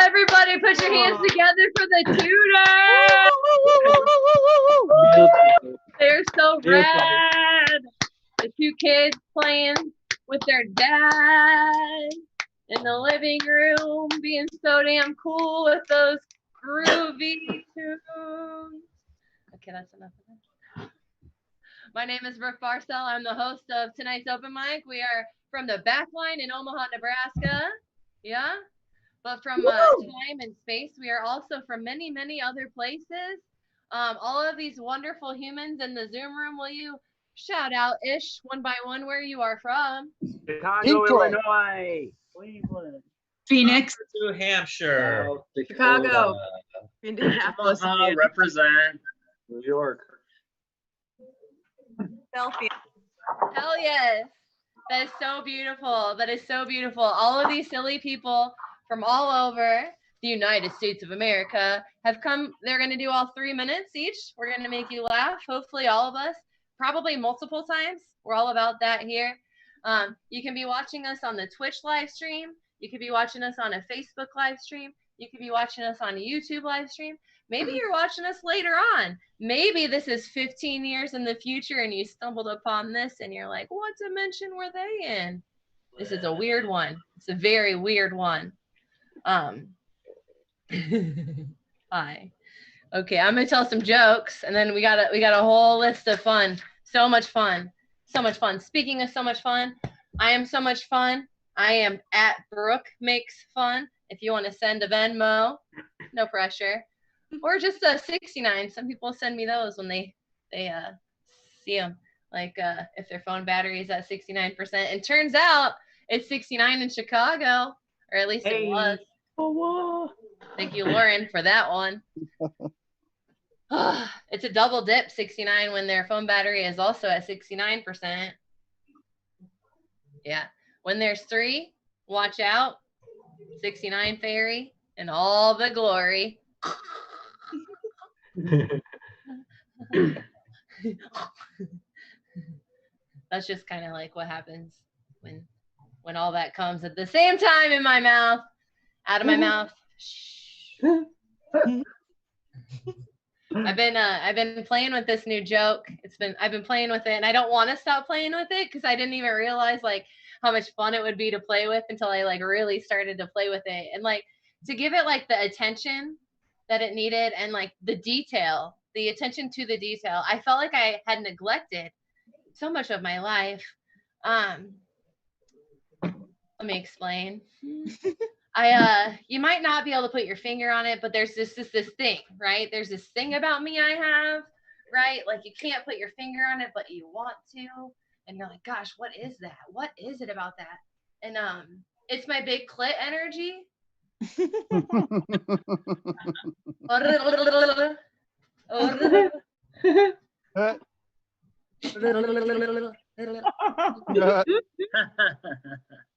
Everybody put your hands together for the tutors. They're so rad. The two kids playing with their dad in the living room, being so damn cool with those groovy tunes. Okay, that's enough of that. My name is Brooke Barcel. I'm the host of tonight's open mic. We are from the Backline in Omaha, Nebraska. Yeah. But from time and space, we are also from many, many other places. All of these wonderful humans in the Zoom room, will you shout out-ish one by one where you are from? Chicago, Illinois. Cleveland. Phoenix. New Hampshire. Chicago. Indianapolis. Represent. New York. Philadelphia. Hell yes. That is so beautiful. That is so beautiful. All of these silly people from all over the United States of America have come. They're going to do all 3 minutes each. We're going to make you laugh. Hopefully all of us, probably multiple times. We're all about that here. You can be watching us on the Twitch live stream. You could be watching us on a Facebook live stream. You could be watching us on a YouTube live stream. Maybe you're watching us later on. Maybe this is 15 years in the future and you stumbled upon this and you're like, what dimension were they in? This is a weird one. It's a very weird one. Hi. Okay, I'm gonna tell some jokes, and then we got a whole list of fun. So much fun. So much fun. Speaking of so much fun, I am so much fun. I am at Brooke Makes Fun. If you want to send a Venmo, no pressure, or just a 69. Some people send me those when they see them, like if their phone battery is at 69%. And turns out it's 69 in Chicago, or at least it was. Thank you, Lauren, for that one. It's a double dip, 69, when their phone battery is also at 69%. Yeah. When there's 3, watch out. 69 fairy and all the glory. That's just kind of like what happens when all that comes at the same time in my mouth, out of my mouth. I've been playing with this new joke. I've been playing with it, and I don't want to stop playing with it because I didn't even realize like how much fun it would be to play with until I like really started to play with it, and like to give it like the attention that it needed and like the attention to the detail. I felt like I had neglected so much of my life. Let me explain. You might not be able to put your finger on it, but there's this thing, right? There's this thing about me I have, right? Like you can't put your finger on it, but you want to, and you're like, gosh, what is that? What is it about that? And it's my big clit energy.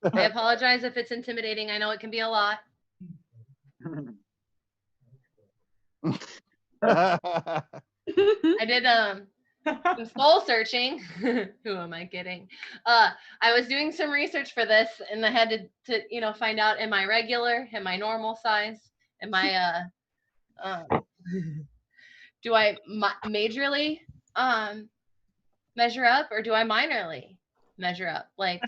I apologize if it's intimidating. I know it can be a lot. I did some soul searching. Who am I kidding? I was doing some research for this, and I had to find out, am I regular? Am I normal size? Am I do I majorly measure up, or do I minorly measure up? Like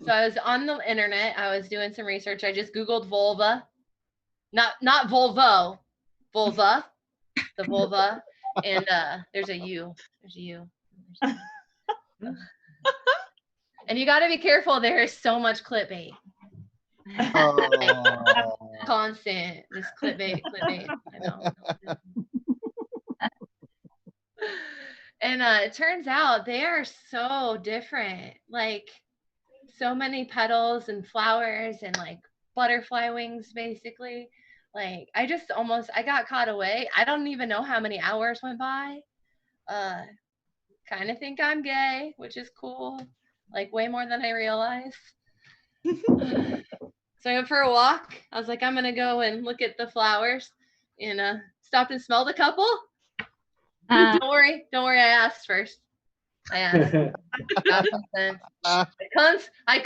So I was on the internet. I was doing some research. I just Googled vulva. Not Volvo. Vulva. The vulva. And there's a U. There's a U. And you got to be careful. There is so much clickbait. Constant. This clickbait. I know. And it turns out they are so different. Like so many petals and flowers and like butterfly wings, basically. Like I got caught away. I don't even know how many hours went by. Kind of think I'm gay, which is cool. Like way more than I realized. So I went for a walk. I was like, I'm gonna go and look at the flowers, and stopped and smelled a couple. Don't worry, I asked first. I asked. Got consent. I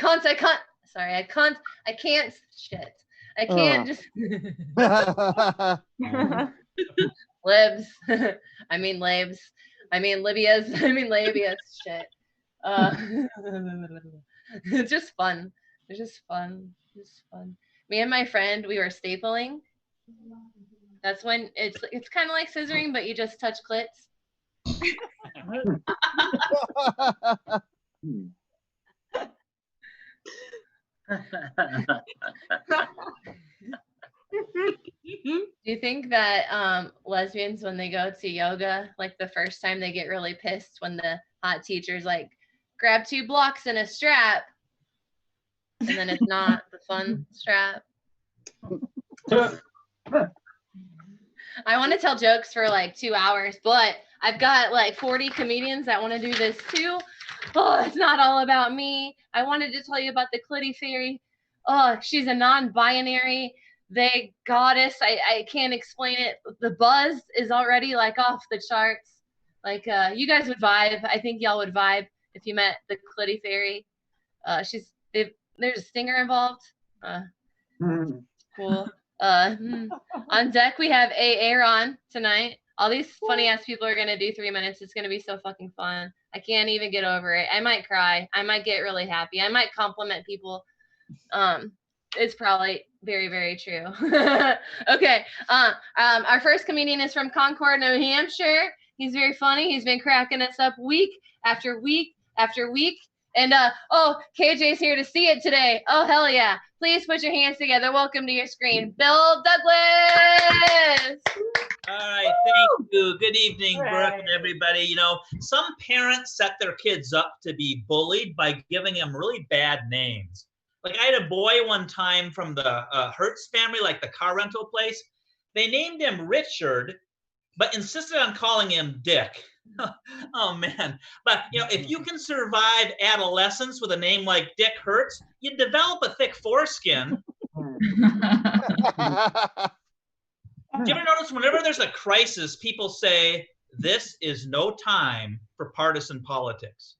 can't. Shit. I can't just. Libs. I mean labes. I mean Libyas. I mean labias. Shit. It's just fun. It's just fun. Me and my friend, we were stapling. That's when it's kind of like scissoring, but you just touch clits. Do you think that lesbians, when they go to yoga, like the first time they get really pissed when the hot teacher's like, grab 2 blocks and a strap, and then it's not the fun strap? I want to tell jokes for like 2 hours, but I've got like 40 comedians that want to do this too. Oh, it's not all about me. I wanted to tell you about the Clitty Fairy. Oh, she's a non-binary. They goddess. I can't explain it. The buzz is already like off the charts. Like you guys would vibe. I think y'all would vibe if you met the Clitty Fairy. There's a stinger involved. Cool. On deck we have Aaron tonight. All these funny ass people are gonna do 3 minutes. It's gonna be so fucking fun. I can't even get over it. I might cry. I might get really happy. I might compliment people. It's probably very, very true. Okay. Our first comedian is from Concord, New Hampshire. He's very funny. He's been cracking us up week after week after week. And KJ's here to see it today. Oh, hell yeah. Please put your hands together. Welcome to your screen, Bill Douglas. All right, thank you. Good evening, Brooke and everybody. You know, some parents set their kids up to be bullied by giving them really bad names. Like I had a boy one time from the Hertz family, like the car rental place. They named him Richard, but insisted on calling him Dick. Oh man. But you know, if you can survive adolescence with a name like Dick Hertz, you develop a thick foreskin. Do you ever notice whenever there's a crisis, people say, this is no time for partisan politics?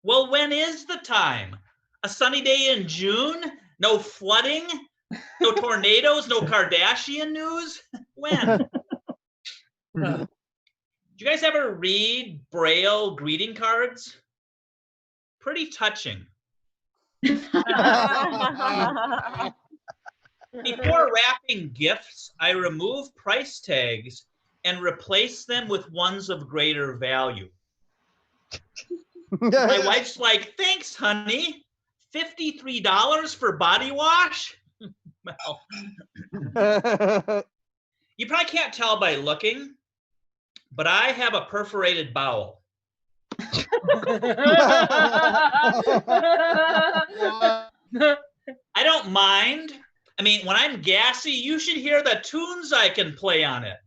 Well, when is the time? A sunny day in June? No flooding? No tornadoes? No Kardashian news? When? Do you guys ever read Braille greeting cards? Pretty touching. Before wrapping gifts, I remove price tags and replace them with ones of greater value. My wife's like, thanks, honey. $53 for body wash? Well, you probably can't tell by looking, but I have a perforated bowel. I don't mind. I mean, when I'm gassy, you should hear the tunes I can play on it.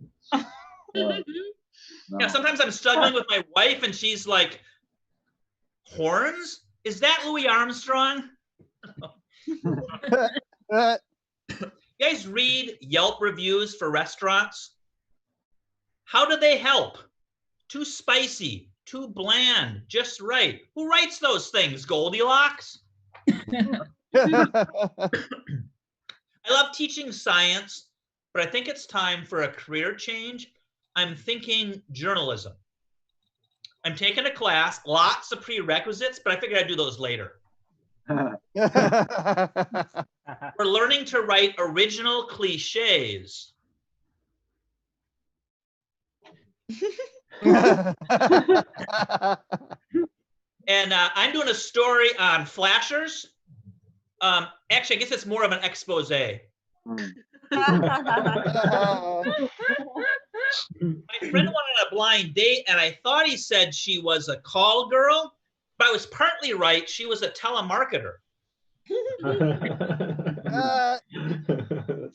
Yeah, sometimes I'm struggling with my wife and she's like, horns? Is that Louis Armstrong? You guys read Yelp reviews for restaurants? How do they help? Too spicy, too bland, just right. Who writes those things, Goldilocks? I love teaching science, but I think it's time for a career change. I'm thinking journalism. I'm taking a class, lots of prerequisites, but I figured I'd do those later. We're learning to write original cliches. And I'm doing a story on flashers. Actually, I guess it's more of an expose. My friend went on a blind date, and I thought he said she was a call girl, but I was partly right. She was a telemarketer. That's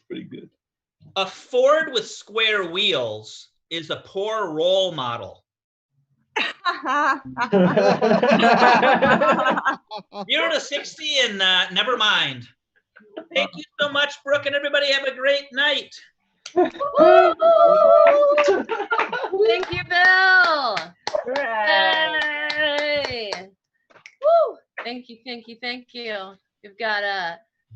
pretty good. A Ford with square wheels is a poor role model. 0 to 60 and never mind. Thank you so much, Brooke, and everybody have a great night. Thank you, Bill. Yay. Woo. Thank you, thank you, thank you. We've got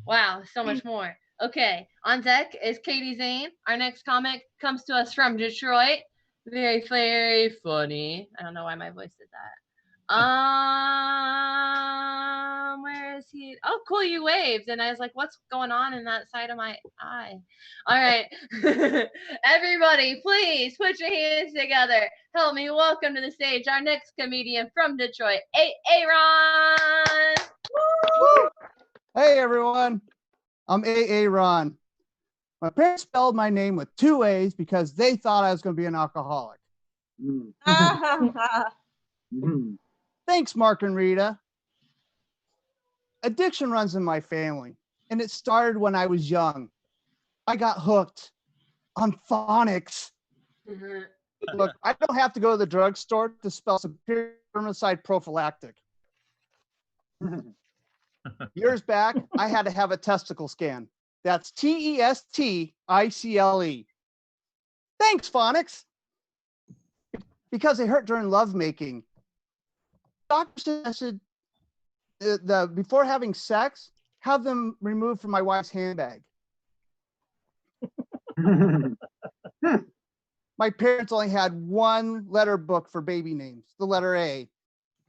wow, so much more. Okay, on deck is Katie Zane. Our next comic comes to us from Detroit. Very, very funny. I don't know why my voice did that. Where is he? Oh, cool, you waved. And I was like, what's going on in that side of my eye? All right. Everybody, please put your hands together. Help me welcome to the stage our next comedian from Detroit, Aaron. Woo! Hey, everyone. I'm Aaron. My parents spelled my name with 2 A's because they thought I was going to be an alcoholic. Thanks, Mark and Rita. Addiction runs in my family, and it started when I was young. I got hooked on phonics. Look, I don't have to go to the drugstore to spell spermicide prophylactic. Years back, I had to have a testicle scan. That's TESTICLE. Thanks, phonics. Because they hurt during lovemaking. Doctor suggested before having sex, have them removed from my wife's handbag. My parents only had 1 letter book for baby names, the letter A.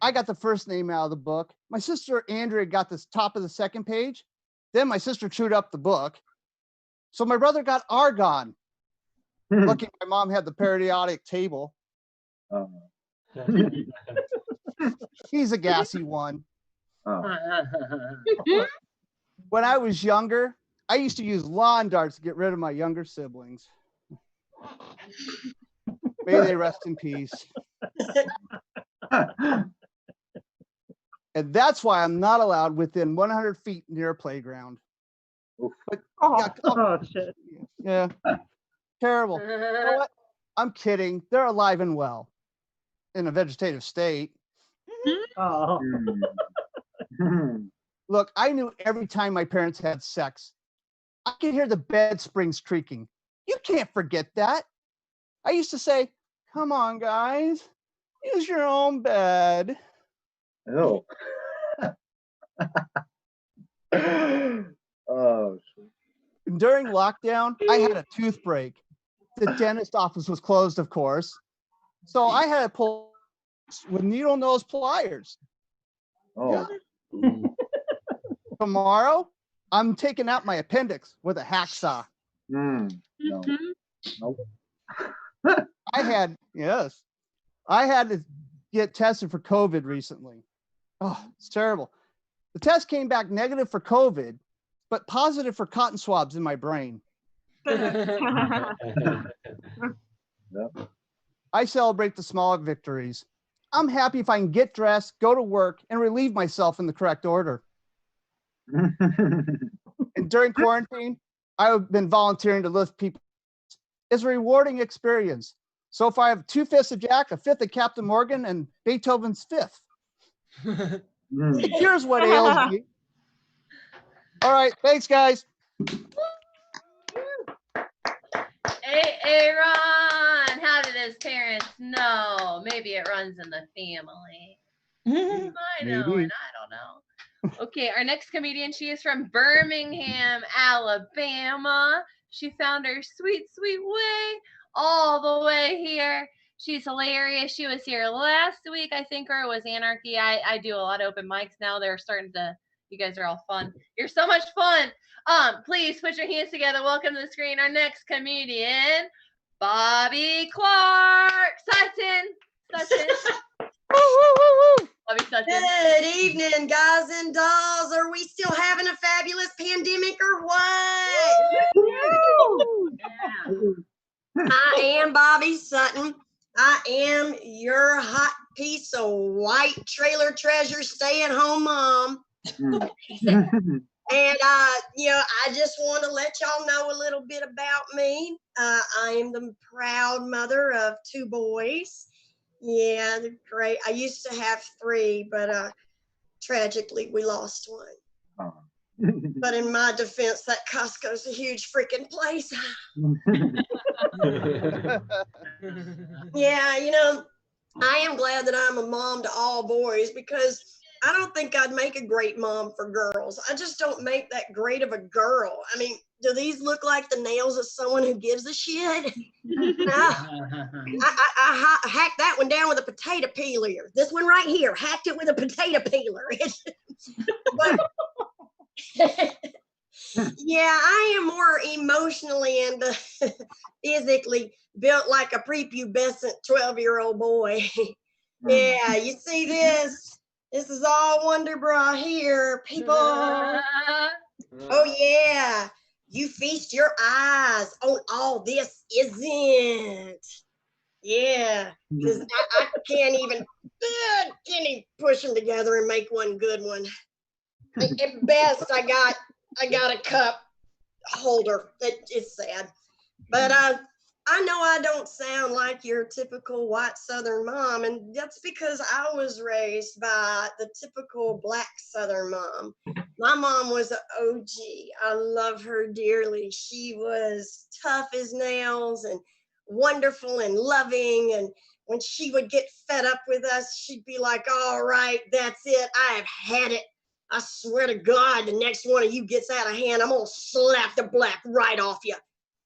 I got the first name out of the book. My sister Andrea got the top of the second page. Then my sister chewed up the book. So my brother got Argon. Lucky my mom had the periodic table. He's a gassy one. When I was younger, I used to use lawn darts to get rid of my younger siblings. May they rest in peace. And that's why I'm not allowed within 100 feet near a playground. But, Shit. Yeah. Terrible. You know what? I'm kidding. They're alive and well in a vegetative state. Oh. Look, I knew every time my parents had sex, I could hear the bed springs creaking. You can't forget that. I used to say, come on, guys, use your own bed. Oh. Oh, shit. During lockdown, I had a tooth break. The dentist office was closed, of course. So I had to pull with needle nose pliers. Oh. Yeah. Tomorrow, I'm taking out my appendix with a hacksaw. No. Nope. I had to get tested for COVID recently. Oh, it's terrible. The test came back negative for COVID, but positive for cotton swabs in my brain. Yep. I celebrate the small victories. I'm happy if I can get dressed, go to work, and relieve myself in the correct order. And during quarantine, I've been volunteering to lift people. It's a rewarding experience. So far, I have 2 fifths of Jack, a fifth of Captain Morgan, and Beethoven's fifth. Here's what ails me. All right, thanks, guys. Hey, Aaron, how did his parents know? Maybe it runs in the family. I know, Maybe. and I don't know. Okay, our next comedian, she is from Birmingham, Alabama. She found her sweet, sweet way all the way here. She's hilarious. She was here last week, I think, or it was Anarchy. I do a lot of open mics now. They're starting to, You guys are all fun. You're so much fun. Please put your hands together. Welcome to the screen. Our next comedian, Bobby Clark. Sutton. Bobby Sutton. Good evening, guys and dolls. Are we still having a fabulous pandemic or what? I am Bobby Sutton. I am your hot piece of white trailer treasure stay-at-home mom. And, I just want to let y'all know a little bit about me. I am the proud mother of 2 boys. Yeah, they're great. I used to have 3, but tragically we lost one. But in my defense, that Costco's a huge freaking place. Yeah, I am glad that I'm a mom to all boys because I don't think I'd make a great mom for girls. I just don't make that great of a girl. I mean, do these look like the nails of someone who gives a shit? I hacked that one down with a potato peeler. This one right here, hacked it with a potato peeler. But yeah, I am more emotionally and physically built like a prepubescent 12-year-old boy. Yeah, you see this? This is all Wonder Bra here, people. Oh yeah, you feast your eyes on all this isn't. Yeah, because I can't even push them together and make one good one. At best, I got a cup holder. It's sad, but I know I don't sound like your typical white Southern mom, and that's because I was raised by the typical black Southern mom. My mom was an OG. I love her dearly. She was tough as nails and wonderful and loving, and when she would get fed up with us, she'd be like, all right, that's it. I have had it. I swear to God, the next one of you gets out of hand, I'm going to slap the black right off you.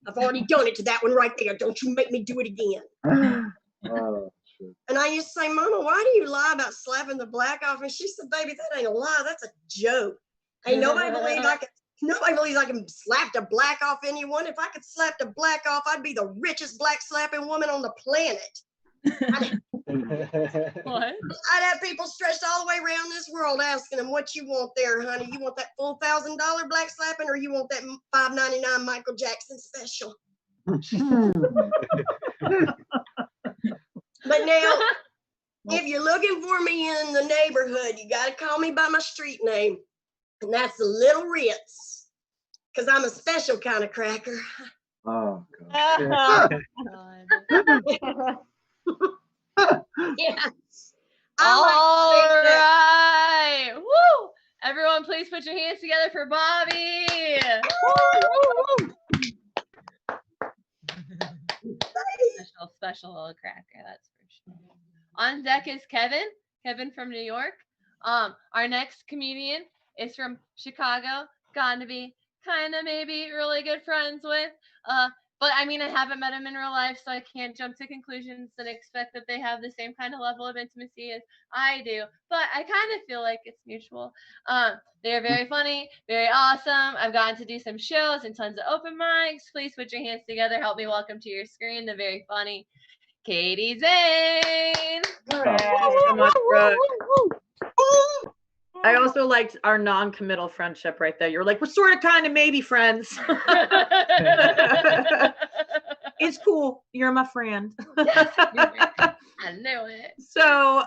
I've already done it to that one right there. Don't you make me do it again. Oh, shit. And I used to say, Mama, why do you lie about slapping the black off? And she said, baby, that ain't a lie. That's a joke. Ain't nobody believes I can slap the black off anyone. If I could slap the black off, I'd be the richest black slapping woman on the planet. What? I'd have people stretched all the way around this world asking them, what you want there, honey? You want that full $1,000 black slapping, or you want that $5.99 Michael Jackson special? But now, if you're looking for me in the neighborhood, you got to call me by my street name, and that's the Little Ritz, because I'm a special kind of cracker. Oh, God. Yeah. All right. Woo! Everyone, please put your hands together for Bobby. Special cracker, that's for sure. On deck is Kevin from New York. Our next comedian is from Chicago. Gotten to be kind of maybe really good friends with. But I mean, I haven't met him in real life, so I can't jump to conclusions and expect that they have the same kind of level of intimacy as I do. But I kind of feel like it's mutual. They're very funny, very awesome. I've gotten to do some shows and tons of open mics. Please put your hands together. Help me welcome to your screen the very funny Katie Zane. Thanks so much, Brooke. I also liked our non-committal friendship right there. You're like, we're sort of kind of maybe friends. It's cool. You're my friend. I knew it. So,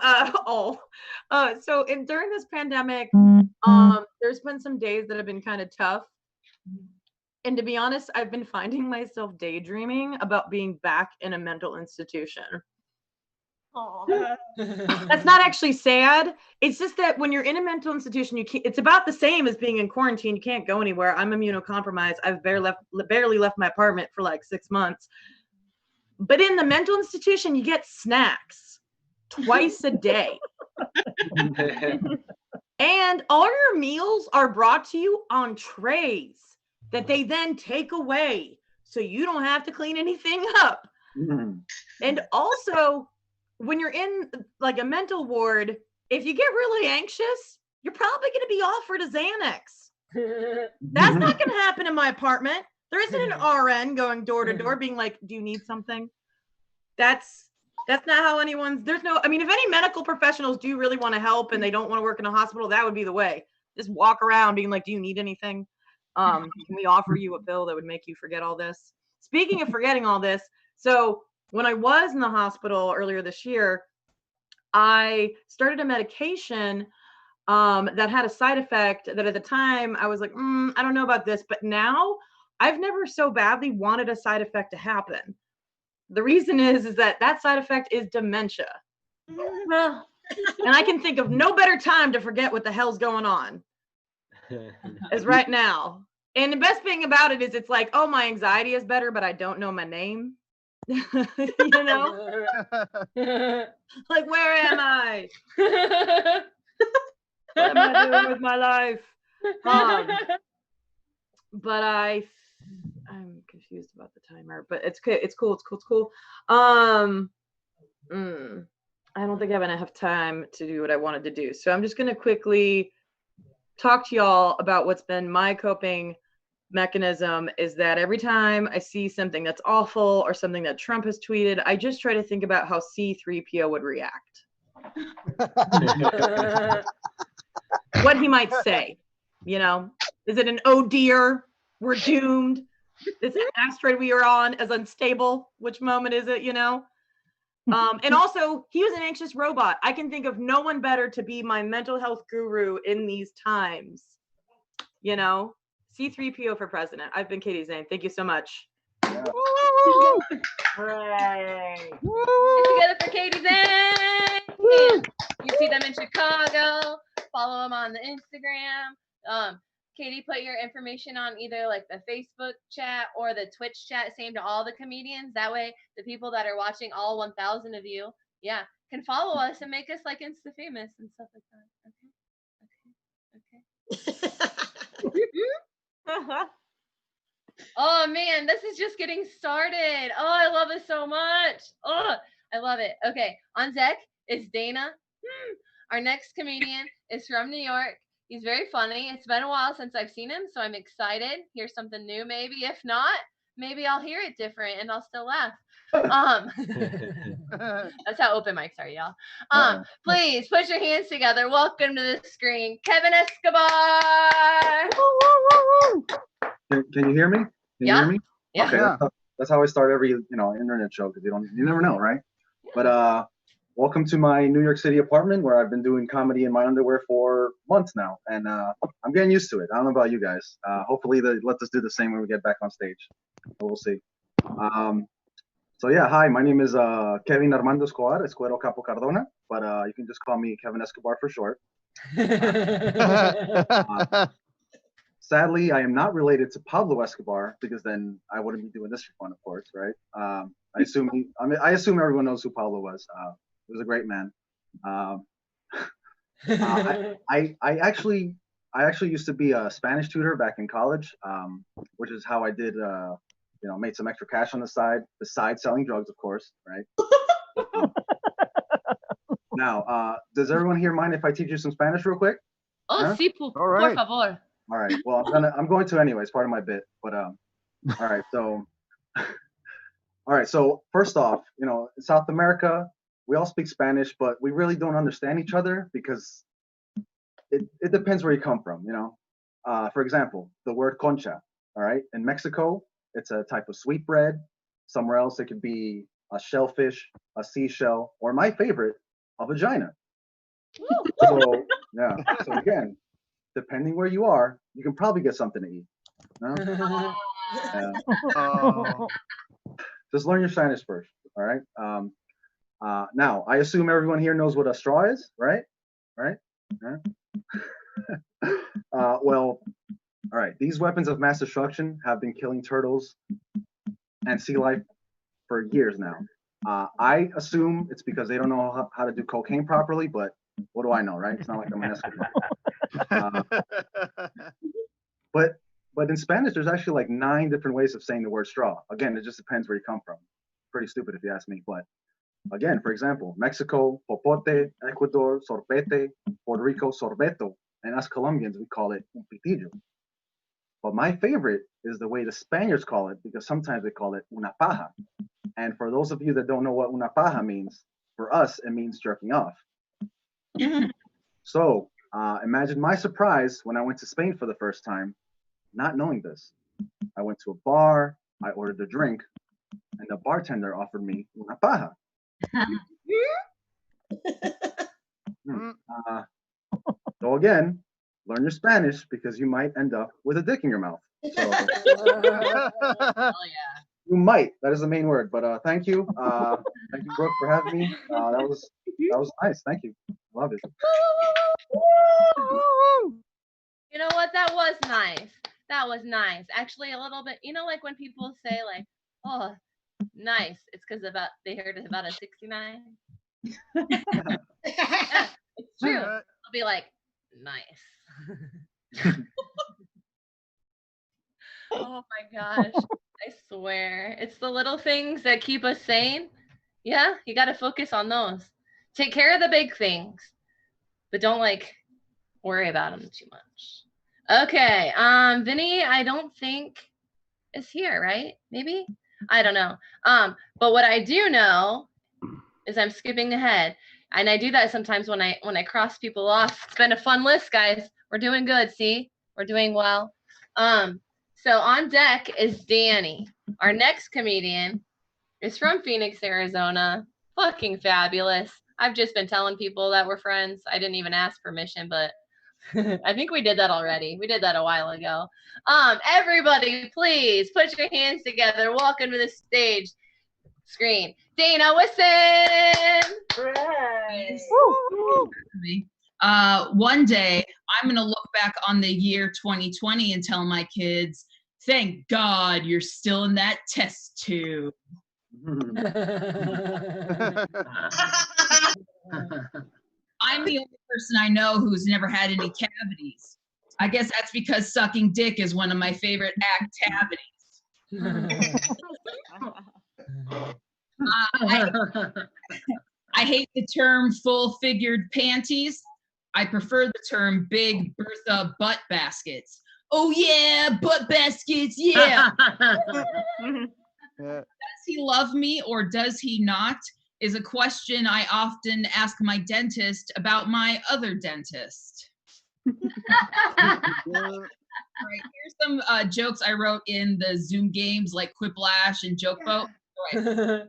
during this pandemic, there's been some days that have been kind of tough. And to be honest, I've been finding myself daydreaming about being back in a mental institution. That's not actually sad. It's just that when you're in a mental institution, it's about the same as being in quarantine. You can't go anywhere. I'm immunocompromised. I've barely left my apartment for like 6 months. But in the mental institution, you get snacks twice a day. And all your meals are brought to you on trays that they then take away so you don't have to clean anything up. And also, when you're in like a mental ward, if you get really anxious, you're probably going to be offered a Xanax. That's not going to happen in my apartment. There isn't an RN going door to door being like, do you need something? That's not how anyone's, I mean, if any medical professionals do really want to help and they don't want to work in a hospital, that would be the way. Just walk around being like, do you need anything? Can we offer you a pill that would make you forget all this? Speaking of forgetting all this, so when I was in the hospital earlier this year, I started a medication that had a side effect that at the time I was like, I don't know about this, but now I've never so badly wanted a side effect to happen. The reason is that side effect is dementia. And I can think of no better time to forget what the hell's going on as right now. And the best thing about it is it's like, oh, my anxiety is better, but I don't know my name. You know? Like, where am I? What am I doing with my life? But I'm confused about the timer, but it's cool. I don't think I have enough time to do what I wanted to do. So I'm just going to quickly talk to y'all about what's been my coping mechanism is that every time I see something that's awful or something that Trump has tweeted, I just try to think about how C-3PO would react. What he might say, you know, is it an oh dear, we're doomed? This asteroid we are on is unstable. Which moment is it, you know? And also, he was an anxious robot. I can think of no one better to be my mental health guru in these times. You know, C-3PO for president. I've been Katie Zane. Thank you so much. Yeah. Hooray. Get together for Katie Zane. You see them in Chicago. Follow them on the Instagram. Katie, put your information on either like the Facebook chat or the Twitch chat, same to all the comedians. That way, the people that are watching, all 1,000 of you, can follow us and make us like Insta famous and stuff like that. Okay. Oh man, this is just getting started. Oh, I love it so much. Oh, I love it. Okay, on deck is Dana. Our next comedian is from New York. He's very funny. It's been a while since I've seen him, so I'm excited. Hear something new, maybe. If not, maybe I'll hear it different and I'll still laugh. That's how open mics are, y'all. Please put your hands together. Welcome to the screen, Kevin Escobar. Can you hear me? Can you hear me? Yeah. Okay, that's how I start every internet show because you never know, right? But welcome to my New York City apartment where I've been doing comedy in my underwear for months now, and I'm getting used to it. I don't know about you guys. Hopefully they let us do the same when we get back on stage. But we'll see. So yeah, hi, my name is Kevin Armando Escobar, Escuero Capo Cardona, but you can just call me Kevin Escobar for short. Sadly, I am not related to Pablo Escobar because then I wouldn't be doing this for fun, of course, right? I assume everyone knows who Pablo was. He was a great man. I actually used to be a Spanish tutor back in college, which is how I did, made some extra cash on the side, besides selling drugs, of course, right? Now, does everyone here mind if I teach you some Spanish real quick? Oh, sí, por favor. All right. Well, I'm going to anyway. It's part of my bit. But all right. So, So first off, in South America, we all speak Spanish, but we really don't understand each other because it depends where you come from. For example, the word concha. All right. In Mexico, it's a type of sweet bread. Somewhere else, it could be a shellfish, a seashell, or my favorite, a vagina. So yeah. So again, depending where you are, you can probably get something to eat. No? Just learn your Spanish first, all right? Now, I assume everyone here knows what a straw is, right? Right? Well, all right. These weapons of mass destruction have been killing turtles and sea life for years now. I assume it's because they don't know how to do cocaine properly, but what do I know, right? It's not like I'm an Escobar. But in Spanish, there's actually like 9 different ways of saying the word straw. Again, it just depends where you come from. Pretty stupid if you ask me. But again, for example, Mexico, popote, Ecuador, sorbete, Puerto Rico, sorbeto, and us Colombians, we call it un pitillo. But my favorite is the way the Spaniards call it, because sometimes they call it una paja. And for those of you that don't know what una paja means, for us, it means jerking off. So imagine my surprise when I went to Spain for the first time, not knowing this. I went to a bar, I ordered a drink, and the bartender offered me una paja. So again, learn your Spanish because you might end up with a dick in your mouth. So Hell yeah. you might. That is the main word. But thank you, Brooke, for having me. That was nice. Thank you. Love it. You know what? That was nice. That was nice. Actually, a little bit. You know, like when people say like, "Oh, nice," it's because they heard about a 69. Yeah, it's true. I'll be like, nice. Oh my gosh. I swear. It's the little things that keep us sane. Yeah, you got to focus on those. Take care of the big things, but don't like worry about them too much. Okay. Vinny, I don't think is here, right? Maybe? I don't know. But what I do know is I'm skipping ahead. And I do that sometimes when I cross people off. It's been a fun list, guys. We're doing good, see? We're doing well. So on deck is Danny. Our next comedian is from Phoenix, Arizona. Fucking fabulous. I've just been telling people that we're friends. I didn't even ask permission, but I think we did that already. We did that a while ago. Everybody, please put your hands together. Welcome to the stage. Screen. Dana Wisson. Right. One day I'm going to look back on the year 2020 and tell my kids, thank God you're still in that test tube. I'm the only person I know who's never had any cavities. I guess that's because sucking dick is one of my favorite activities. I hate the term full-figured panties. I prefer the term big Bertha butt baskets. Oh yeah, butt baskets, yeah. Does he love me or does he not is a question I often ask my dentist about my other dentist. All right, here's some jokes I wrote in the Zoom games like Quiplash and Joke Boat. Right.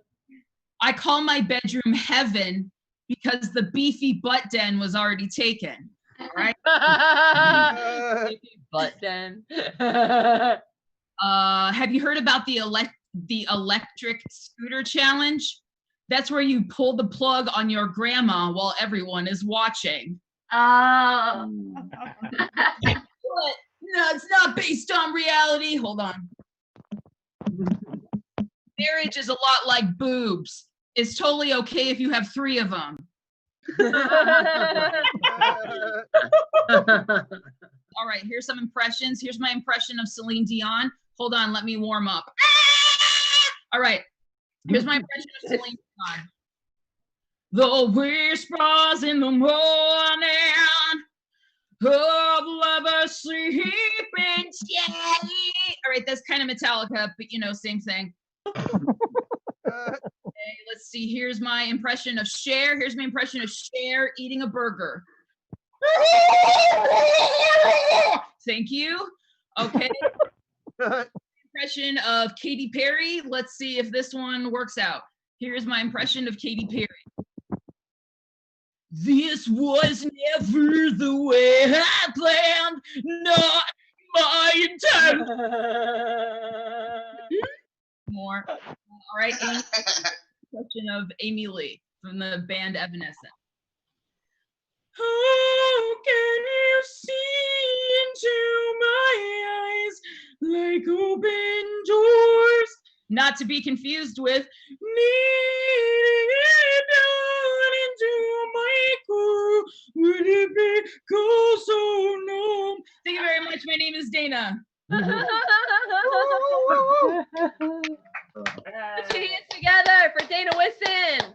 I call my bedroom heaven because the beefy butt den was already taken. Right? Butt den. Have you heard about the electric scooter challenge? That's where you pull the plug on your grandma while everyone is watching. Oh. No, it's not based on reality. Hold on. Marriage is a lot like boobs. It's totally okay if you have 3 of them. All right, here's some impressions. Here's my impression of Celine Dion. Hold on, let me warm up. All right, here's my impression of Celine Dion. The whispers in the morning of lovers sleeping gently. All right, that's kind of Metallica, but you know, same thing. Okay, let's see. Here's my impression of Cher. Here's my impression of Cher eating a burger. Thank you. Okay. Impression of Katy Perry. Let's see if this one works out. Here's my impression of Katy Perry. This was never the way I planned, not my intent. More. All right, impression of Amy Lee from the band Evanescence. How can you see into my eyes like open doors? Not to be confused with me down into my core. Would it be go so numb? Thank you very much. My name is Dana. Put your hands together for Dana Wisson.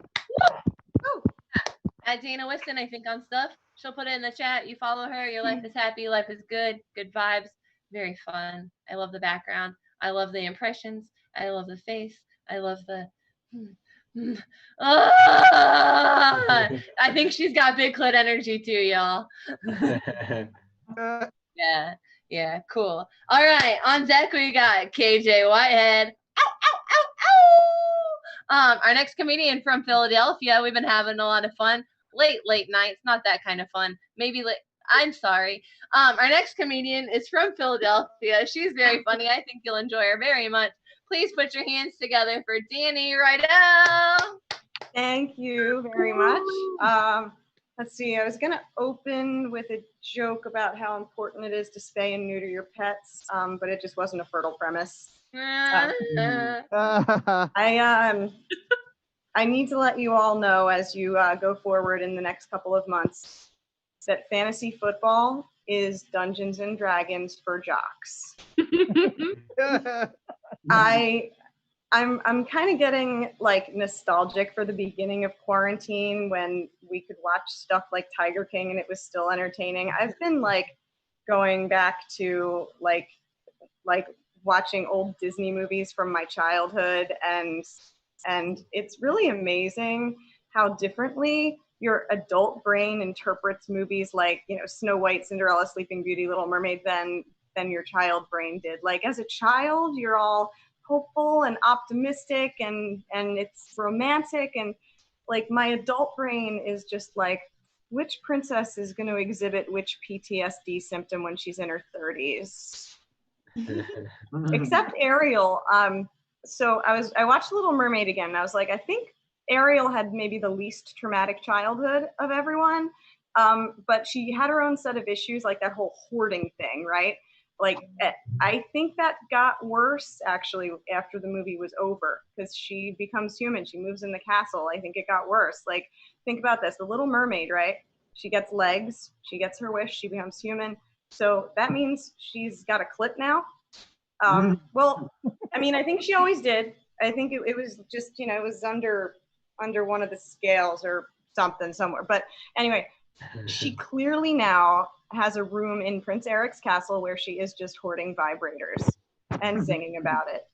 At Dana Wisson, I think on stuff. She'll put it in the chat. You follow her. Your life is happy. Life is good. Good vibes. Very fun. I love the background. I love the impressions. I love the face. I love the. I think she's got big clit energy too, y'all. Yeah. Yeah. Cool. All right. On deck we got KJ Whitehead. Ow, ow, ow, ow. Our next comedian from Philadelphia. We've been having a lot of fun. Late nights. Not that kind of fun. Maybe late. I'm sorry. Our next comedian is from Philadelphia. She's very funny. I think you'll enjoy her very much. Please put your hands together for Danny Rydell. Thank you very much. Let's see, I was going to open with a joke about how important it is to spay and neuter your pets, but it just wasn't a fertile premise. I need to let you all know as you go forward in the next couple of months that fantasy football is Dungeons and Dragons for jocks. I'm kind of getting like nostalgic for the beginning of quarantine when we could watch stuff like Tiger King and it was still entertaining. I've been like going back to like watching old Disney movies from my childhood, and it's really amazing how differently your adult brain interprets movies like, you know, Snow White, Cinderella, Sleeping Beauty, Little Mermaid than your child brain did. Like as a child, you're all hopeful and optimistic and it's romantic, and like my adult brain is just like, which princess is going to exhibit which PTSD symptom when she's in her 30s? Except Ariel. So I watched Little Mermaid again and I was like, I think Ariel had maybe the least traumatic childhood of everyone, but she had her own set of issues, like that whole hoarding thing, right? Like, I think that got worse actually after the movie was over because she becomes human. She moves in the castle. I think it got worse. Like, think about this. The Little Mermaid, right? She gets legs. She gets her wish. She becomes human. So that means she's got a clit now. Well, I mean, I think she always did. I think it was just, you know, it was under one of the scales or something somewhere. But anyway, she clearly now has a room in Prince Eric's castle where she is just hoarding vibrators and singing about it.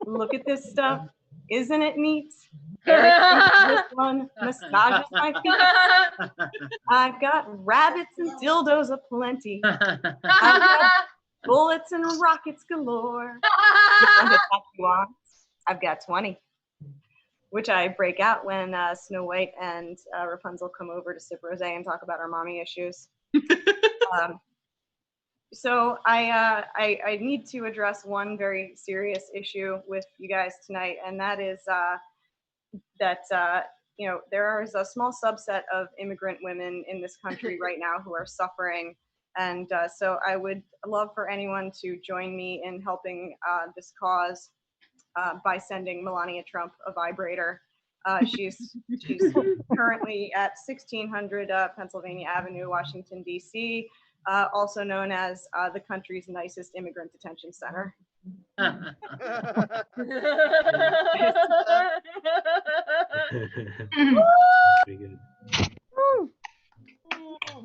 Look at this stuff. Isn't it neat? Eric thinks this one massages my feet. I've got rabbits and dildos aplenty. I've got bullets and rockets galore. I've got 20. Which I break out when Snow White and Rapunzel come over to sip rosé and talk about our mommy issues. So I need to address one very serious issue with you guys tonight, and that is that you know, there is a small subset of immigrant women in this country right now who are suffering, and so I would love for anyone to join me in helping this cause by sending Melania Trump a vibrator. She's currently at 1600 Pennsylvania Avenue, Washington, D.C., also known as the country's nicest immigrant detention center.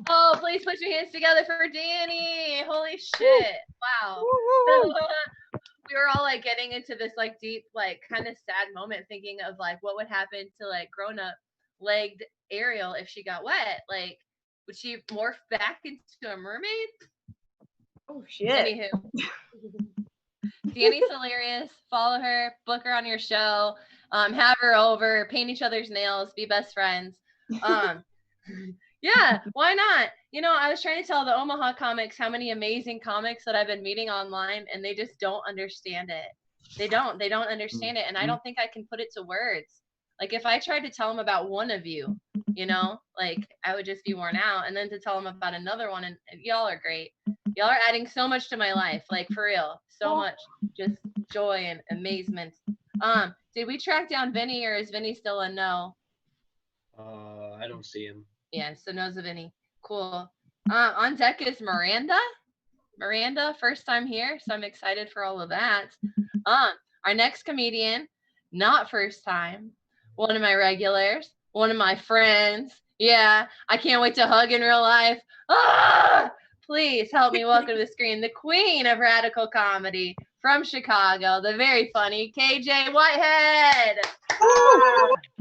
Oh, please put your hands together for Danny. Holy shit. Wow. We were all like getting into this like deep, like kind of sad moment thinking of like what would happen to like grown up legged Ariel if she got wet. Like, would she morph back into a mermaid? Oh shit. Anywho. Danny's hilarious. Follow her, book her on your show, have her over, paint each other's nails, be best friends. Yeah, why not? You know, I was trying to tell the Omaha comics how many amazing comics that I've been meeting online, and they just don't understand it. They don't understand it, and I don't think I can put it to words. Like, if I tried to tell them about one of you, you know, like, I would just be worn out, and then to tell them about another one, and y'all are great. Y'all are adding so much to my life, like, for real, so much, just joy and amazement. Did we track down Vinny, or is Vinny still a no? I don't see him. Yeah, so no's a Vinny. Cool. On deck is Miranda. Miranda, first time here, so I'm excited for all of that. Our next comedian, not first time, one of my regulars, one of my friends. Yeah, I can't wait to hug in real life. Ah! Please help me welcome to the screen the queen of radical comedy from Chicago, the very funny KJ Whitehead.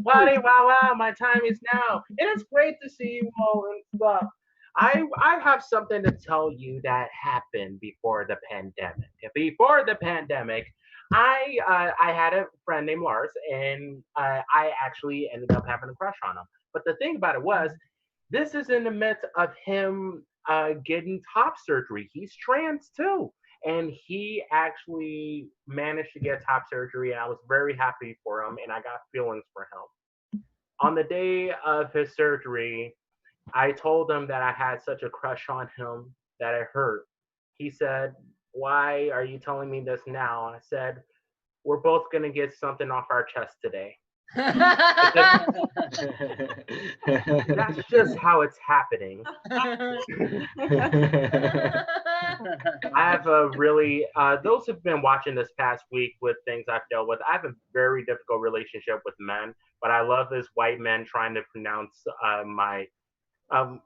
Wowdy, wow, wow, my time is now. It is great to see you all and stuff. I have something to tell you that happened before the pandemic. Before the pandemic, I had a friend named Lars, and I actually ended up having a crush on him. But the thing about it was, this is in the midst of him getting top surgery. He's trans too. And he actually managed to get top surgery, and I was very happy for him, and I got feelings for him. On the day of his surgery, I told him that I had such a crush on him that it hurt. He said, "Why are you telling me this now?" I said, "We're both going to get something off our chest today." That's just how it's happening. I have a really, those who've been watching this past week with things I've dealt with, I have a very difficult relationship with men, but I love this white men trying to pronounce my,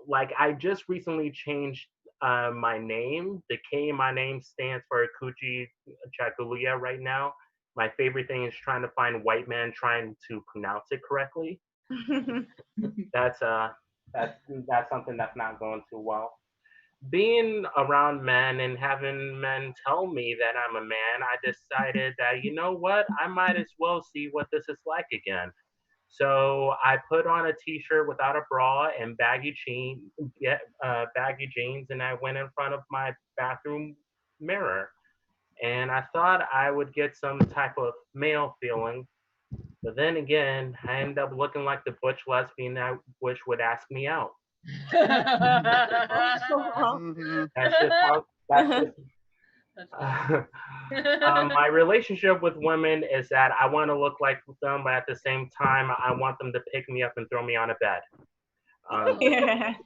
like I just recently changed my name. The K in my name stands for Kuchi Chagalia right now. My favorite thing is trying to find white men trying to pronounce it correctly. That's something that's not going too well. Being around men and having men tell me that I'm a man, I decided that, you know what, I might as well see what this is like again. So I put on a t-shirt without a bra and baggy jeans, and I went in front of my bathroom mirror. And I thought I would get some type of male feeling. But then again, I ended up looking like the butch lesbian that which would ask me out. Mhm. That's just how. My relationship with women is that I want to look like them, but at the same time, I want them to pick me up and throw me on a bed. Yeah.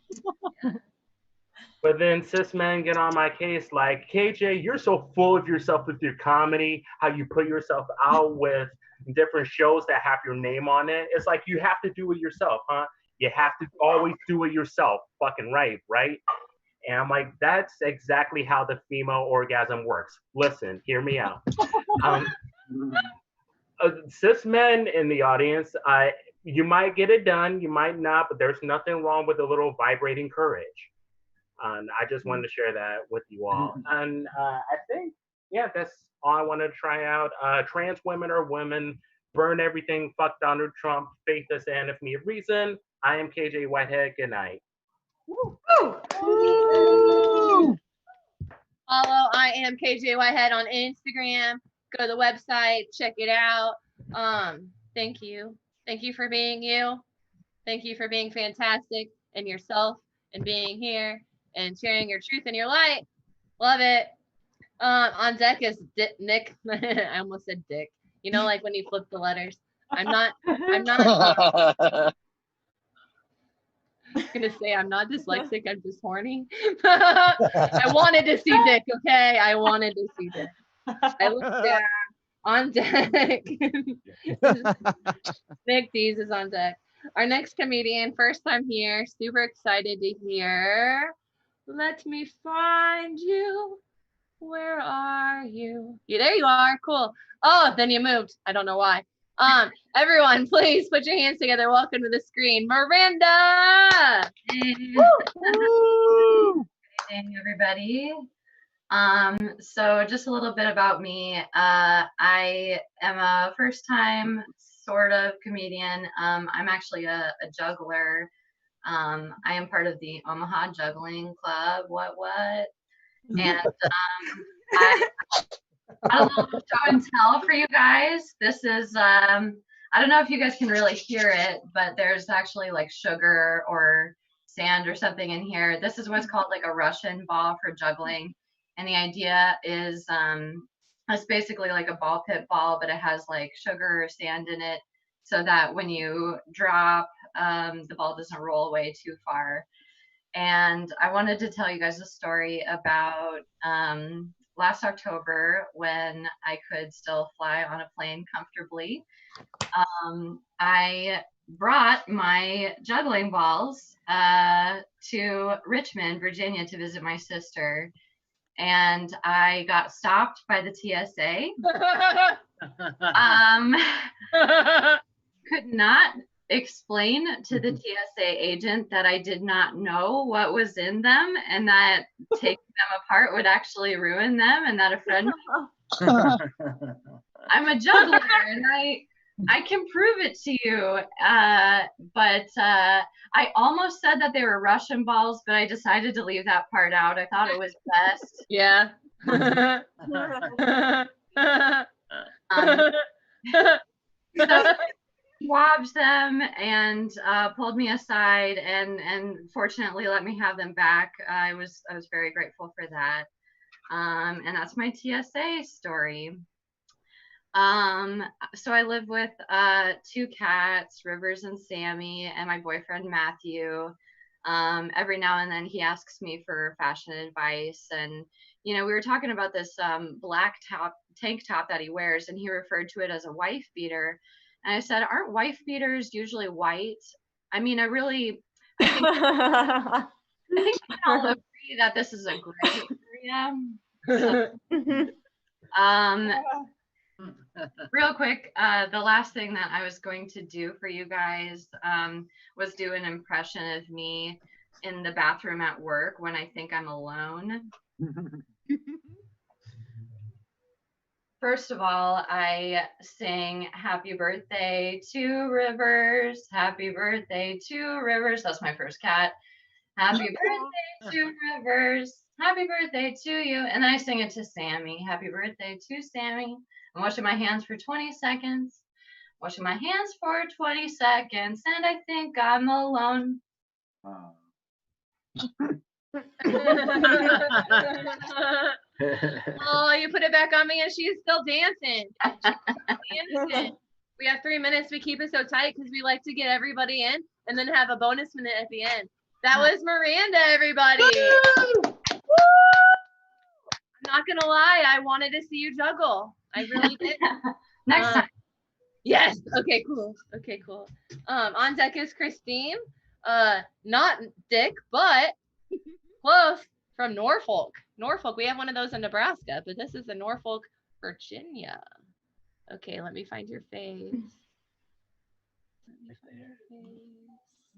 But then cis men get on my case like, KJ, you're so full of yourself with your comedy, how you put yourself out with different shows that have your name on it. It's like you have to do it yourself, huh? You have to always do it yourself. Fucking right, right? And I'm like, that's exactly how the female orgasm works. Listen, hear me out. Cis men in the audience, you might get it done, you might not, but there's nothing wrong with a little vibrating courage. I just wanted to share that with you all. And I think, yeah, that's all I want to try out. Trans women are women. Burn everything. Fuck Donald Trump. Faith is the enemy of reason. I am KJ Whitehead. Good night. Follow I am KJ Whitehead on Instagram. Go to the website, check it out. Thank you. Thank you for being you. Thank you for being fantastic and yourself and being here and sharing your truth and your light. Love it. On deck is Nick. I almost said Dick. You know, like when you flip the letters. I'm not gonna say I'm not dyslexic, I'm just horny. I wanted to see Dick, okay? I wanted to see Dick. I looked down on deck. Nick Dees is on deck. Our next comedian, first time here, super excited to hear. Let me find you. Where are you? There you are. Cool. Oh, then you moved. I don't know why. Everyone, please put your hands together. Welcome to the screen, Miranda. Woo! Good evening, everybody. So just a little bit about me. I am a first-time sort of comedian. I'm actually a juggler. I am part of the Omaha Juggling Club. What? And I got a little show and tell for you guys. This is I don't know if you guys can really hear it, but there's actually like sugar or sand or something in here. This is what's called like a Russian ball for juggling. And the idea is it's basically like a ball pit ball, but it has like sugar or sand in it so that when you drop, the ball doesn't roll away too far. And I wanted to tell you guys a story about last October, when I could still fly on a plane comfortably, I brought my juggling balls to Richmond, Virginia, to visit my sister, and I got stopped by the TSA. Could not explain to the TSA agent that I did not know what was in them, and that taking them apart would actually ruin them, and that a friend I'm a juggler, and I can prove it to you. But I almost said that they were Russian balls, but I decided to leave that part out. I thought it was best. Yeah. So swabbed them and pulled me aside, and fortunately let me have them back. I was very grateful for that. And that's my TSA story. So I live with 2 cats, Rivers and Sammy, and my boyfriend Matthew. Every now and then he asks me for fashion advice, and we were talking about this black tank top that he wears, and he referred to it as a wife beater. And I said, aren't wife beaters usually white? I mean, I think we can all agree that this is a gray area. So, real quick, the last thing that I was going to do for you guys was do an impression of me in the bathroom at work when I think I'm alone. First of all, I sing happy birthday to Rivers, happy birthday to Rivers. That's my first cat. Happy birthday to Rivers, happy birthday to you. And then I sing it to Sammy, happy birthday to Sammy. I'm washing my hands for 20 seconds, washing my hands for 20 seconds, and I think I'm alone. Oh, you put it back on me and she's still dancing. Dancing. We have 3 minutes. We keep it so tight because we like to get everybody in and then have a bonus minute at the end. That was Miranda, everybody. I'm not going to lie. I wanted to see you juggle. I really did. Next time. Yes. Okay, cool. Okay, cool. On deck is Christine. Not Dick, but close, from Norfolk. Norfolk. We have one of those in Nebraska, but this is in Norfolk, Virginia. Okay, let me find your face.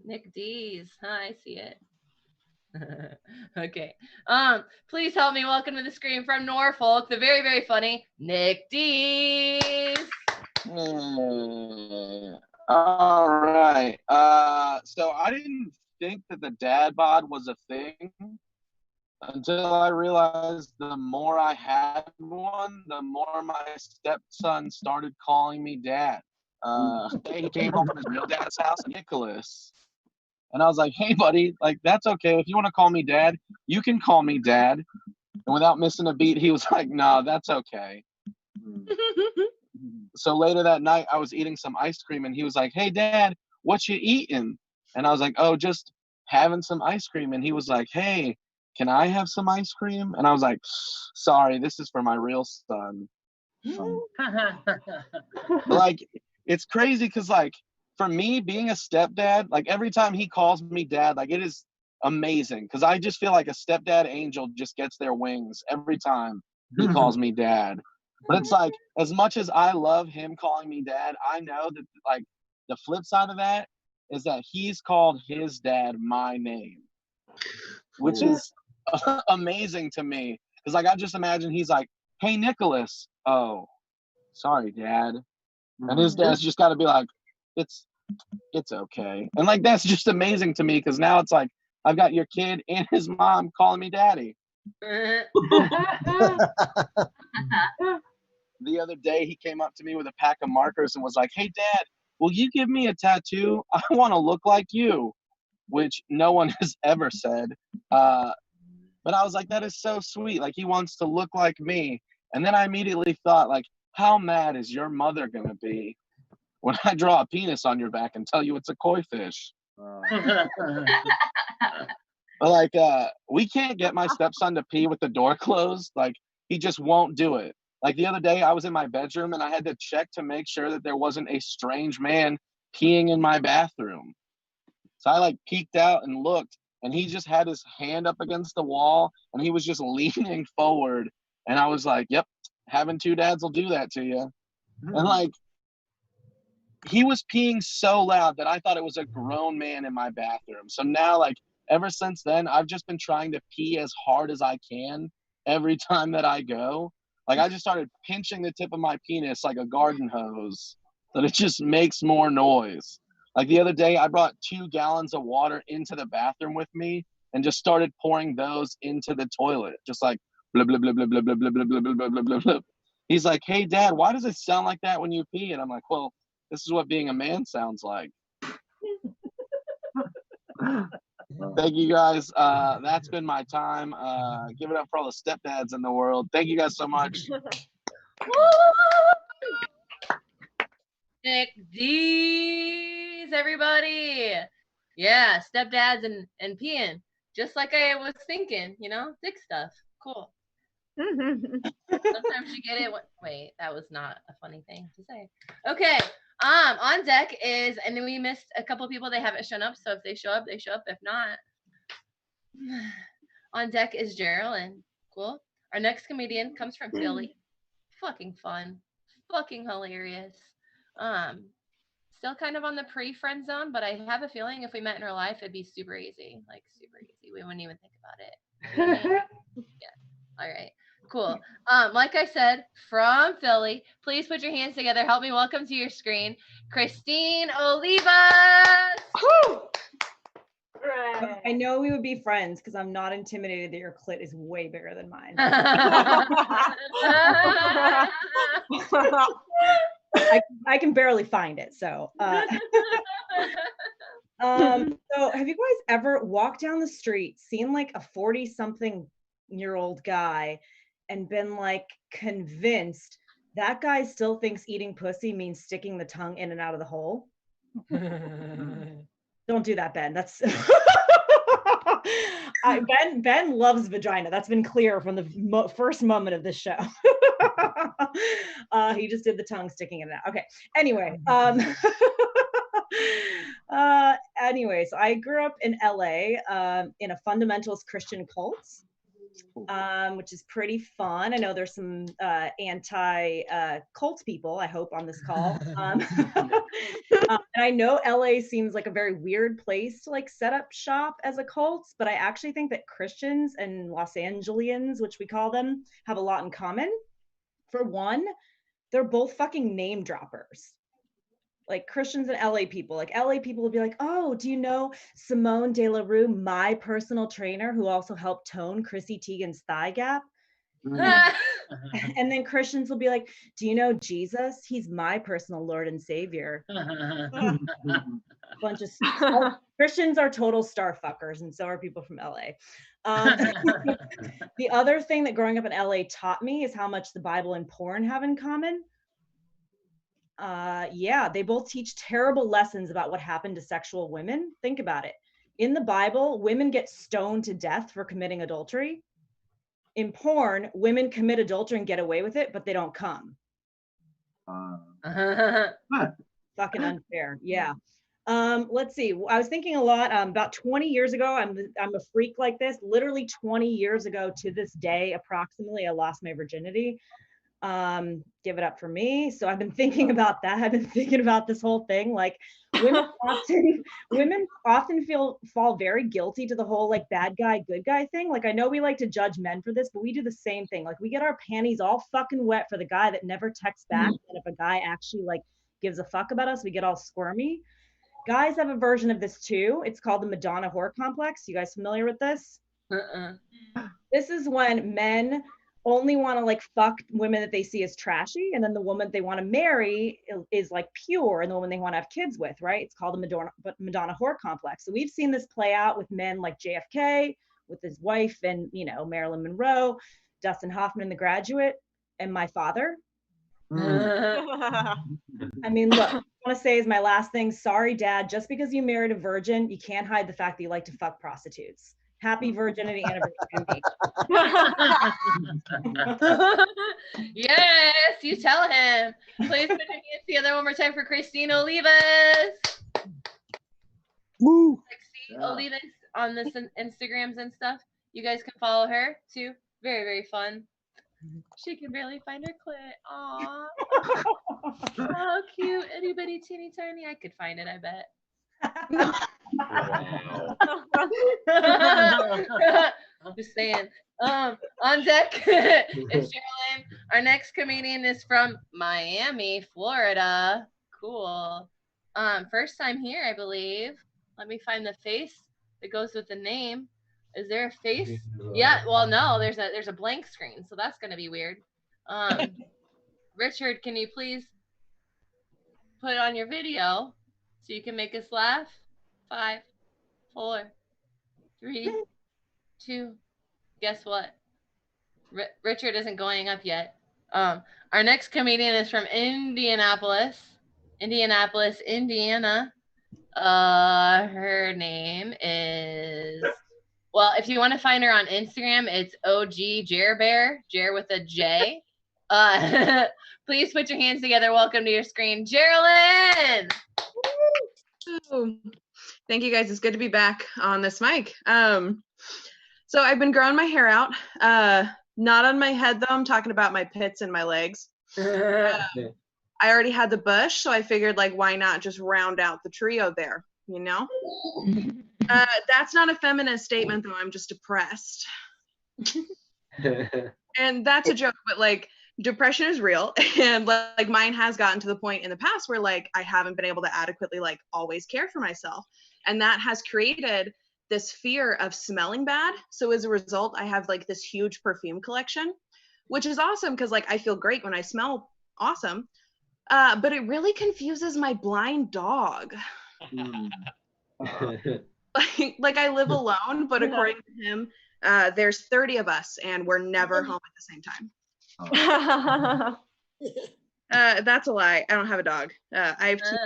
Nick D's. Huh, I see it. Okay. Please help me welcome to the screen from Norfolk, the very, very funny Nick D's. All right. So I didn't think that the dad bod was a thing until I realized the more I had one, the more my stepson started calling me dad. He came home from his real dad's house, Nicholas. And I was like, hey, buddy, like, that's okay. If you want to call me dad, you can call me dad. And without missing a beat, he was like, no, that's okay. So later that night, I was eating some ice cream, and he was like, hey, Dad, what you eating? And I was like, oh, just having some ice cream. And he was like, hey, can I have some ice cream? And I was like, sorry, this is for my real son. Like, it's crazy because, like, for me, being a stepdad, like, every time he calls me dad, like, it is amazing because I just feel like a stepdad angel just gets their wings every time he calls me dad. But it's like, as much as I love him calling me dad, I know that, like, the flip side of that is that he's called his dad my name, which is amazing to me. Because, like, I just imagine he's like, hey, Nicholas. Oh, sorry, Dad. And his dad's just got to be like, it's okay. And, like, that's just amazing to me because now it's like, I've got your kid and his mom calling me daddy. The other day, he came up to me with a pack of markers and was like, hey, Dad, will you give me a tattoo? I want to look like you, which no one has ever said. But I was like, that is so sweet. Like, he wants to look like me. And then I immediately thought, like, how mad is your mother going to be when I draw a penis on your back and tell you it's a koi fish? But, like, we can't get my stepson to pee with the door closed. Like, he just won't do it. Like the other day, I was in my bedroom and I had to check to make sure that there wasn't a strange man peeing in my bathroom. So I like peeked out and looked, and he just had his hand up against the wall and he was just leaning forward. And I was like, yep, having two dads will do that to you. And like, he was peeing so loud that I thought it was a grown man in my bathroom. So now, like, ever since then, I've just been trying to pee as hard as I can every time that I go. Like, I just started pinching the tip of my penis like a garden hose so that it just makes more noise. Like the other day, I brought 2 gallons of water into the bathroom with me and just started pouring those into the toilet, just like blah, blah, blah, blah, blah, blah, blah, blah, blah, blah, blah, blah, blah. He's like, hey, Dad, why does it sound like that when you pee? And I'm like, well, this is what being a man sounds like. Thank you guys. That's been my time. Give it up for all the stepdads in the world. Thank you guys so much. Nick D's, everybody. Yeah, stepdads and peeing. Just like I was thinking, you know, dick stuff. Cool. Sometimes you get it. Wait, that was not a funny thing to say. Okay. On deck is, and then we missed a couple people. They haven't shown up. So if they show up, they show up. If not, on deck is Geraldine. Cool. Our next comedian comes from Philly. Fucking fun. Fucking hilarious. Still kind of on the pre-friend zone, but I have a feeling if we met in real life, it'd be super easy. Like super easy. We wouldn't even think about it. You know what I mean? Yeah. All right. Cool. Like I said, from Philly, please put your hands together. Help me welcome to your screen, Christine Olivas. I know we would be friends because I'm not intimidated that your clit is way bigger than mine. I can barely find it. So, so have you guys ever walked down the street, seen like a 40-something-year-old guy and been like convinced that guy still thinks eating pussy means sticking the tongue in and out of the hole? Don't do that, Ben. That's Ben loves vagina. That's been clear from the first moment of this show. He just did the tongue sticking in it out. Okay. Anyway, so I grew up in LA in a fundamentalist Christian cult, which is pretty fun. I know there's some anti-cult people, I hope, on this call. And I know LA seems like a very weird place to like set up shop as a cult, but I actually think that Christians and Los Angeles, which we call them, have a lot in common. For one, they're both fucking name droppers. Like Christians and LA people. Like LA people will be like, oh, do you know Simone De La Rue, my personal trainer, who also helped tone Chrissy Teigen's thigh gap? And then Christians will be like, do you know Jesus? He's my personal Lord and Savior. Bunch of Christians are total star fuckers, and so are people from LA. The other thing that growing up in LA taught me is how much the Bible and porn have in common. Yeah, they both teach terrible lessons about what happened to sexual women. Think about it. In the Bible, women get stoned to death for committing adultery. In porn, women commit adultery and get away with it, but they don't come. Fucking unfair. Yeah. Let's see. I was thinking a lot about 20 years ago. I'm a freak like this. Literally 20 years ago to this day, approximately, I lost my virginity. Give it up for me. So I've been thinking about that. I've been thinking about this whole thing. Like women often fall very guilty to the whole like bad guy, good guy thing. Like I know we like to judge men for this, but we do the same thing. Like we get our panties all fucking wet for the guy that never texts back. And if a guy actually like gives a fuck about us, we get all squirmy. Guys have a version of this too. It's called the Madonna whore complex. You guys familiar with this? This is when men only want to like fuck women that they see as trashy, and then the woman they want to marry is like pure, and the woman they want to have kids with, right? It's called the Madonna whore complex. So we've seen this play out with men like JFK, with his wife, and you know, Marilyn Monroe, Dustin Hoffman in The Graduate, and my father. I mean, look, I want to say is my last thing. Sorry, Dad. Just because you married a virgin, you can't hide the fact that you like to fuck prostitutes. Happy virginity anniversary. Yes, you tell him. Please put your hands together one more time for Christine Olivas. Woo. Olivas on the Instagrams and stuff. You guys can follow her too. Very, very fun. She can barely find her clit. Aww. Oh, cute. Anybody teeny tiny? I could find it, I bet. I'm just saying. On deck is Sherilyn. Our next comedian is from Miami, Florida. Cool. First time here, I believe. Let me find the face that goes with the name. Is there a face? Yeah. Well, no. There's a blank screen, so that's gonna be weird. Richard, can you please put on your video so you can make us laugh? 5, 4, 3, 2. Guess what? Richard isn't going up yet. Our next comedian is from Indianapolis, Indiana. Her name is, well, if you want to find her on Instagram, it's OG Jerbear, Jer with a J. Please put your hands together. Welcome to your screen, Sherilyn. Thank you guys. It's good to be back on this mic. So I've been growing my hair out. Not on my head though. I'm talking about my pits and my legs. I already had the bush, so I figured, like, why not just round out the trio there, you know? That's not a feminist statement, though. I'm just depressed. And that's a joke, but, like, depression is real. And, like, mine has gotten to the point in the past where, like, I haven't been able to adequately, like, always care for myself. And that has created this fear of smelling bad. So as a result, I have, like, this huge perfume collection, which is awesome because, like, I feel great when I smell awesome. But it really confuses my blind dog. Like I live alone, but according to him, there's 30 of us and we're never home at the same time. That's a lie. I don't have a dog. I have two.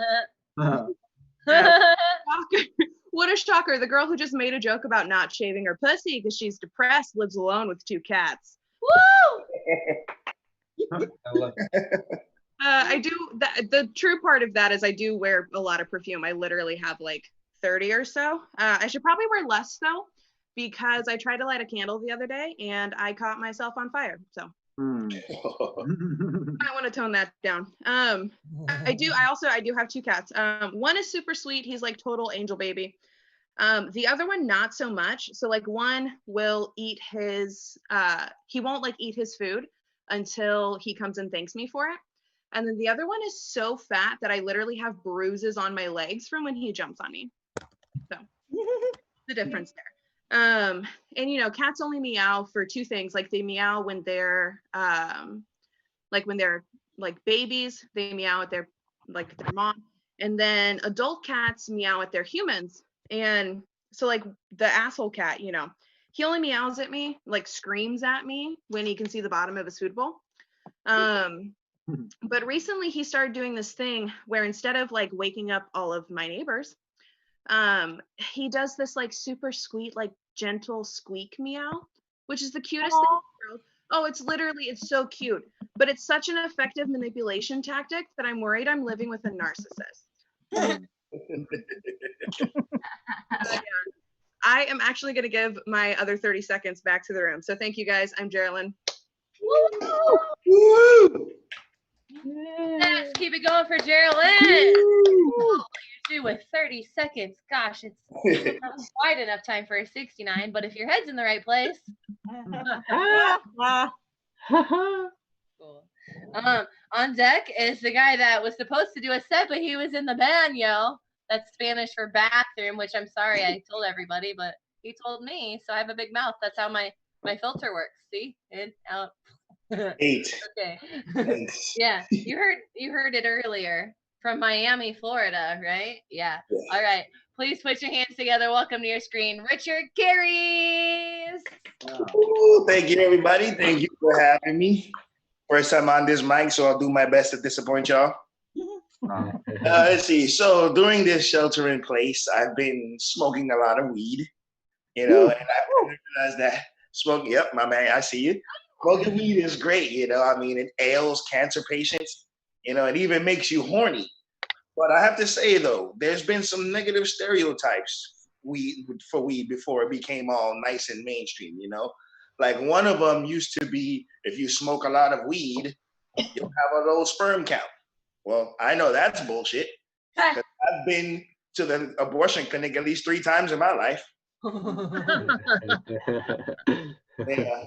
What a shocker. The girl who just made a joke about not shaving her pussy because she's depressed lives alone with 2 cats. Woo! I do, the true part of that is I do wear a lot of perfume. I literally have like 30 or so. I should probably wear less though, because I tried to light a candle the other day and I caught myself on fire. So I want to tone that down. I do have 2 cats. One is super sweet. He's like total angel baby. The other one, not so much. So like one will eat his, he won't like eat his food until he comes and thanks me for it. And then the other one is so fat that I literally have bruises on my legs from when he jumps on me. So the difference there. And you know, cats only meow for 2 things. Like they meow when they're like babies, they meow at their mom. And then adult cats meow at their humans. And so like the asshole cat, you know, he only meows at me, like screams at me when he can see the bottom of his food bowl. But recently he started doing this thing where instead of like waking up all of my neighbors, he does this like super sweet, like gentle squeak meow, which is the cutest thing in the world. Oh, it's so cute, but it's such an effective manipulation tactic that I'm worried I'm living with a narcissist. I am actually going to give my other 30 seconds back to the room. So thank you guys. I'm Sherilyn. Woo! Yes, keep it going for Sherilyn. What you do with 30 seconds, gosh, it's not quite enough time for a 69, but if your head's in the right place. Cool. On deck is the guy that was supposed to do a set, but he was in the baño. That's Spanish for bathroom, which I'm sorry I told everybody, but he told me, so I have a big mouth. That's how my filter works. See? In, out. 8. Okay. Yeah, you heard it earlier from Miami, Florida, right? Yeah. Yes. All right. Please put your hands together. Welcome to your screen, Richard Carries. Ooh, thank you, everybody. Thank you for having me. First time on this mic, so I'll do my best to disappoint y'all. Let's see. So during this shelter in place, I've been smoking a lot of weed. you know, and I realized that smoking, yep, my man, I see you. Smoking weed is great, you know. I mean, it ails cancer patients, you know, it even makes you horny. But I have to say though, there's been some negative stereotypes for weed before it became all nice and mainstream, you know. Like one of them used to be if you smoke a lot of weed, you'll have a low sperm count. Well, I know that's bullshit. 'Cause I've been to the abortion clinic at least 3 times in my life. Yeah.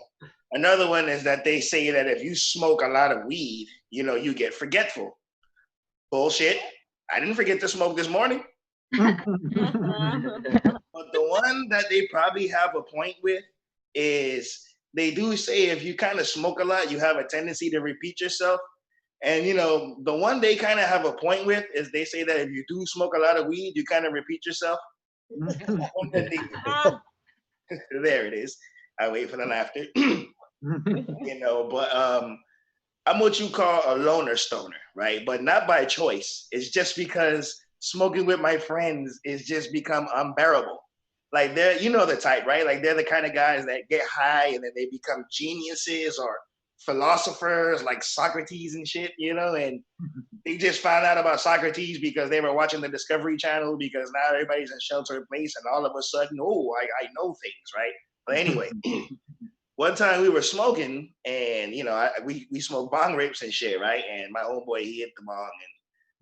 Another one is that they say that if you smoke a lot of weed, you know, you get forgetful. Bullshit. I didn't forget to smoke this morning. But the one that they probably have a point with is they do say if you kind of smoke a lot, you have a tendency to repeat yourself. And you know, the one they kind of have a point with is they say that if you do smoke a lot of weed, you kind of repeat yourself. There it is. I wait for the laughter. You know, but I'm what you call a loner stoner, right? But not by choice. It's just because smoking with my friends is just become unbearable. Like they're, you know, the type, right? Like they're the kind of guys that get high and then they become geniuses or philosophers like Socrates and shit, you know, and they just found out about Socrates because they were watching the Discovery Channel because now everybody's in shelter in place and all of a sudden, oh, I know things, right? But anyway, one time we were smoking and, you know, we smoked bong rips and shit, right? And my homeboy, he hit the bong and,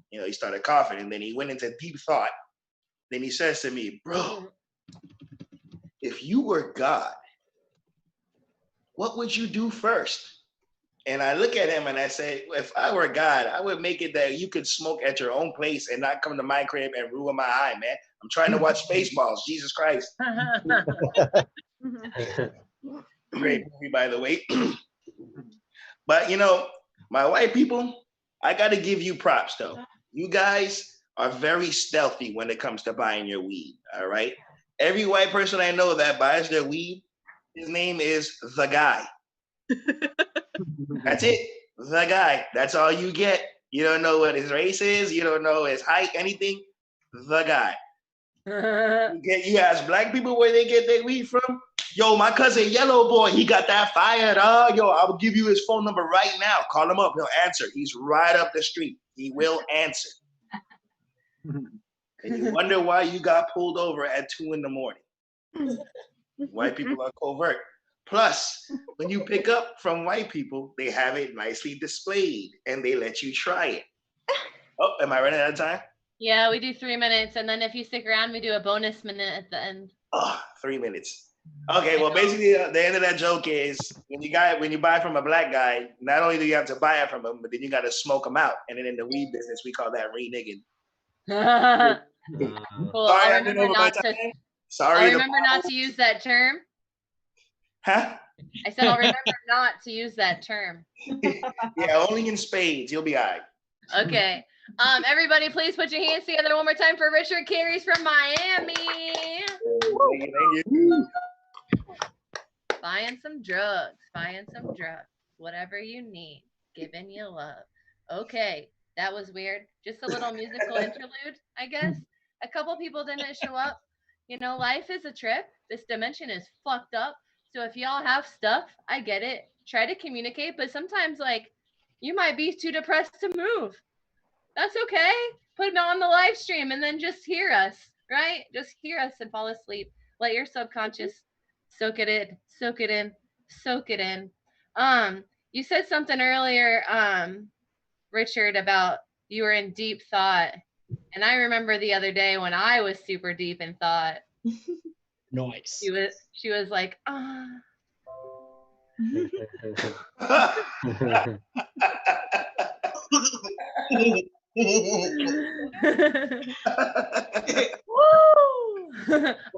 you know, he started coughing and then he went into deep thought. Then he says to me, bro, if you were God, what would you do first? And I look at him and I say, if I were God, I would make it that you could smoke at your own place and not come to my crib and ruin my eye, man. I'm trying to watch Spaceballs, Jesus Christ. Great movie, by the way. But, you know, my white people, I got to give you props, though. You guys are very stealthy when it comes to buying your weed, all right? Every white person I know that buys their weed, his name is The Guy. That's it. The Guy. That's all you get. You don't know what his race is. You don't know his height, anything. The Guy. You ask black people where they get their weed from. Yo, my cousin Yellow Boy, he got that fire, dog. Yo, I'll give you his phone number right now. Call him up. He'll answer. He's right up the street. He will answer. And you wonder why you got pulled over at 2 a.m. White people are covert. Plus, when you pick up from white people, they have it nicely displayed and they let you try it. Oh, am I running out of time? Yeah, we do 3 minutes, and then if you stick around, we do a bonus minute at the end. Oh, 3 minutes. Okay, well, basically, the end of that joke is when you buy from a black guy, not only do you have to buy it from him, but then you got to smoke him out. And then in the weed business, we call that reneging. Cool. Sorry, I'll remember not to use that term. Huh? I said I'll remember not to use that term. Yeah, only in spades. You'll be all right. Okay. Everybody, please put your hands together one more time for Richard Carries from Miami. Thank you. Buying some drugs. Whatever you need. Giving you love. Okay, that was weird. Just a little musical interlude, I guess. A couple people didn't show up. You know, life is a trip. This dimension is fucked up. So if y'all have stuff, I get it. Try to communicate, but sometimes, like, you might be too depressed to move. That's okay. Put it on the live stream and then just hear us, right? Just hear us and fall asleep. Let your subconscious soak it in, soak it in, soak it in. You said something earlier, Richard, about you were in deep thought. And I remember the other day when I was super deep in thought. Nice. She was like, ah.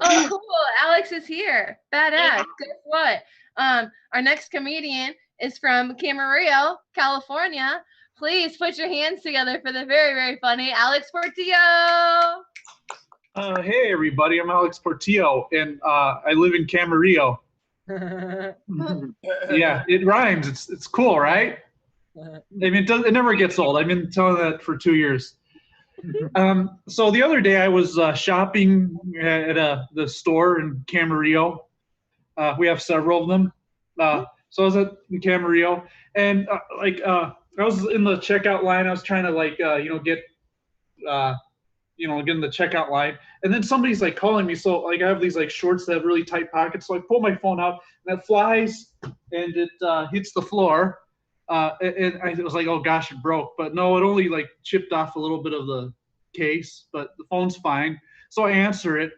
Oh, cool. Alex is here. Badass. Guess what? Our next comedian is from Camarillo, California. Please put your hands together for the very, very funny Alex Portillo. Hey, everybody. I'm Alex Portillo, and I live in Camarillo. Yeah, it rhymes. It's cool, right? I mean, it never gets old. I've been telling that for 2 years. So the other day I was shopping at the store in Camarillo. We have several of them. So I was in Camarillo, and I was in the checkout line. I was trying to get get in the checkout line, and then somebody's like calling me. So like I have these like shorts that have really tight pockets. So I pull my phone out, and it flies, and it hits the floor. And I was like, oh gosh, it broke. But no, it only like chipped off a little bit of the case, but the phone's fine. So I answer it,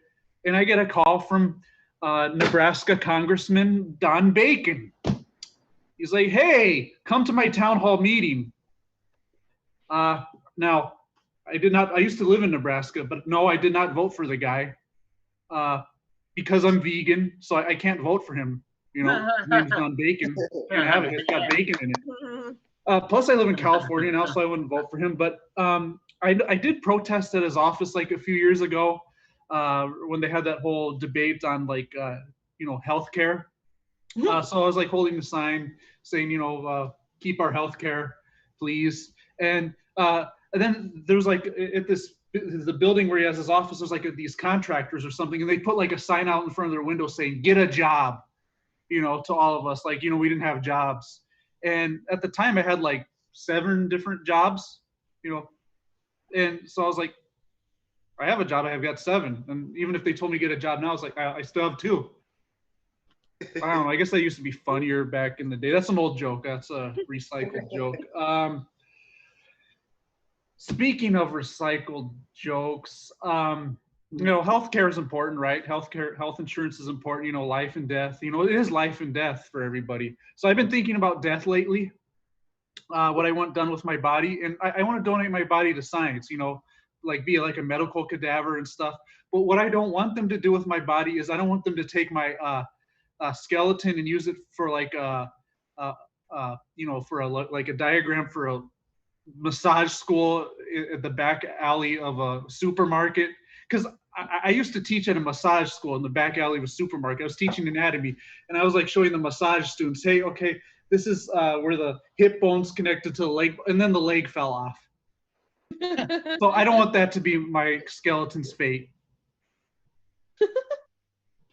and I get a call from Nebraska Congressman Don Bacon. He's like, hey, come to my town hall meeting. Now, I used to live in Nebraska, but no, I did not vote for the guy because I'm vegan, so I can't vote for him. His name's Don Bacon. Can't have it. It's got bacon in it. Plus, I live in California now, so I wouldn't vote for him. But I did protest at his office like a few years ago when they had that whole debate on healthcare. So I was like holding the sign saying, keep our healthcare, please. And then there's like at the building where he has his office, there's like these contractors or something, and they put like a sign out in front of their window saying, get a job, to all of us. Like, we didn't have jobs. And at the time I had like 7 different jobs, and so I was like, I have a job, I've got 7. And even if they told me to get a job now, I was like, I still have 2. I don't know. I guess that used to be funnier back in the day. That's an old joke. That's a recycled joke. Speaking of recycled jokes, healthcare is important, right? Health insurance is important, life and death. It is life and death for everybody. So I've been thinking about death lately, what I want done with my body. And I want to donate my body to science, like be like a medical cadaver and stuff. But what I don't want them to do with my body is I don't want them to take my skeleton and use it for like for a diagram for a massage school at the back alley of a supermarket. Because I used to teach at a massage school in the back alley of a supermarket. I was teaching anatomy, and I was like showing the massage students, hey, okay, this is where the hip bone's connected to the leg, and then the leg fell off. So I don't want that to be my skeleton's fate.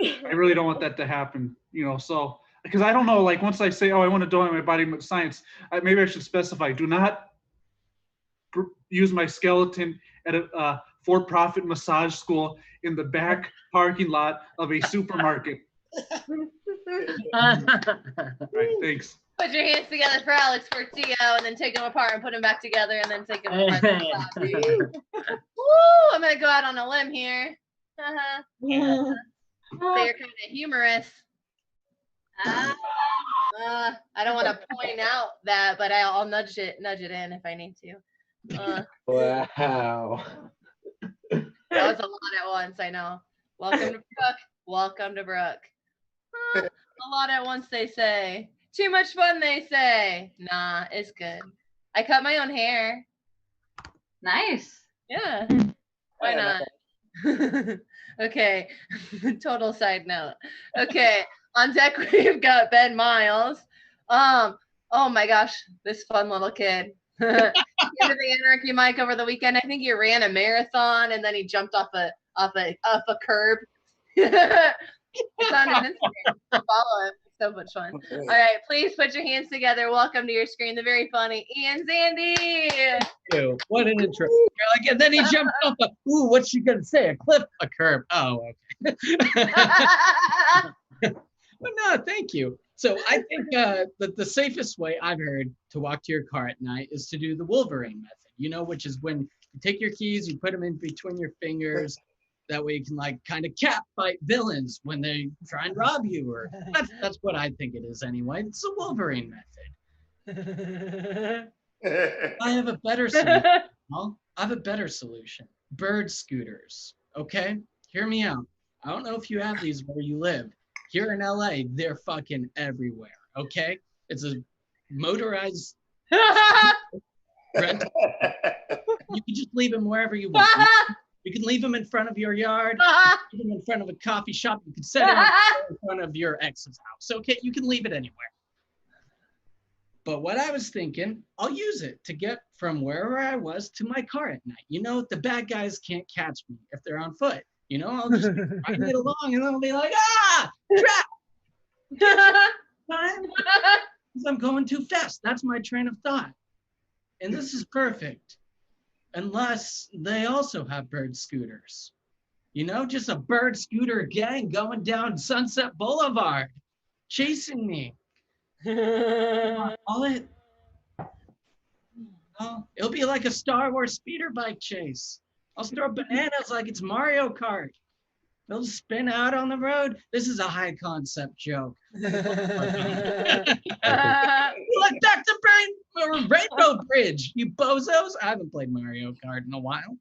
I really don't want that to happen, so, because I don't know, like once I say, oh, I want to donate my body to science, maybe I should specify, do not use my skeleton at a for-profit massage school in the back parking lot of a supermarket. Right, thanks. Put your hands together for Alex Portillo, and then take them apart and put them back together, and then take them apart. Woo! I'm gonna go out on a limb here. So you're kind of humorous. I don't want to point out that, but I'll nudge it in if I need to. Wow. That was a lot at once, I know. Welcome to Brooke. Welcome to Brooke. A lot at once, they say. Too much fun, they say. Nah, it's good. I cut my own hair. Nice. Yeah. Why not? Okay. Total side note. Okay. On deck, we've got Ben Miles. Oh my gosh, this fun little kid. He came to the Anarchy Mic over the weekend. I think he ran a marathon, and then he jumped off a curb. It's on his Instagram. Follow him. It's so much fun. All right, please put your hands together. Welcome to your screen, the very funny Ian Zandy. Ew, what an intro. Like, and then he jumped off ooh, what's she gonna say? A cliff, a curb. Oh, okay. But no, thank you. So I think that the safest way I've heard to walk to your car at night is to do the Wolverine method, which is when you take your keys, you put them in between your fingers. That way you can like kind of cat fight villains when they try and rob you, or that's what I think it is anyway. It's the Wolverine method. I have a better solution. Well, I have a better solution. Bird scooters. Okay, hear me out. I don't know if you have these where you live. Here in LA, they're fucking everywhere. Okay, it's a motorized rental. You can just leave them wherever you want. You can leave them in front of your yard, leave them in front of a coffee shop. You can set it in front of your ex's house. Okay, you can leave it anywhere. But what I was thinking, I'll use it to get from wherever I was to my car at night. You know, the bad guys can't catch me if they're on foot. You know, I'll just ride it along and I'll be like, trap! I'm going too fast. That's my train of thought. And this is perfect. Unless they also have bird scooters. You know, just a bird scooter gang going down Sunset Boulevard, chasing me. All it, oh, it'll be like a Star Wars speeder bike chase. I'll throw bananas like it's Mario Kart. They'll spin out on the road. This is a high concept joke. Like Dr. Rainbow Bridge, you bozos. I haven't played Mario Kart in a while.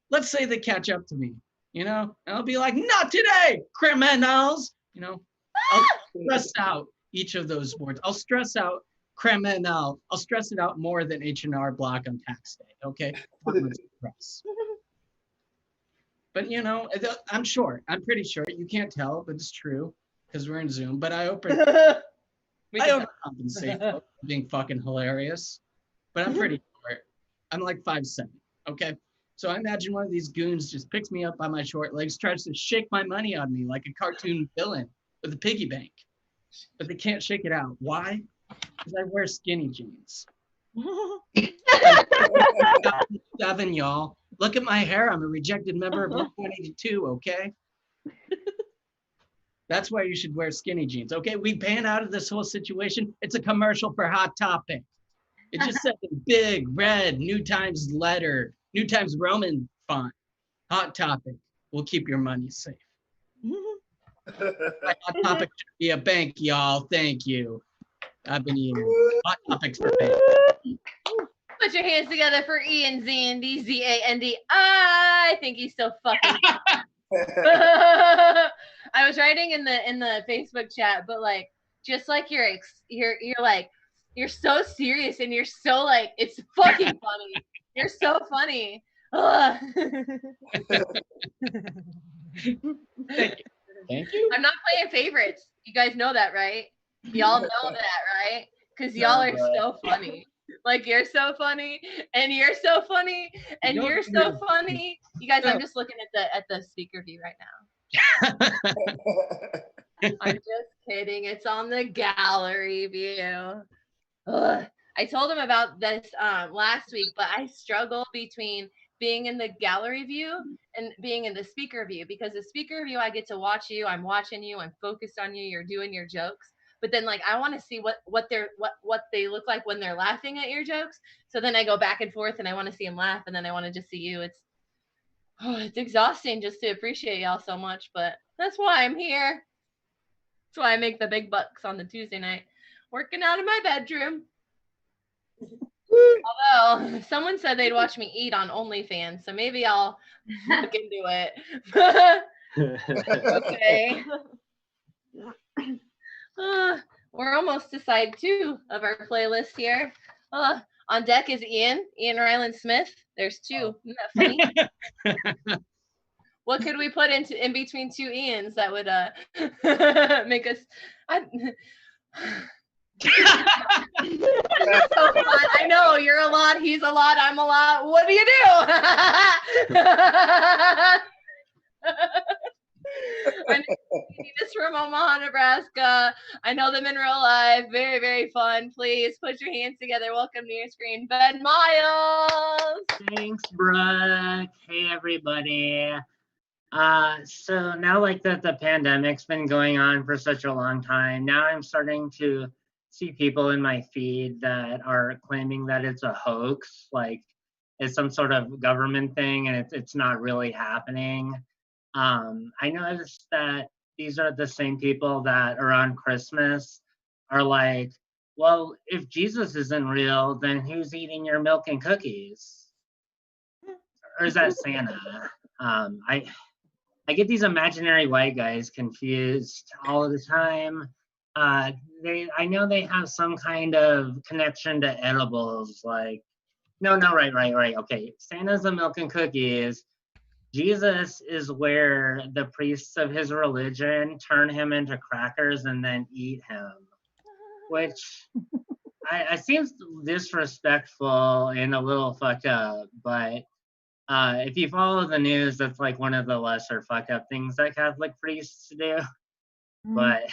Let's say they catch up to me, you know, and I'll be like, not today, criminals. You know, I'll stress out each of those words. I'll stress out criminal. I'll stress it out more than H&R Block on tax day, okay? But you know, I'm sure, I'm pretty sure, you can't tell, but it's true, because we're in Zoom, but I overcompensate for being fucking hilarious, but I'm pretty short. I'm like 5'7", okay? So I imagine one of these goons just picks me up by my short legs, tries to shake my money on me like a cartoon villain with a piggy bank, but they can't shake it out. Why? Because I wear skinny jeans. 7, y'all. Look at my hair. I'm a rejected member of Blink-182, okay? That's why you should wear skinny jeans, okay? We pan out of this whole situation. It's a commercial for Hot Topic. It just says in big, red, New Times letter, New Times Roman font. Hot Topic will keep your money safe. Hot Topic should be a bank, y'all. Thank you. I've been eating Hot Topics for bank. Put your hands together for Ian Zandy, Z-A-N-D. I think he's so fucking. I was writing in the Facebook chat, but like, just like you're like, you're so serious and you're so like, it's fucking funny. You're so funny. Thank you. I'm not playing favorites. You guys know that, right? Y'all know that, right? Because y'all are so funny. Like, you're so funny, and you're so funny, and you're so funny. You guys, I'm just looking at the speaker view right now. I'm just kidding. It's on the gallery view. Ugh. I told him about this last week, but I struggle between being in the gallery view and being in the speaker view, because the speaker view, I get to watch you. I'm watching you. I'm focused on you. You're doing your jokes. But then, like, I want to see what they look like when they're laughing at your jokes. So then I go back and forth, and I want to see them laugh, and then I want to just see you. It's exhausting just to appreciate y'all so much, but that's why I'm here. That's why I make the big bucks on the Tuesday night, working out in my bedroom. Although someone said they'd watch me eat on OnlyFans, so maybe I'll look into it. Okay. We're almost to side 2 of our playlist here. On deck is Ian Ryland Smith. There's 2. Isn't that funny? What could we put in between 2 Ians that would make us? So fun. I know you're a lot. He's a lot. I'm a lot. What do you do? I need this from Omaha, Nebraska. I know them in real life. Very, very fun. Please put your hands together. Welcome to your screen, Ben Miles. Thanks, Brooke. Hey, everybody. So now, like, the pandemic's been going on for such a long time, now I'm starting to see people in my feed that are claiming that it's a hoax, like it's some sort of government thing, and it's not really happening. I noticed that these are the same people that around Christmas are like, well, if Jesus isn't real, then who's eating your milk and cookies? Or is that Santa? I get these imaginary white guys confused all the time. I know they have some kind of connection to edibles, like, no, right. Okay, Santa's the milk and cookies. Jesus is where the priests of his religion turn him into crackers and then eat him, which I seems disrespectful and a little fucked up, but if you follow the news, that's like one of the lesser fucked up things that Catholic priests do. But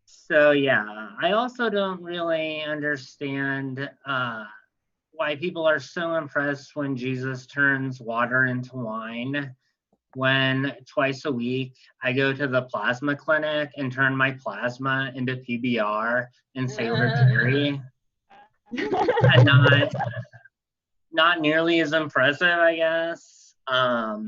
so yeah, I also don't really understand why people are so impressed when Jesus turns water into wine. When twice a week I go to the plasma clinic and turn my plasma into PBR and salivary, and not nearly as impressive, I guess. I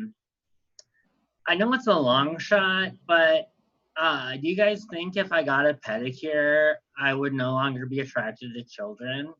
know it's a long shot, but do you guys think if I got a pedicure, I would no longer be attracted to children?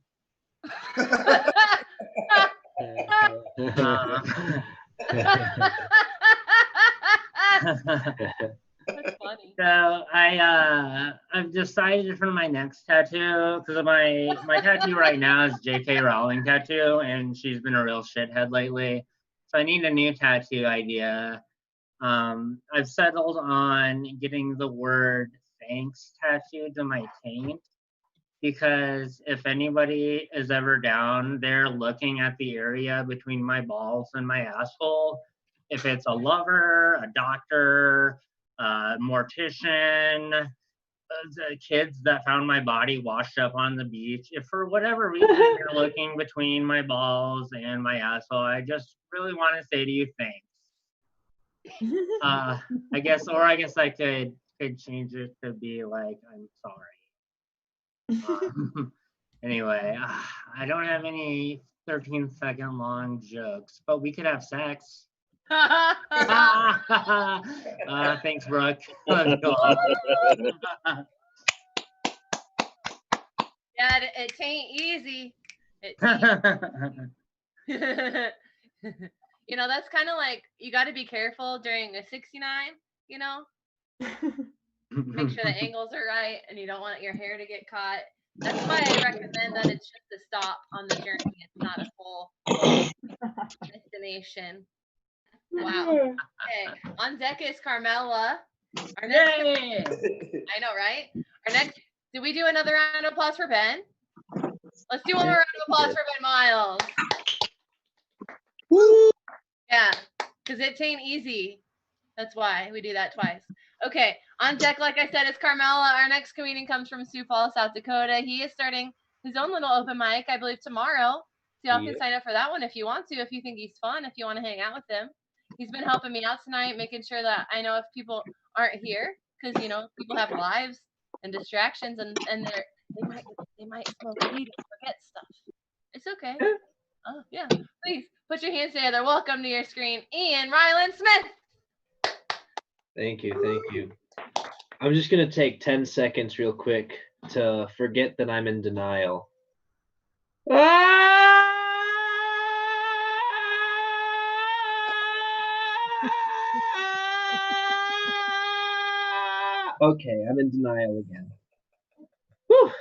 That's funny. So I've decided for my next tattoo, because my tattoo right now is J.K. Rowling tattoo, and she's been a real shithead lately. So I need a new tattoo idea. I've settled on getting the word thanks tattooed to my taint, because if anybody is ever down there looking at the area between my balls and my asshole, if it's a lover, a doctor, a mortician, the kids that found my body washed up on the beach, if for whatever reason you're looking between my balls and my asshole, I just really want to say to you thanks. I guess I could change it to be like, I'm sorry. Anyway, I don't have any 13-second long jokes, but we could have sex. Thanks, Brooke. Let's go on. Yeah, it ain't easy. You know, that's kind of like, you got to be careful during a 69, you know? Make sure the angles are right and you don't want your hair to get caught. That's why I recommend that it's just a stop on the journey. It's not a full destination. Wow. Okay. On deck is Carmela. Our next, I know, right? Our next, did we do another round of applause for Ben? Let's do one more round of applause for Ben Miles. Woo! Yeah, because it ain't easy. That's why we do that twice. Okay, on deck, like I said, is Carmela. Our next comedian comes from Sioux Falls, South Dakota. He is starting his own little open mic, I believe, tomorrow. So y'all can sign up for that one if you want to, if you think he's fun, if you want to hang out with him. He's been helping me out tonight, making sure that I know if people aren't here, because, you know, people have lives and distractions, and they might smoke weed and forget stuff. It's okay. Oh, yeah. Please put your hands together. Welcome to your screen, Ian Ryland Smith. Thank you. I'm just going to take 10 seconds real quick to forget that I'm in denial. Okay, I'm in denial again. Whew.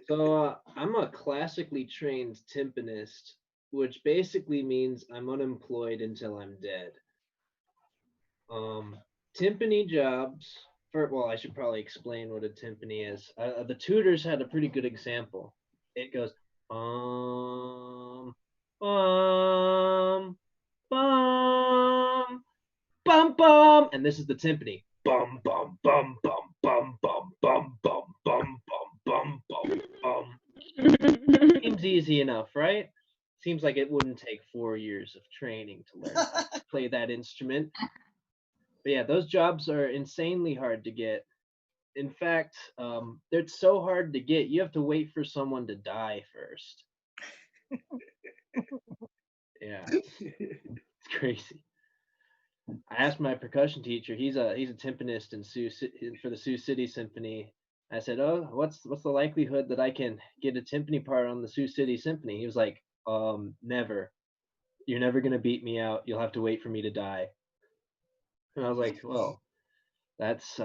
So I'm a classically trained timpanist, which basically means I'm unemployed until I'm dead. Timpani jobs, well, I should probably explain what a timpani is. The tutors had a pretty good example. It goes, bum, bum, bum, and this is the timpani. Bum, bum, bum, bum, bum, bum, bum, bum, bum, bum, bum, bum. Seems easy enough, right? Seems like it wouldn't take 4 years of training to learn how to play that instrument. But yeah, those jobs are insanely hard to get. In fact, they're so hard to get, you have to wait for someone to die first. Yeah, it's crazy. I asked my percussion teacher. He's a timpanist for the Sioux City Symphony. I said, "Oh, what's the likelihood that I can get a timpani part on the Sioux City Symphony?" He was like, "Never. You're never gonna beat me out. You'll have to wait for me to die." And I was like, "Well, that's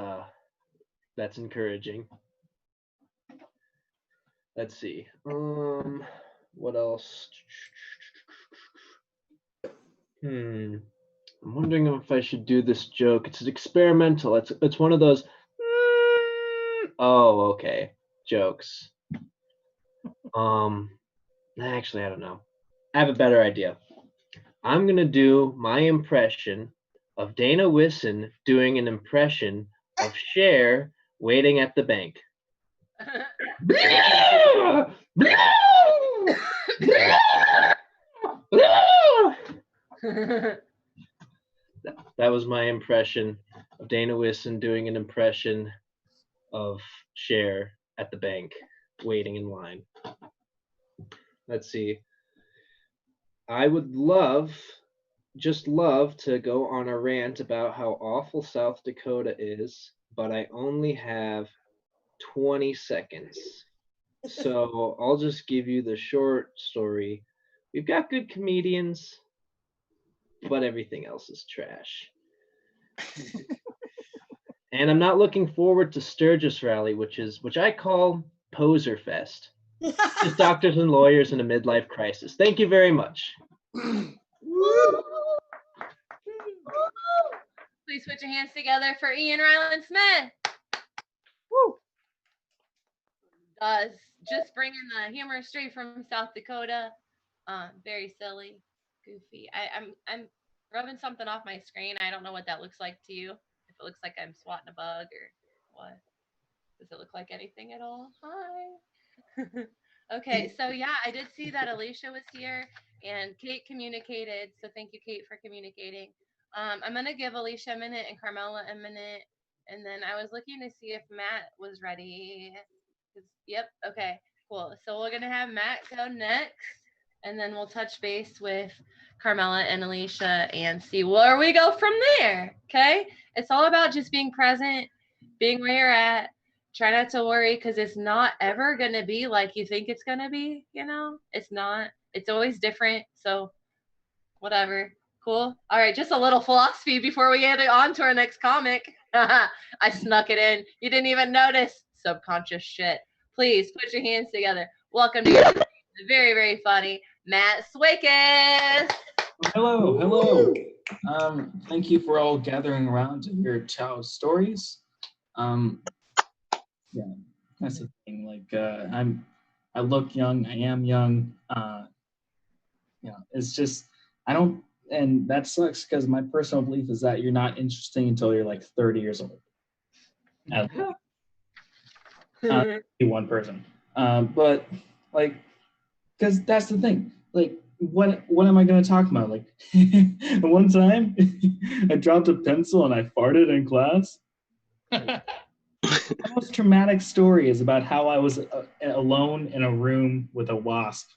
encouraging." Let's see. What else? I'm wondering if I should do this joke. It's experimental. It's one of those. Oh, okay. Jokes. Actually, I don't know. I have a better idea. I'm gonna do my impression of Dana Wisson doing an impression of Cher waiting at the bank. That was my impression of Dana Wisson doing an impression of Cher at the bank, waiting in line. Let's see. I would just love to go on a rant about how awful South Dakota is, but I only have 20 seconds. So I'll just give you the short story. We've got good comedians, but everything else is trash. And I'm not looking forward to Sturgis Rally, which I call Poser Fest. Just doctors and lawyers in a midlife crisis. Thank you very much. Please put your hands together for Ian Ryland Smith. Woo! Does just bringing the humor straight from South Dakota. Very silly, goofy. I'm rubbing something off my screen. I don't know what that looks like to you. If it looks like I'm swatting a bug or what. Does it look like anything at all? Hi. Okay, so yeah, I did see that Alicia was here and Kate communicated. So thank you, Kate, for communicating. I'm gonna give Alicia a minute and Carmela a minute, and then I was looking to see if Matt was ready. Yep. Okay. Cool. So we're gonna have Matt go next, and then we'll touch base with Carmela and Alicia and see where we go from there. Okay. It's all about just being present, being where you're at. Try not to worry because it's not ever gonna be like you think it's gonna be. You know, it's not. It's always different. So whatever. Cool. All right, just a little philosophy before we get on to our next comic. I snuck it in. You didn't even notice. Subconscious shit. Please put your hands together. Welcome to the very, very funny Matt Swakis. Hello. Thank you for all gathering around to hear Chow's stories. Yeah, that's the thing. Like, I look young. I am young. It's just I don't, and that sucks because my personal belief is that you're not interesting until you're like 30 years old. One person, but like, because that's the thing. Like, what am I going to talk about? Like, one time I dropped a pencil and I farted in class. The most traumatic story is about how I was alone in a room with a wasp.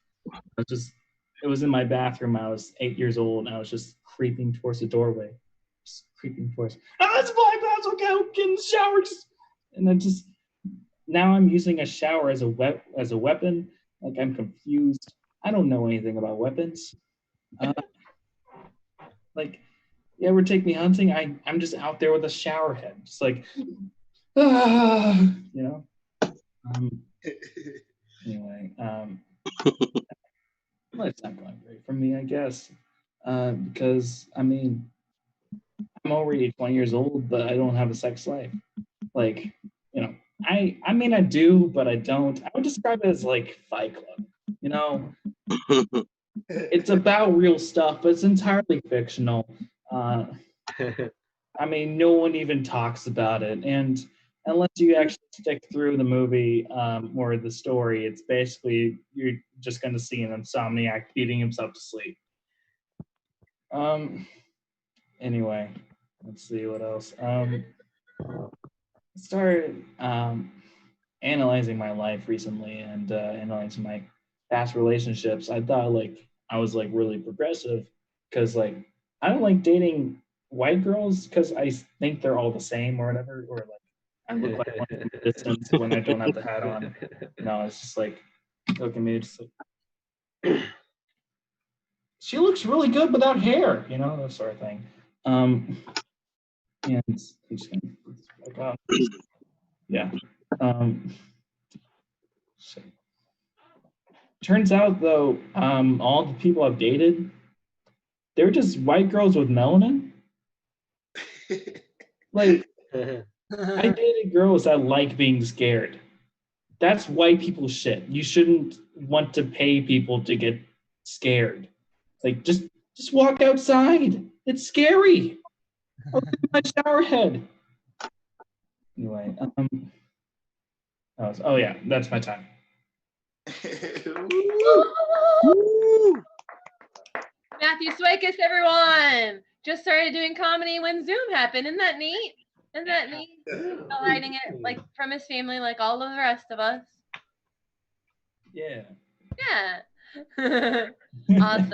It was in my bathroom. I was 8 years old, and I was just creeping towards the doorway. Just creeping towards. It's my bathroom. Okay, I'm getting showered. And then now I'm using a shower as a weapon. Like, I'm confused. I don't know anything about weapons. Like, you ever take me hunting? I'm just out there with a shower head, just like, you know. Anyway, well, it's not going great for me, I guess, because I mean, I'm already 20 years old, but I don't have a sex life. Like, you know, I mean, I do, but I don't. I would describe it as like Fight Club. You know, it's about real stuff, but it's entirely fictional. I mean, no one even talks about it, and unless you actually stick through the movie or the story, it's basically you're just going to see an insomniac beating himself to sleep. Anyway, let's see what else. I started analyzing my life recently and analyzing my past relationships. I thought like I was like really progressive because like I don't like dating white girls because I think they're all the same or whatever, or like I look like one from the distance when I don't have the hat on. No, it's just like look at me, just like she looks really good without hair, you know, that sort of thing. And I'm just gonna put this back on. Yeah. So. Turns out though, all the people I've dated, they're just white girls with melanin. Like, I dated girls that like being scared. That's white people shit. You shouldn't want to pay people to get scared. Like, just walk outside. It's scary. I was in my shower head. Anyway, oh yeah, that's my time. Matthew Swakis, everyone. Just started doing comedy when Zoom happened. Isn't that neat? Isn't that neat? Still hiding it like from his family, like all of the rest of us. Yeah. Yeah. Awesome.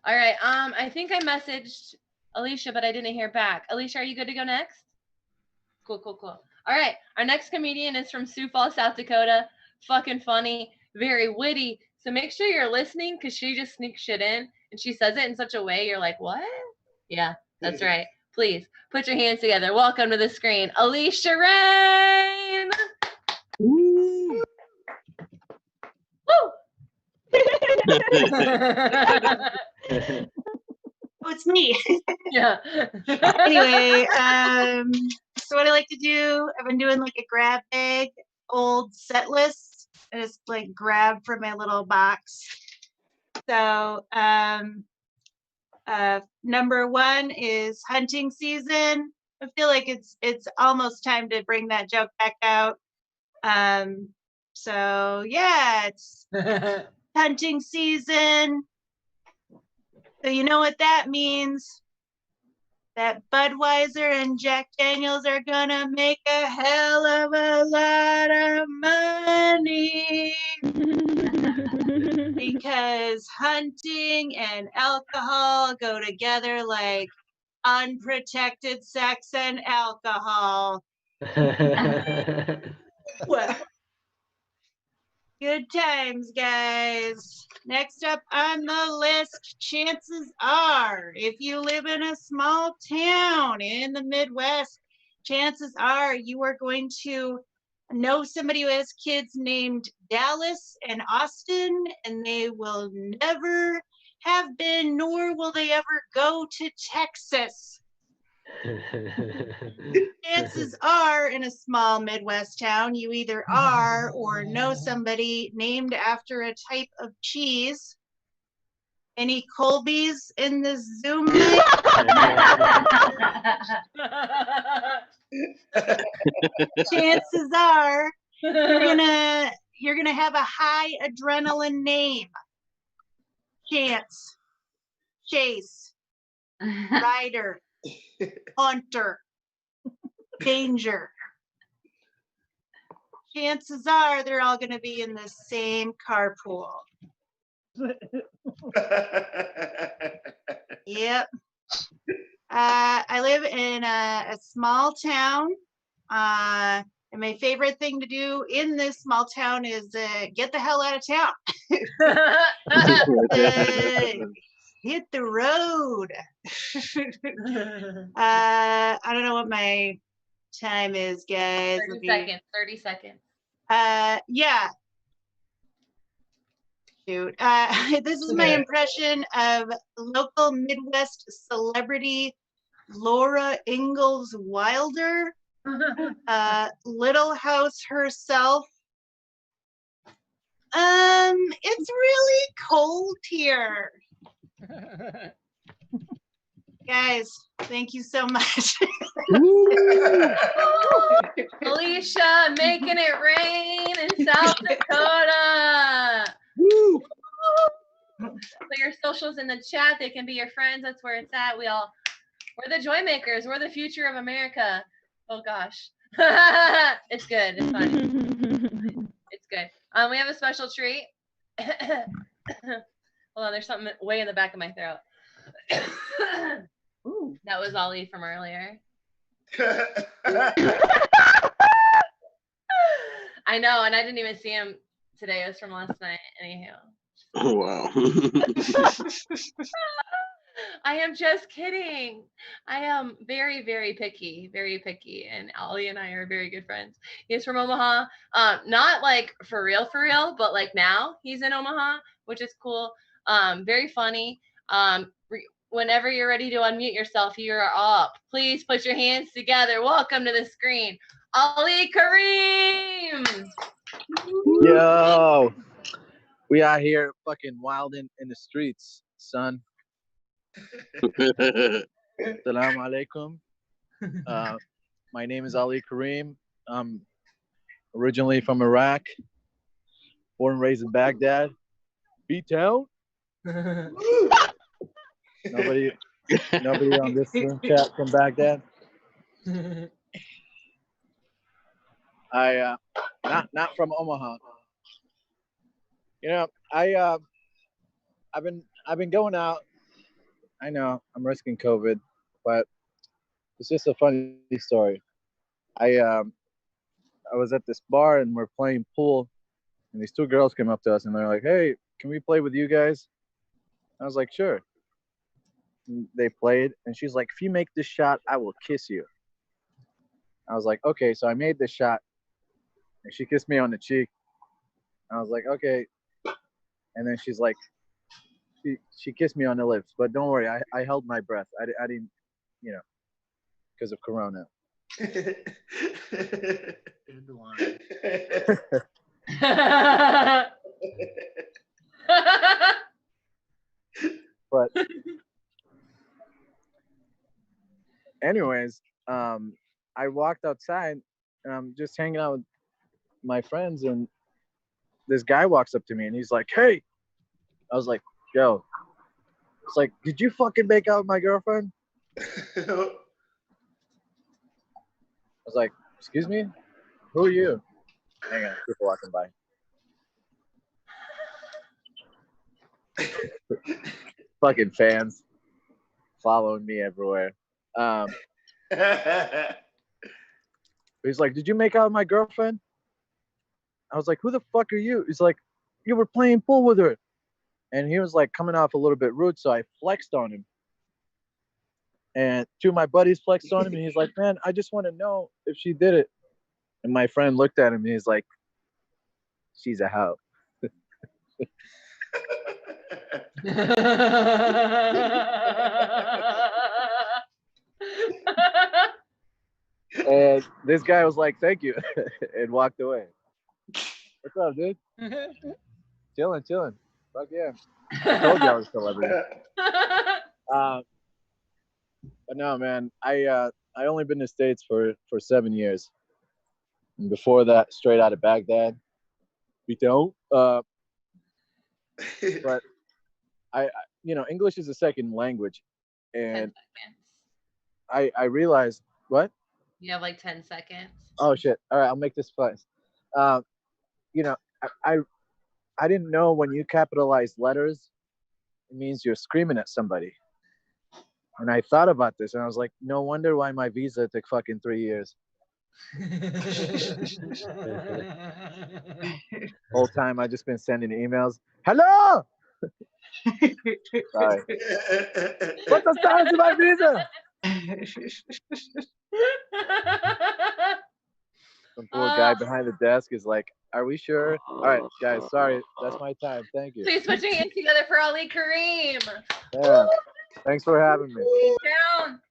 All right. I think I messaged Alicia, but I didn't hear back. Alicia, are you good to go next? Cool. All right. Our next comedian is from Sioux Falls, South Dakota. Fucking funny, very witty. So make sure you're listening because she just sneaks shit in and she says it in such a way you're like, what? Yeah, that's right. Please put your hands together. Welcome to the screen, Alicia Rain. Woo! Oh, it's me. Yeah. Anyway, so what I like to do, I've been doing like a grab bag, old set list. I just like grab from my little box. So number one is hunting season. I feel like it's almost time to bring that joke back out. So yeah, it's hunting season. So you know what that means? That Budweiser and Jack Daniels are gonna make a hell of a lot of money. Because hunting and alcohol go together like unprotected sex and alcohol. Well, good times, guys. Next up on the list, chances are, if you live in a small town in the Midwest, chances are you are going to know somebody who has kids named Dallas and Austin, and they will never have been, nor will they ever go to Texas. Chances are, in a small Midwest town, you either are or know somebody named after a type of cheese. Any Colbys in the Zoom mic? Chances are you're gonna have a high adrenaline name. Chance, Chase, Ryder, Hunter, Danger. Chances are they're all going to be in the same carpool. Yep. I live in a small town. And my favorite thing to do in this small town is get the hell out of town. Hit the road. I don't know what my time is, guys. 30 seconds. Yeah. Shoot. This is my impression of local Midwest celebrity Laura Ingalls Wilder. Little House herself. It's really cold here. Guys, thank you so much. Alicia making it rain in South Dakota. Put your socials in the chat. They can be your friends. That's where it's at. We're the joy makers. We're the future of America. Oh gosh. It's good. It's fun. It's good. We have a special treat. Hold on, there's something way in the back of my throat. Ooh, that was Ollie from earlier. I know, and I didn't even see him today. It was from last night. Anyhow. Oh wow. I am just kidding. I am very, very picky, and Ollie and I are very good friends. He's from Omaha. Not like for real, but like now he's in Omaha, which is cool. Very funny. whenever you're ready to unmute yourself, you are up. Please put your hands together. Welcome to the screen, Ali Kareem. Yo, we out here fucking wilding in the streets, son. Salam alaikum. My name is Ali Kareem. I'm originally from Iraq, born and raised in Baghdad. B-Town. Nobody on this room chat from Baghdad. I not from Omaha. You know, I've been going out. I know I'm risking COVID, but it's just a funny story. I was at this bar and we're playing pool, and these two girls came up to us and they're like, "Hey, can we play with you guys?" I was like, "Sure." And they played, and she's like, "If you make this shot, I will kiss you." I was like, "Okay." So I made this shot, and she kissed me on the cheek. I was like, "Okay." And then she's like, she kissed me on the lips, but don't worry, I held my breath. I didn't, you know, because of Corona. But anyways, I walked outside and I'm just hanging out with my friends, and this guy walks up to me and he's like, "Hey." I was like, "Yo." It's like, "Did you fucking make out with my girlfriend?" I was like, "Excuse me? Who are you?" Hang on, people walking by. Fucking fans following me everywhere. He's like, "Did you make out with my girlfriend?" I was like, "Who the fuck are you?" He's like, "You were playing pool with her." And he was like coming off a little bit rude, so I flexed on him. And two of my buddies flexed on him, and he's like, "Man, I just want to know if she did it." And my friend looked at him and he's like, "She's a hoe." And this guy was like, "Thank you," and walked away. What's up, dude? Chilling. Fuck yeah. I told you I was a celebrity. But no, man, I only been to the States for 7 years. And before that, straight out of Baghdad. We don't. But I English is a second language, and I realized what? You have like 10 seconds. Oh shit! All right, I'll make this fast. I didn't know when you capitalize letters, it means you're screaming at somebody. And I thought about this, and I was like, no wonder why my visa took fucking 3 years. Whole time I just been sending emails. Hello. Sorry. What's the status of my visa? Some poor guy behind the desk is like, "Are we sure?" All right, guys. Sorry, that's my time. Thank you. Please put your hands together for Ali Kareem. Yeah. Thanks for having me. Down.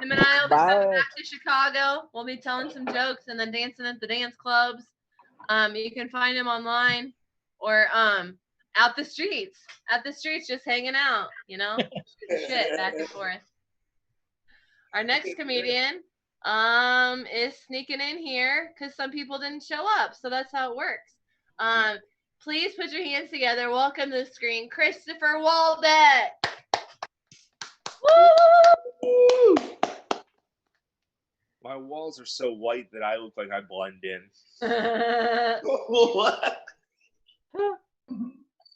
Him and I will be coming back to Chicago. We'll be telling some jokes and then dancing at the dance clubs. You can find him online or out the streets. Just hanging out, shit back and forth. Our next comedian is sneaking in here because some people didn't show up, so that's how it works. Please put your hands together. Welcome to the screen, Christopher Waldeck. Woo! My walls are so white that I look like I blend in. What?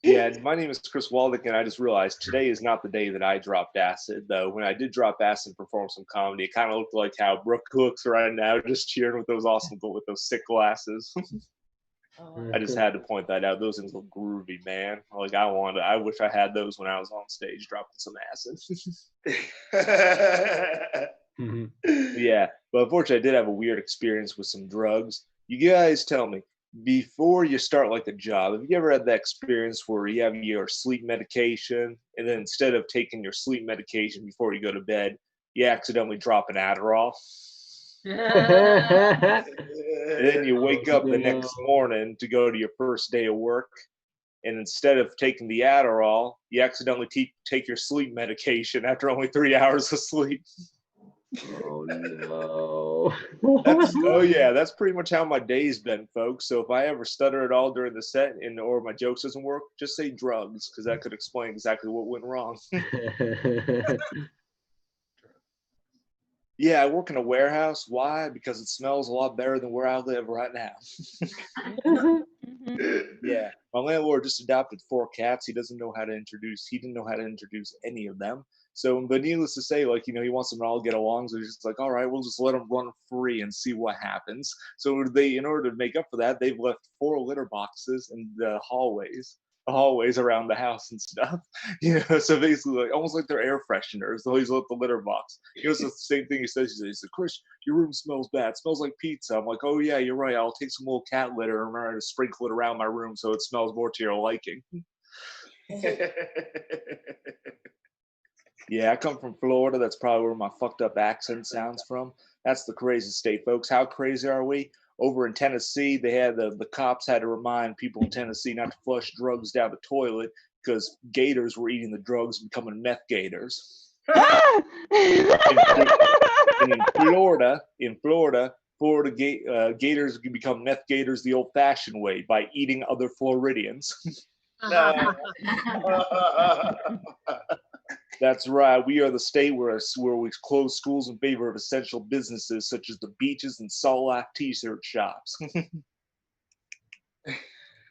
Yeah, my name is Chris Waldeck, and I just realized today is not the day that I dropped acid, though. When I did drop acid and perform some comedy, it kind of looked like how Brooke looks right now, just cheering with those sick glasses. I just had to point that out. Those things look groovy, man. Like I wish I had those when I was on stage dropping some acid. Yeah, but unfortunately, I did have a weird experience with some drugs. You guys tell me, before you start like a job, have you ever had that experience where you have your sleep medication and then instead of taking your sleep medication before you go to bed, you accidentally drop an Adderall? And then you wake up the next morning to go to your first day of work, and instead of taking the Adderall, you accidentally take your sleep medication after only 3 hours of sleep. Oh no. Oh yeah, that's pretty much how my day's been, folks. So if I ever stutter at all during the set and or my jokes doesn't work, just say drugs, because that could explain exactly what went wrong. Yeah, I work in a warehouse. Why? Because it smells a lot better than where I live right now. Yeah, my landlord just adopted 4 cats. He didn't know how to introduce any of them. So, but needless to say, like, he wants them to all get along. So he's just like, all right, we'll just let them run free and see what happens. So in order to make up for that, they've left 4 litter boxes in the hallways around the house and stuff. So basically, like, almost like they're air fresheners. They'll always let the litter box. It's the same thing he says. He said, Chris, your room smells bad. It smells like pizza. I'm like, oh yeah, you're right. I'll take some little cat litter and remember to sprinkle it around my room so it smells more to your liking. Yeah, I come from Florida. That's probably where my fucked up accent sounds from. That's the crazy state, folks. How crazy are we? Over in Tennessee, they had the cops had to remind people in Tennessee not to flush drugs down the toilet because gators were eating the drugs and becoming meth gators. And in Florida, gators can become meth gators the old-fashioned way by eating other Floridians. That's right. We are the state where we close schools in favor of essential businesses such as the beaches and Salt Life T-shirt shops.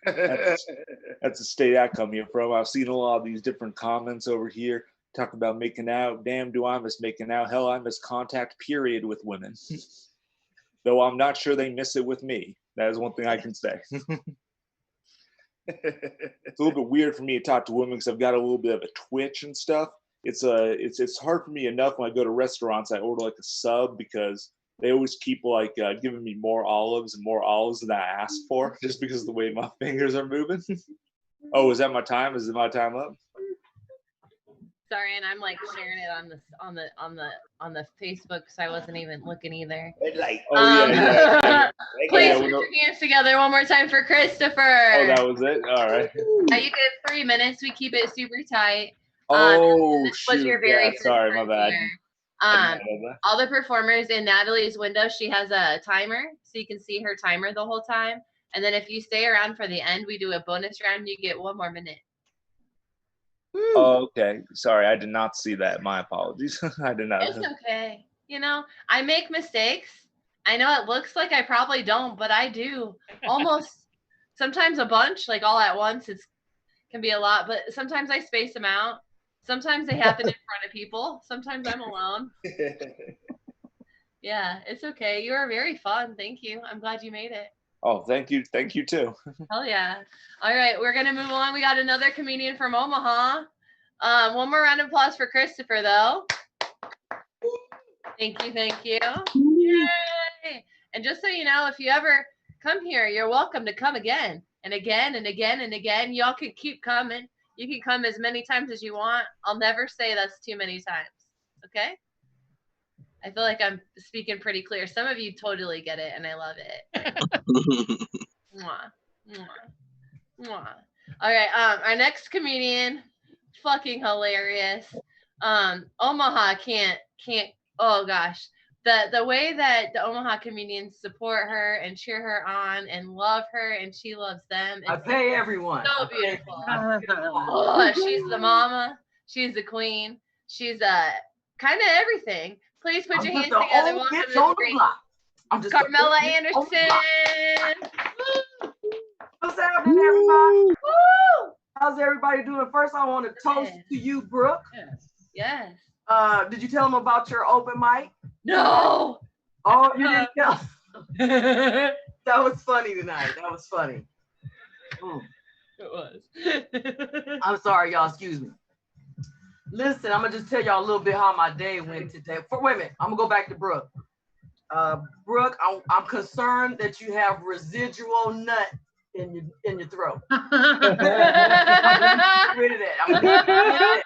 That's the state I come here from. I've seen a lot of these different comments over here talk about making out. Damn, do I miss making out? Hell, I miss contact, period, with women. Though I'm not sure they miss it with me. That is one thing I can say. It's a little bit weird for me to talk to women because I've got a little bit of a twitch and stuff. It's hard for me enough when I go to restaurants. I order like a sub because they always keep like giving me more olives than I asked for, just because of the way my fingers are moving. Oh, is that my time? Is it my time up? Sorry, and I'm like sharing it on the Facebook because I wasn't even looking either. Like, Please put your hands together one more time for Christopher. Oh, that was it. All right. Now you get 3 minutes. We keep it super tight. This was your very yeah, sorry, my bad. All the performers in Natalie's window, she has a timer, so you can see her timer the whole time. And then if you stay around for the end, we do a bonus round. You get 1 more minute. Oh, okay. Sorry, I did not see that. My apologies. I did not. It's okay. I make mistakes. I know it looks like I probably don't, but I do. Almost sometimes a bunch, like all at once. It can be a lot, but sometimes I space them out. Sometimes they happen in front of people. Sometimes I'm alone. Yeah, it's okay. You are very fun. Thank you. I'm glad you made it. Oh, thank you. Thank you too. Hell yeah. All right, we're gonna move on. We got another comedian from Omaha. One more round of applause for Christopher, though. Thank you. Yay! And just so you know, if you ever come here, you're welcome to come again and again and again and again. Y'all can keep coming. You can come as many times as you want. I'll never say that's too many times. Okay? I feel like I'm speaking pretty clear. Some of you totally get it, and I love it. Mwah, mwah, mwah. All right, our next comedian, fucking hilarious. Omaha can't. Oh gosh, the way that the Omaha comedians support her and cheer her on and love her, and she loves them. I pay everyone. So beautiful. Oh, she's the mama. She's the queen. She's kind of everything. Please put your hands together. Welcome to the screen. Carmela Anderson. What's happening, everybody? Woo! How's everybody doing? First, I want to toast to you, Brooke. Yes. Did you tell them about your open mic? No. Oh, you didn't tell. That was funny tonight. That was funny. It was. I'm sorry, y'all. Excuse me. Listen, I'm gonna just tell y'all a little bit how my day went today. Wait a minute. I'm gonna go back to Brooke. Brooke, I'm concerned that you have residual nut in your throat. I'm gonna get rid of that. I'm gonna get rid of that.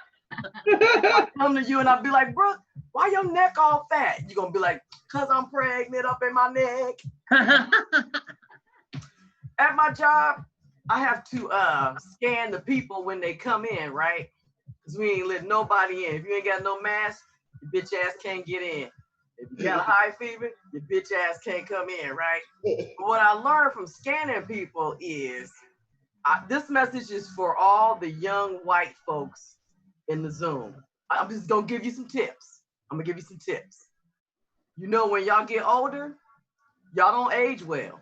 If I come to you and I'll be like, Brooke, why your neck all fat? You're gonna be like, cause I'm pregnant up in my neck. At my job, I have to scan the people when they come in, right? Because we ain't let nobody in. If you ain't got no mask, your bitch ass can't get in. If you got a high fever, your bitch ass can't come in, right? But what I learned from scanning people is, this message is for all the young white folks in the Zoom. I'm just gonna give you some tips. I'm gonna give you some tips. You know, when y'all get older, y'all don't age well.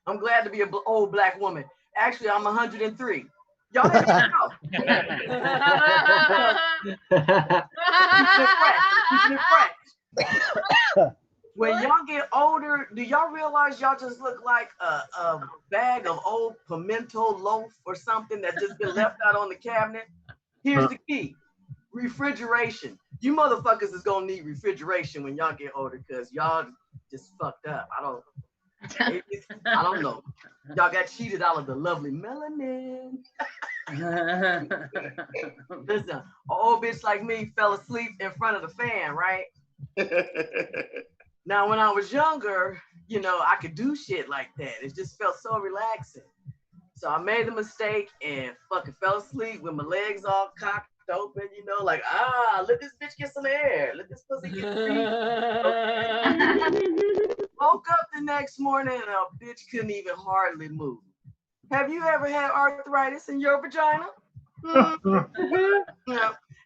I'm glad to be an old black woman. Actually, I'm 103. Y'all didn't know. Keeping it fresh. When y'all get older, do y'all realize y'all just look like a bag of old pimento loaf or something that just been left out on the cabinet? Here's the key. Refrigeration. You motherfuckers is gonna need refrigeration when y'all get older, because y'all just fucked up. I don't know. Y'all got cheated out of the lovely melanin. Listen, an old bitch like me fell asleep in front of the fan, right? Now, when I was younger, you know, I could do shit like that. It just felt so relaxing. So I made the mistake and fucking fell asleep with my legs all cocked open, you know, like, let this bitch get some air. Let this pussy get free. Woke up the next morning and a bitch couldn't even hardly move. Have you ever had arthritis in your vagina? No.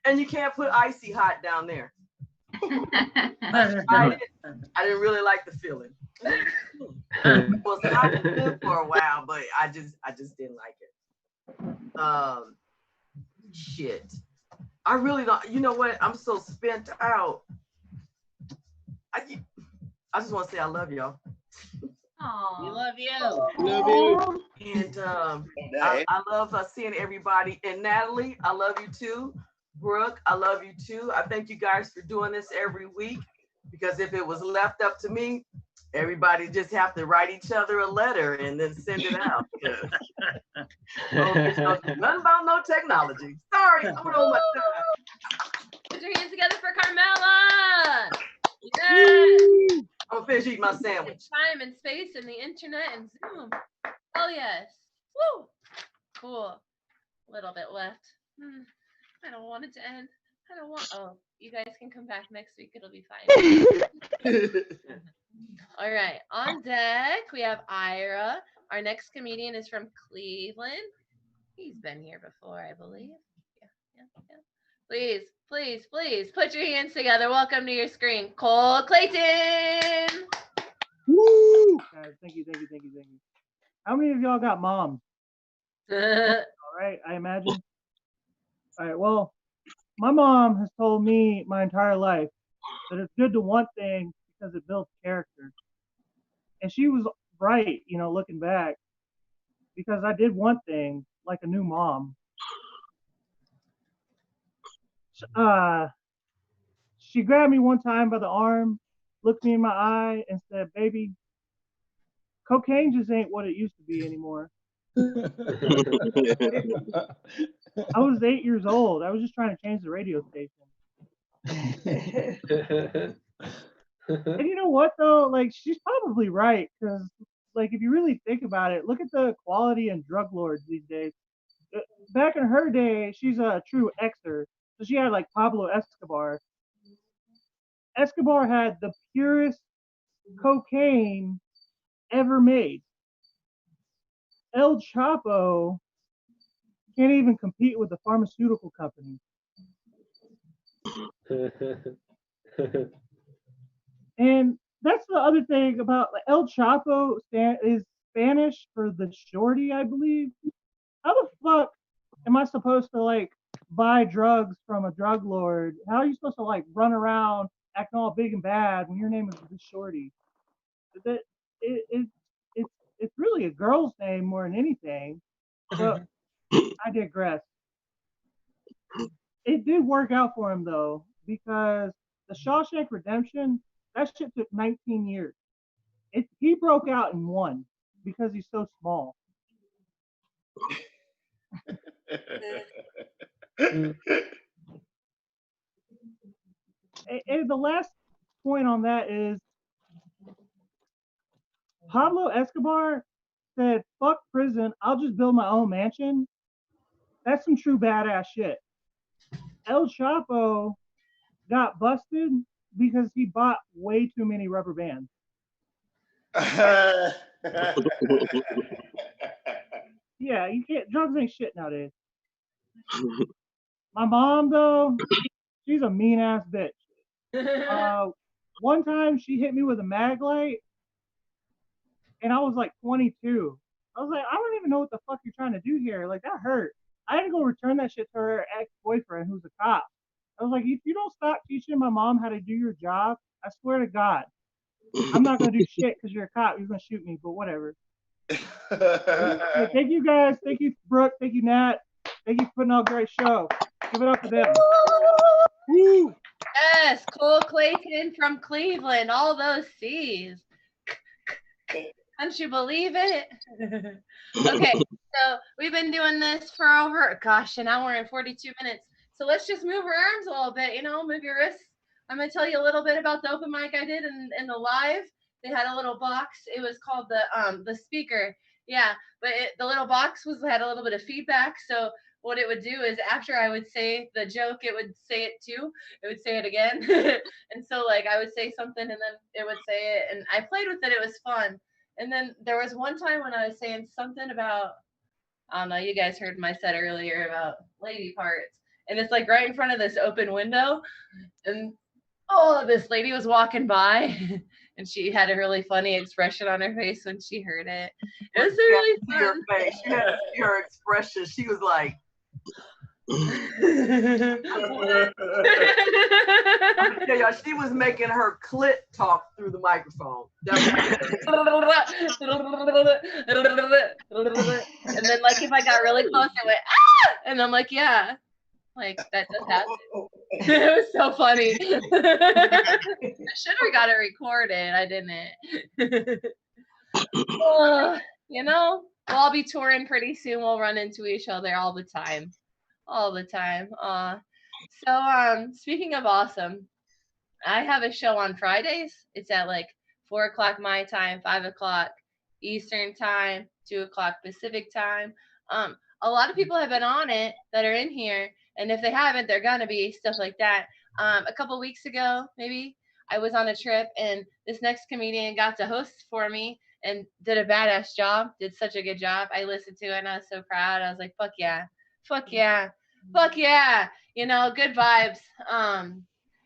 And you can't put icy hot down there. I didn't really like the feeling. It was hot and good for a while, but I just didn't like it. Shit. I really don't. You know what? I'm so spent out. I just want to say I love y'all. Aww. We love you. Love you. And I love seeing everybody. And Natalie, I love you too. Brooke, I love you too. I thank you guys for doing this every week, because if it was left up to me, everybody just have to write each other a letter and then send it out. Nothing about no technology. Sorry, I'm on my time. Put your hands together for Carmela. Yes. I'm gonna finish eating my sandwich. Time and space and the internet and Zoom. Oh yes. Woo. Cool. Little bit left. I don't want it to end. I don't want. Oh, you guys can come back next week. It'll be fine. All right. On deck, we have Ira. Our next comedian is from Cleveland. He's been here before, I believe. Yeah. Please put your hands together. Welcome to your screen, Cole Clayton. Woo! Guys, thank you. How many of y'all got moms? All right, I imagine. All right, well, my mom has told me my entire life that it's good to want things because it builds character. And she was right, you know, looking back, because I did want things like a new mom. She grabbed me one time by the arm, looked me in my eye, and said, "Baby, cocaine just ain't what it used to be anymore." I was 8 years old. I was just trying to change the radio station. And you know what though? Like, she's probably right, because like, if you really think about it, look at the quality in drug lords these days. Back in her day, she's a true Xer. So she had like Pablo Escobar. Escobar had the purest cocaine ever made. El Chapo can't even compete with the pharmaceutical company. And that's the other thing about El Chapo is Spanish for the shorty, I believe. How the fuck am I supposed to like buy drugs from a drug lord? How are you supposed to like run around acting all big and bad when your name is the shorty? It's really a girl's name more than anything. But I digress. It did work out for him though. because the Shawshank Redemption, that shit took 19 years. He broke out in one because he's so small. And the last point on that is Pablo Escobar said, fuck prison, I'll just build my own mansion. That's some true badass shit. El Chapo got busted because he bought way too many rubber bands. Yeah, you can't, drugs ain't shit nowadays. My mom, though, she's a mean ass bitch. One time she hit me with a mag light, and I was like 22. I was like, I don't even know what the fuck you're trying to do here. Like, that hurt. I had to go return that shit to her ex-boyfriend, who's a cop. I was like, if you don't stop teaching my mom how to do your job, I swear to God, I'm not gonna do shit because you're a cop. You're gonna shoot me, but whatever. Yeah, thank you guys. Thank you, Brooke. Thank you, Nat. Thank you for putting on a great show. Give it up for them. Woo! Yes, Cole Clayton from Cleveland. All those C's. Can't you believe it? Okay, so we've been doing this for over, gosh, an hour and 42 minutes. So let's just move our arms a little bit, you know, move your wrists. I'm going to tell you a little bit about the open mic I did in the live. They had a little box. It was called the speaker. Yeah, but the little box had a little bit of feedback. So what it would do is after I would say the joke, it would say it too. It would say it again. And so like I would say something and then it would say it. And I played with it. It was fun. And then there was one time when I was saying something about, I don't know, you guys heard my set earlier about lady parts. And it's like right in front of this open window. And this lady was walking by and she had a really funny expression on her face when she heard it. It was really fun. Her face. You had to see her expression. She was like, yeah, she was making her clit talk through the microphone. And then like if I got really close, it went ah, and I'm like, yeah, like that does happen. It was so funny. I should have got it recorded. I didn't. You know, we'll all be touring pretty soon. We'll run into each other all the time. So speaking of awesome, I have a show on Fridays. It's at like 4 o'clock my time, 5 o'clock Eastern time, 2 o'clock Pacific time. A lot of people have been on it that are in here, and if they haven't, they're gonna be, stuff like that. A couple weeks ago, maybe, I was on a trip, and this next comedian got to host for me and did a badass job, did such a good job. I listened to it, and I was so proud. I was like, fuck yeah, fuck yeah, fuck yeah. You know, good vibes.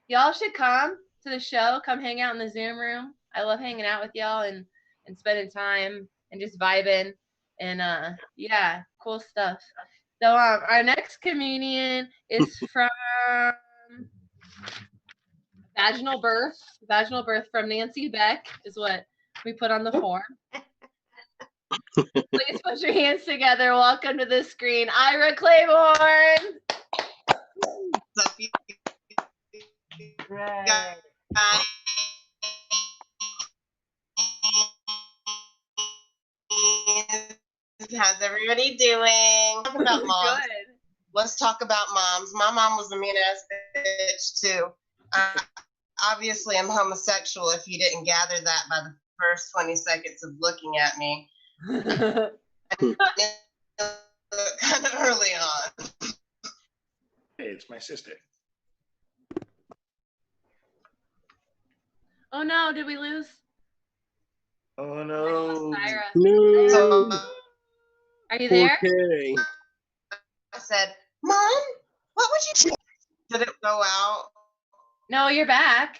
Y'all should come to the show. Come hang out in the Zoom room. I love hanging out with y'all and spending time and just vibing. And yeah, cool stuff. So our next comedian is from Vaginal Birth. Vaginal Birth from Nancy Beck is what we put on the form. Please put your hands together. Welcome to the screen, Ira Claiborne. Right. How's everybody doing? Talk about moms. Good. Let's talk about moms. My mom was a mean ass bitch too. Obviously, I'm homosexual. If you didn't gather that by the first 20 seconds of looking at me, kind of early on. Hey, it's my sister. Oh no, did we lose? Oh no. Ira. No. Are you there? Okay. I said, Mom, what would you do? Did it go out? No, you're back.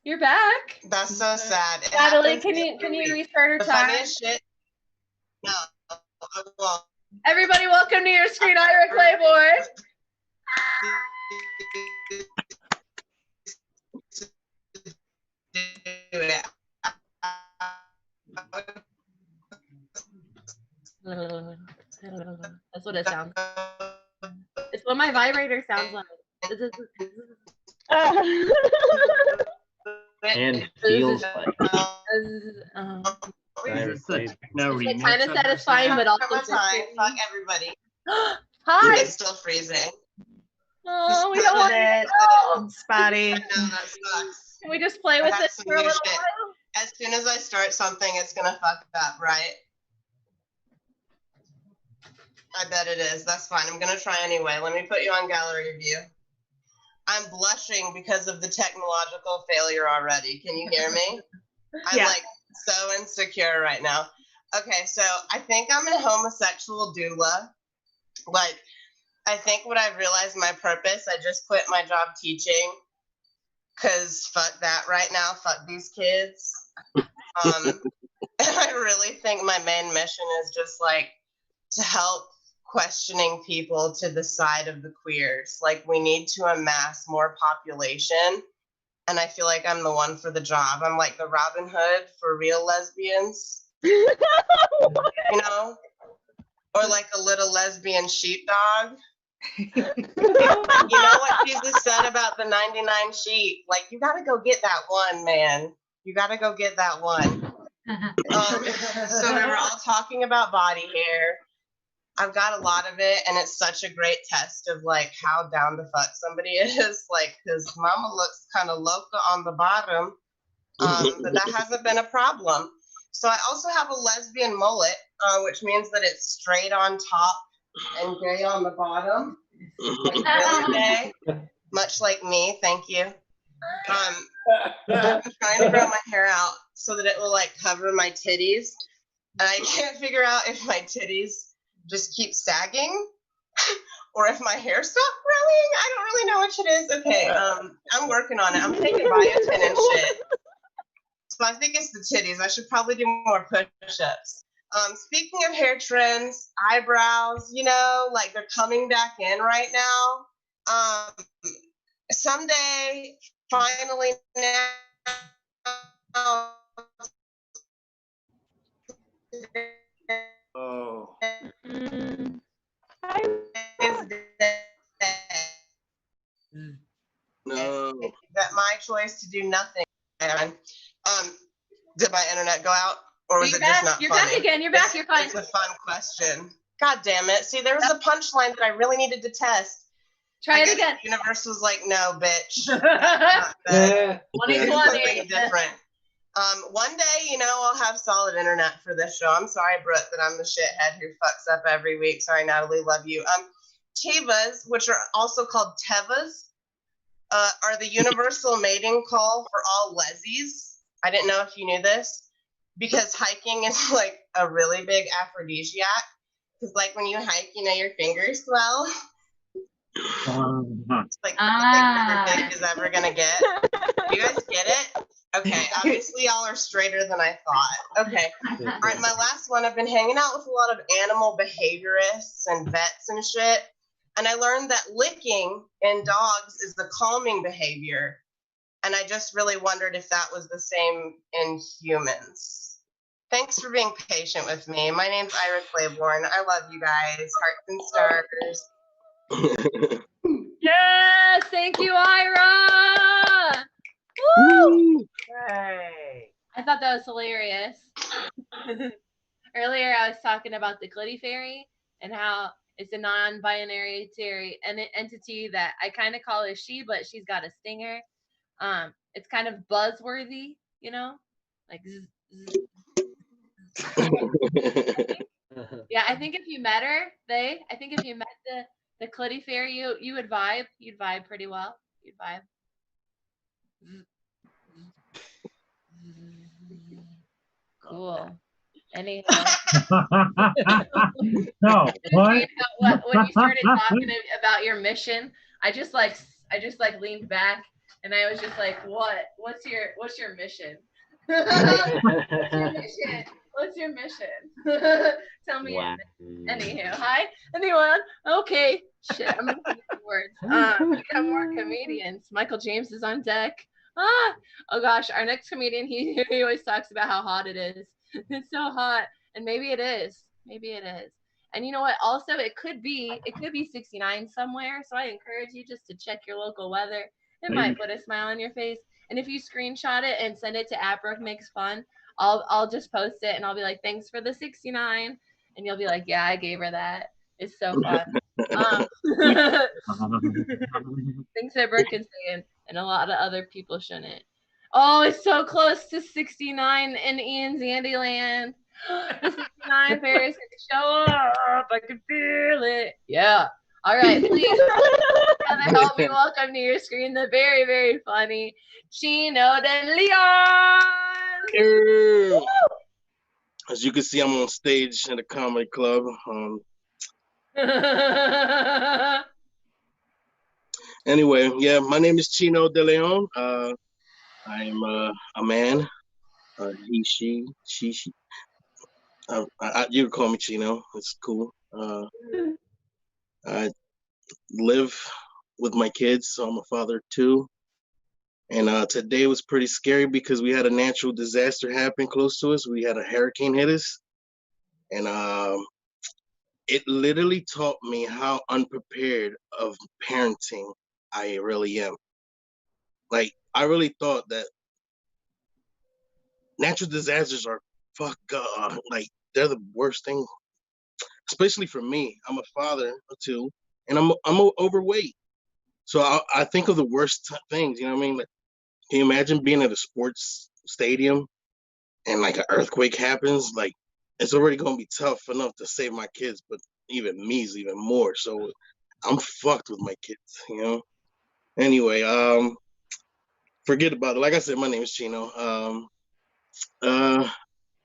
You're back. That's so sad. Natalie, can you restart her the time? funniest shit? No, I won't. Everybody, welcome to your screen, Ira Claiborne. That's what it sounds like. It's what my vibrator sounds like. And feels like. Is this a techno It's remix kind of of your satisfying, song? but also Fuck frustrating. everybody. Hi. It's still freezing. Oh, we don't want it. to know. Spotty. I know that sucks. Can we just play I with have it some for a new little shit. while? As soon as I start something, it's gonna fuck up, right? I bet it is. That's fine. I'm gonna try anyway. Let me put you on gallery view. I'm blushing because of the technological failure already. Can you hear me? I'm Yeah. like so insecure right now. Okay, so I think I'm a homosexual doula. Like, I think what I've realized my purpose, I just quit my job teaching because fuck that right now. Fuck these kids. And I really think my main mission is just like to help questioning people to the side of the queers. Like, we need to amass more population. And I feel like I'm the one for the job. I'm like the Robin Hood for real lesbians. You know? Or like a little lesbian sheepdog. You know what Jesus said about the 99 sheep? Like, you gotta go get that one, man. You gotta go get that one. So we were all talking about body hair. I've got a lot of it, and it's such a great test of like how down to fuck somebody is. Like, because mama looks kind of loca on the bottom, but that hasn't been a problem. So I also have a lesbian mullet, which means that it's straight on top and gay on the bottom, like really gay, much like me. Thank you. I'm trying to grow my hair out so that it will like cover my titties, and I can't figure out if my titties just keep sagging or if my hair stopped growing. I don't really know which it is. Okay, I'm working on it. I'm taking biotin and shit. So I think it's the titties. I should probably do more push-ups. Speaking of hair trends, eyebrows, you know, like they're coming back in right now. Someday, finally now. Oh. No. That my choice to do nothing. And did my internet go out, or was You're it just back. not You're funny? back again. You're back. You're fine. It's a fun question. God damn it! See, there was a punchline that I really needed to test. Try I it guess again. The universe was like, no, bitch. Not that. 2020. Something different. One day, you know, I'll have solid internet for this show. I'm sorry, Brooke, that I'm the shithead who fucks up every week. Sorry, Natalie, love you. Tevas, which are also called Tevas, are the universal mating call for all lesies. I didn't know if you knew this, because hiking is like a really big aphrodisiac. Because like when you hike, you know, your fingers swell. It's like the biggest your dick is ever gonna get. You guys get it? Okay, obviously y'all are straighter than I thought. Okay, all right, my last one. I've been hanging out with a lot of animal behaviorists and vets and shit, and I learned that licking in dogs is the calming behavior, and I just really wondered if that was the same in humans. Thanks for being patient with me. My name's Ira Claiborne. I love you guys. Hearts and stars. Yes, thank you, Ira. Woo! Hey. I thought that was hilarious. Earlier, I was talking about the Clitty Fairy and how it's a non-binary entity that I kind of call a she, but she's got a stinger. It's kind of buzzworthy, you know, like. Yeah, I think if you met her, I think if you met the Clitty Fairy, you would vibe. You'd vibe pretty well. You'd vibe. Cool. Anyhow. No, what? When you started talking about your mission, I just leaned back and I was just like, what's your mission? What's your mission? Tell me your mission. Anywho, hi, anyone? Okay, shit, I'm gonna put some words. We got more comedians. Michael James is on deck. Oh gosh, our next comedian, he always talks about how hot it is. It's so hot, and maybe it is. Maybe it is. And you know what? Also, it could be 69 somewhere. So I encourage you just to check your local weather It might put a smile on your face. And if you screenshot it and send it to @BrookeMakesFun, I'll just post it and I'll be like, thanks for the 69. And you'll be like, yeah, I gave her that. It's so fun. Things that Brooke can say and a lot of other people shouldn't. Oh, it's so close to 69 in Ian's Andyland. The 69 fairies can show up. I can feel it. Yeah. All right, please help me welcome to your screen the very, very funny Chino de Leon. Ew. As you can see, I'm on stage at a comedy club. Anyway, yeah, my name is Chino de Leon. I'm a man. He, she. You can call me Chino. It's cool. I live with my kids, so I'm a father too. And today was pretty scary because we had a natural disaster happen close to us. We had a hurricane hit us, and it literally taught me how unprepared of parenting I really am. Like, I really thought that natural disasters are like they're the worst thing, especially for me. I'm a father too, and I'm overweight, so I think of the worst things. You know what I mean? Like, can you imagine being at a sports stadium and like an earthquake happens? Like, it's already gonna be tough enough to save my kids, but even me's even more. So I'm fucked with my kids, you know. Anyway, forget about it. Like I said, my name is Chino.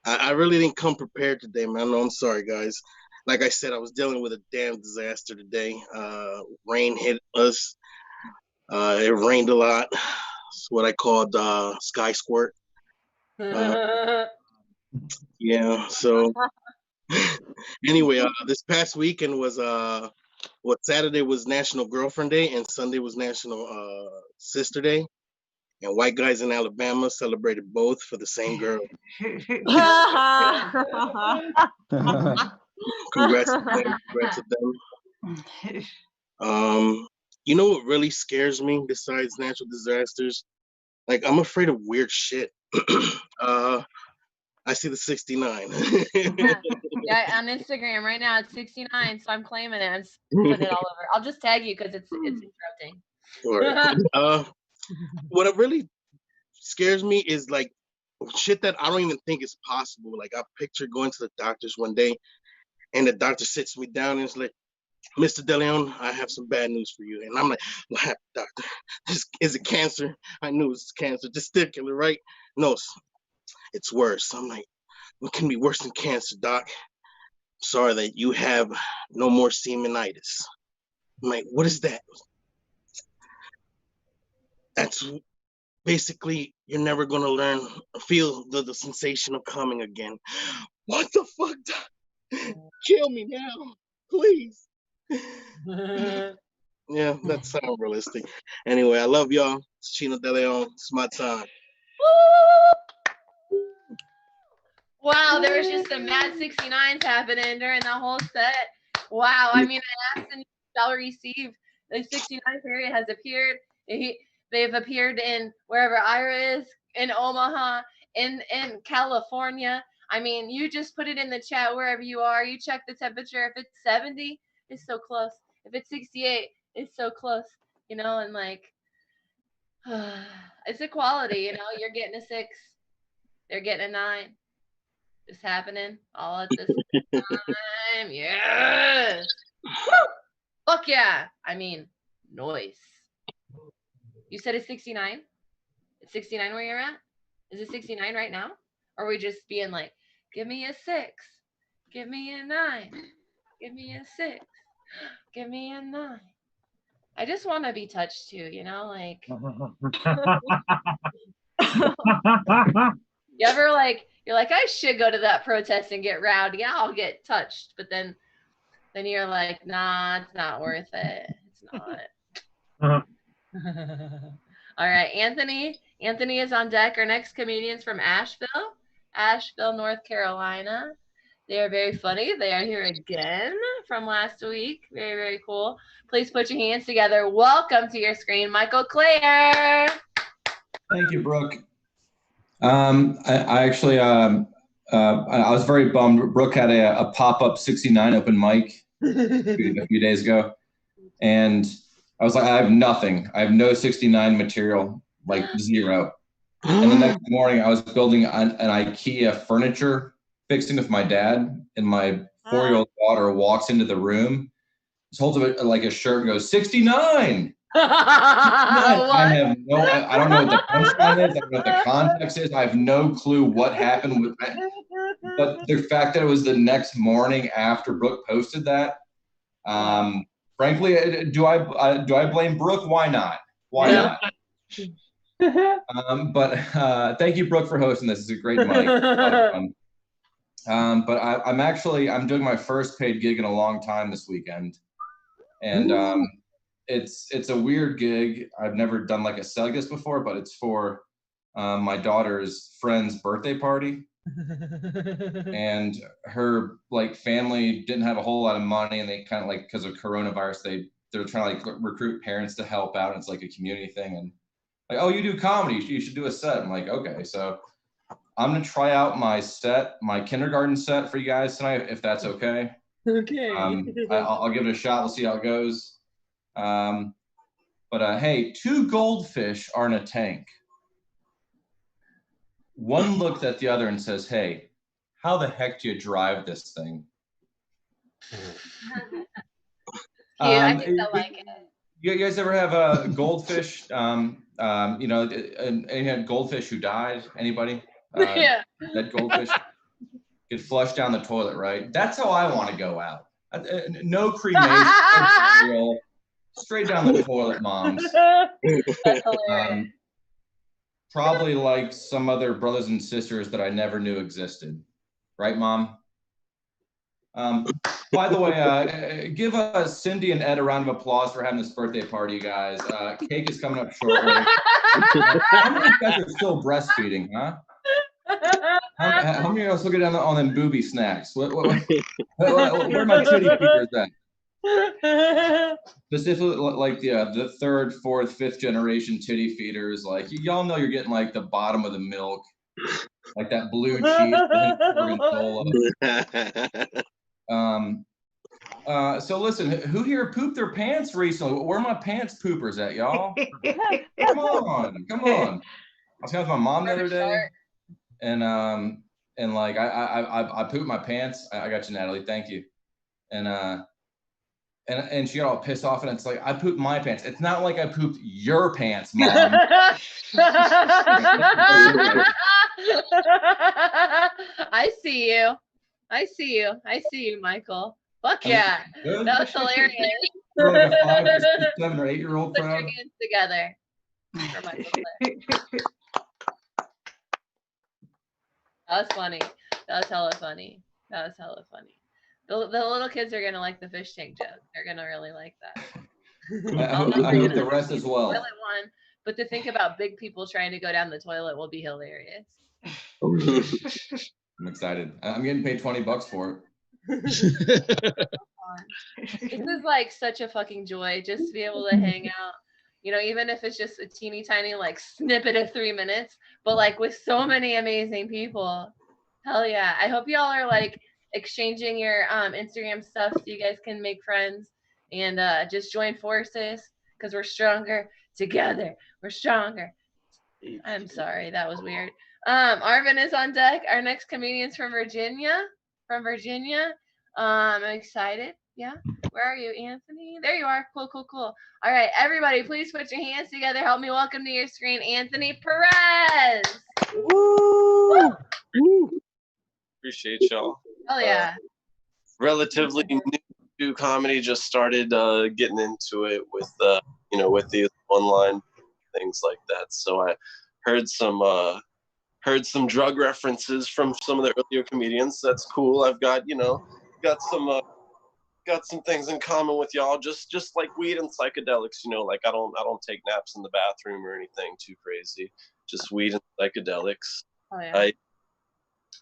I really didn't come prepared today, man. No, I'm sorry, guys. Like I said, I was dealing with a damn disaster today. Rain hit us. It rained a lot. It's what I called sky squirt. Yeah. So anyway, this past weekend was Saturday was National Girlfriend Day and Sunday was National Sister Day. And white guys in Alabama celebrated both for the same girl. Congrats to them. Congrats to them. You know what really scares me besides natural disasters? Like, I'm afraid of weird shit. I see the 69. Yeah, on Instagram right now it's 69, so I'm claiming it. I'm putting it all over. I'll just tag you because it's interrupting. Sure. What really scares me is like shit that I don't even think is possible. Like, I picture going to the doctors one day, and the doctor sits me down and is like, "Mr. DeLeon, I have some bad news for you." And I'm like, "What happened, doctor? Is it cancer?" I knew it was cancer. Testicular, right? No, it's worse. I'm like, "What can be worse than cancer, doc?" "Sorry that you have no more semenitis." I'm like, "What is that?" "That's basically you're never gonna feel the sensation of coming again." What the fuck, doc? Kill me now, please. Yeah, that sounds realistic. Anyway, I love y'all. It's Chino De Leon. It's my time. Wow, there was just some mad 69s happening during that whole set. Wow, I mean, I asked and you shall receive. The 69 period has appeared. They've appeared in wherever Ira is, in Omaha, in California. I mean, you just put it in the chat wherever you are. You check the temperature. If it's 70, it's so close. If it's 68, it's so close. You know, and like, it's equality. You know, you're getting a 6, they're getting a 9. It's happening all at the same time. Yes. Woo! Fuck yeah. I mean, noise. You said it's 69? It's 69 where you're at? Is it 69 right now? Or are we just being like, give me a 6, give me a 9, give me a 6, give me a 9. I just want to be touched too, you know, like. You ever like, you're like, I should go to that protest and get rowdy. Yeah, I'll get touched. But then you're like, nah, it's not worth it. It's not. All right, Anthony. Anthony is on deck. Our next comedian's from Asheville, North Carolina. They are very funny. They are here again from last week. Very, very cool. Please put your hands together. Welcome to your screen, Michael Clare. Thank you, Brooke. I actually, I was very bummed. Brooke had a pop-up 69 open mic a few days ago. And I was like, I have nothing. I have no 69 material, like 0. And the next morning I was building an IKEA furniture fixing with my dad, and my 4-year-old daughter walks into the room, just holds up like a shirt and goes, 69. I have I don't know what the punchline is. I don't know what the context is. I have no clue what happened with that. But the fact that it was the next morning after Brooke posted that, frankly, do I blame Brooke? Why not? Why not? But thank you, Brooke, for hosting this. It's a great mic. But I'm doing my first paid gig in a long time this weekend, and it's a weird gig. I've never done like a set like this before, but it's for my daughter's friend's birthday party. And her like family didn't have a whole lot of money, and they kind of like, because of coronavirus, they're trying to like recruit parents to help out, and it's like a community thing. And like, oh, you do comedy, you should do a set. I'm like, okay, so I'm gonna try out my kindergarten set for you guys tonight, if that's okay. Okay. I'll give it a shot. We'll see how it goes. But hey, 2 goldfish are in a tank. One looks at the other and says, hey, how the heck do you drive this thing? Yeah, I think I like it. You guys ever have a goldfish, you know, any goldfish who died? Anybody? Yeah. That goldfish get flushed down the toilet, right? That's how I want to go out. No cremation, no burial, straight down the toilet, moms. That's hilarious. Probably like some other brothers and sisters that I never knew existed. Right, Mom? By the way, give Cindy and Ed a round of applause for having this birthday party, guys. Cake is coming up shortly. How many of you guys are still breastfeeding, huh? How many of us looking down on them booby snacks? Where are my titty feeders at? Specifically, like the 3rd, 4th, 5th generation titty feeders. Like y'all know you're getting like the bottom of the milk, like that blue cheese. So listen, who here pooped their pants recently? Where are my pants poopers at, y'all? Come on. I was with my mom the other day, and like I pooped my pants. I got you, Natalie. Thank you. And she got all pissed off, and it's like, I pooped my pants. It's not like I pooped your pants, Mom. I see you, Michael. Fuck yeah. That was hilarious. For like a 5 or 6, 7 or 8-year-old Put crowd. your hands together for Michael Clare. That was funny. That was hella funny. The little kids are gonna like the fish tank joke. They're gonna really like that. I hope the rest as well. Toilet one, but to think about big people trying to go down the toilet will be hilarious. I'm excited. I'm getting paid $20 for it. This is like such a fucking joy just to be able to hang out. You know, even if it's just a teeny tiny like snippet of 3 minutes, but like with so many amazing people. Hell yeah. I hope y'all are like exchanging your Instagram stuff so you guys can make friends and just join forces because we're stronger together. We're stronger. I'm sorry, that was weird. Arvin is on deck. Our next comedian's from Virginia. I'm excited. Yeah. Where are you, Anthony? There you are. Cool. All right, everybody, please put your hands together. Help me welcome to your screen, Anthony Perez. Woo! Appreciate y'all. Oh yeah. Relatively new to comedy, just started getting into it with with the online things like that. So I heard some drug references from some of the earlier comedians. That's cool. I've got got some things in common with y'all, just like weed and psychedelics. Like I don't take naps in the bathroom or anything too crazy. Just weed and psychedelics. Oh yeah.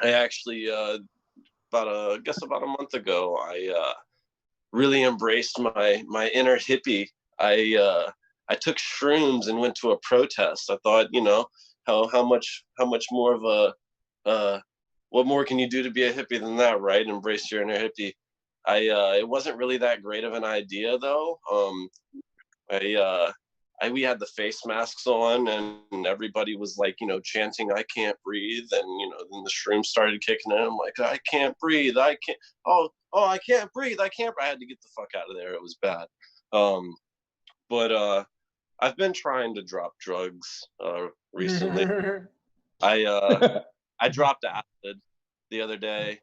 I actually I guess about a month ago, I really embraced my inner hippie. I took shrooms and went to a protest. I thought, how much more of what more can you do to be a hippie than that, right? Embrace your inner hippie. It wasn't really that great of an idea though. We had the face masks on, and everybody was like, chanting, "I can't breathe," and then the shrooms started kicking in. I'm like, "I can't breathe. I can't. Oh, I can't breathe. I can't." I had to get the fuck out of there. It was bad. But I've been trying to drop drugs recently. I dropped acid the other day.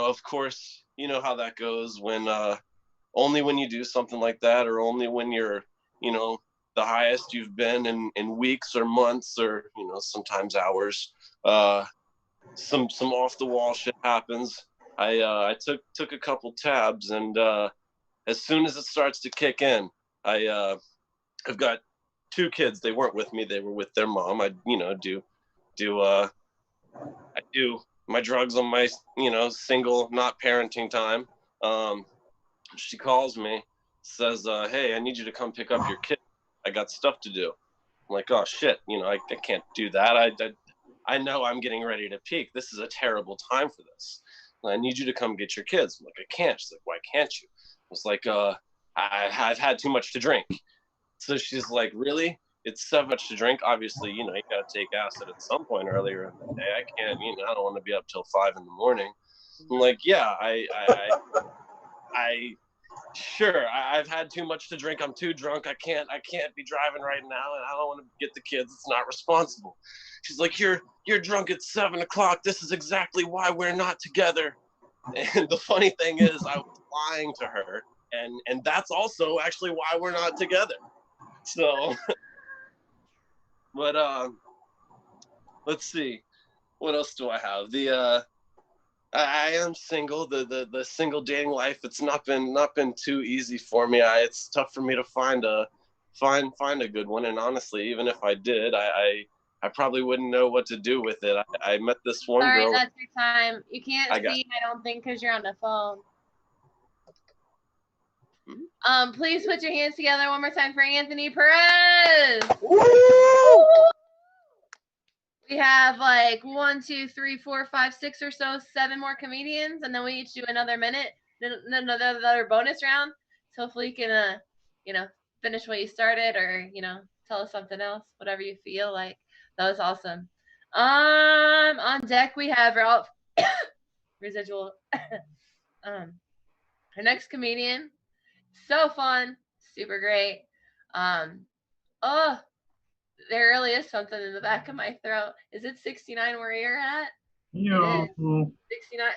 Of course, you know how that goes when only when you do something like that, or only when you're, the highest you've been in weeks or months, or sometimes hours. Some off the wall shit happens. I took a couple tabs, and as soon as it starts to kick in, I've got 2 kids. They weren't with me; they were with their mom. I do my drugs on my single, not parenting time. She calls me, says, "Hey, I need you to come pick up your kid. I got stuff to do." I'm like, "Oh shit, I can't do that. I know I'm getting ready to peak. This is a terrible time for this. I need you to come get your kids." I'm like, "I can't." She's like, "Why can't you?" I was like, I've had too much to drink." So she's like, "Really? It's so much to drink? Obviously, you gotta take acid at some point earlier in the day. I can't, I don't want to be up till 5 in the morning." I'm like, "Yeah, sure, I've had too much to drink. I'm too drunk. I can't be driving right now, and I don't want to get the kids. It's not responsible." She's like, you're drunk at 7 o'clock. This is exactly why we're not together." And the funny thing is, I was lying to her, and that's also actually why we're not together. So, but let's see, what else do I have? I am single. The single dating life, it's not been too easy for me. It's tough for me to find a good one. And honestly, even if I did, I probably wouldn't know what to do with it. I met this one Sorry, girl. that's your time. You can't I got- see, I don't think, because you're on the phone. Please put your hands together one more time for Anthony Perez. Woo! We have like 1, 2, 3, 4, 5, 6 or so, 7 more comedians, and then we each do another minute, then another bonus round. So hopefully you can, finish what you started, or tell us something else, whatever you feel like. That was awesome. On deck we have Ralph Residual. Our next comedian, so fun, super great. There really is something in the back of my throat. Is it 69 where you're at? Yeah. It is. 69.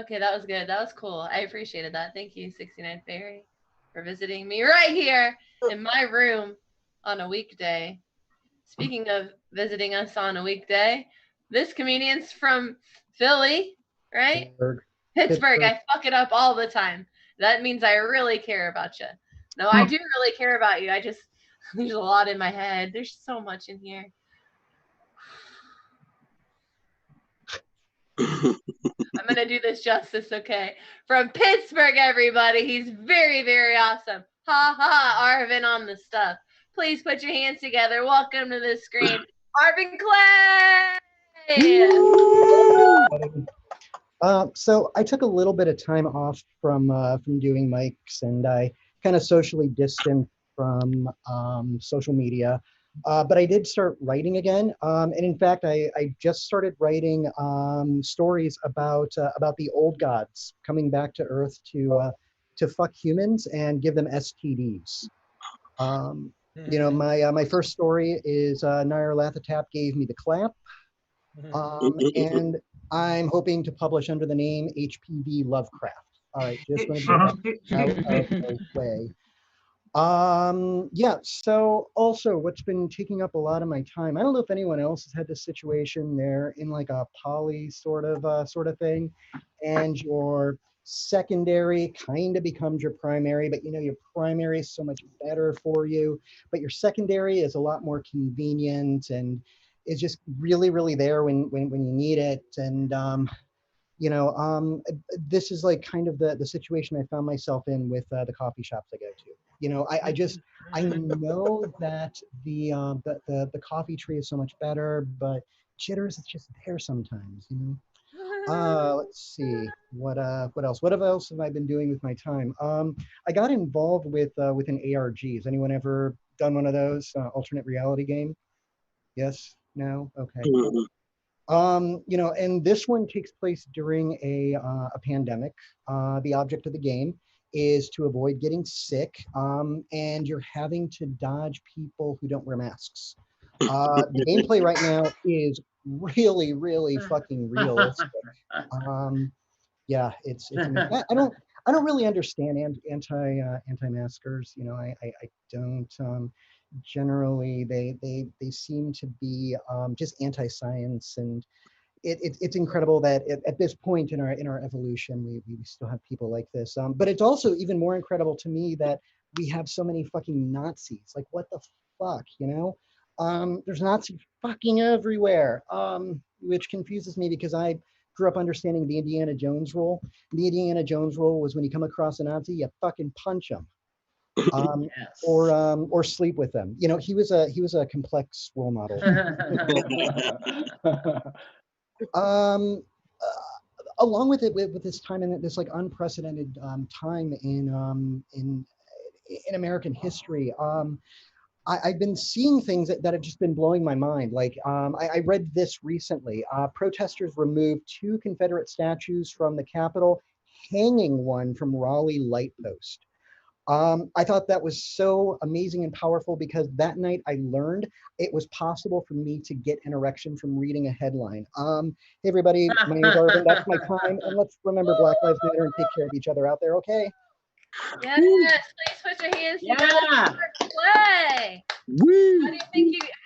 Okay, that was good. That was cool. I appreciated that. Thank you, 69 Fairy, for visiting me right here in my room on a weekday. Speaking of visiting us on a weekday, this comedian's from Philly, right? Pittsburgh. I fuck it up all the time. That means I really care about you. No, I do really care about you. There's a lot in my head. There's so much in here. I'm going to do this justice, okay? From Pittsburgh, everybody. He's very, very awesome. Ha ha, Arvin on the stuff. Please put your hands together. Welcome to the screen, Arvin Clay! So I took a little bit of time off from doing mics, and I kind of socially distanced from social media. But I did start writing again, and in fact, I just started writing stories about the old gods coming back to Earth to fuck humans and give them STDs. My first story is Nyarlathotep gave me the clap, and I'm hoping to publish under the name HPV Lovecraft. All right, just want to get that out of the way. Yeah, so also what's been taking up a lot of my time, I don't know if anyone else has had this situation, they're in like a poly sort of thing, and secondary kind of becomes your primary, but your primary is so much better for you, but your secondary is a lot more convenient and is just really, really there when you need it. And this is like kind of the situation I found myself in with the coffee shops I go to. I know that the coffee tree is so much better, but jitters is just there sometimes. Let's see what else. What else have I been doing with my time? I got involved with an ARGs. Anyone ever done one of those alternate reality game? Yes. No. Okay. And this one takes place during a pandemic. The object of the game is to avoid getting sick, and you're having to dodge people who don't wear masks. The gameplay right now is really, really fucking realistic. Yeah, it's amazing. I don't really understand anti-maskers. I don't. Generally, they seem to be just anti-science, and it's incredible that at this point in our evolution, we still have people like this. But it's also even more incredible to me that we have so many fucking Nazis. Like, what the fuck, There's Nazis fucking everywhere, which confuses me because I grew up understanding the Indiana Jones rule. The Indiana Jones rule was when you come across a Nazi, you fucking punch him. Or sleep with them. He was a complex role model. Along with it, with this time and this like unprecedented time in American history, I've been seeing things that have just been blowing my mind. Like I read this recently. Protesters removed 2 Confederate statues from the Capitol, hanging one from Raleigh Light Post. I thought that was so amazing and powerful because that night I learned it was possible for me to get an erection from reading a headline. Hey everybody, my name's Arvin, that's my time, and let's remember Black Lives Matter and take care of each other out there, okay? Yes, please put your hands together for Clay.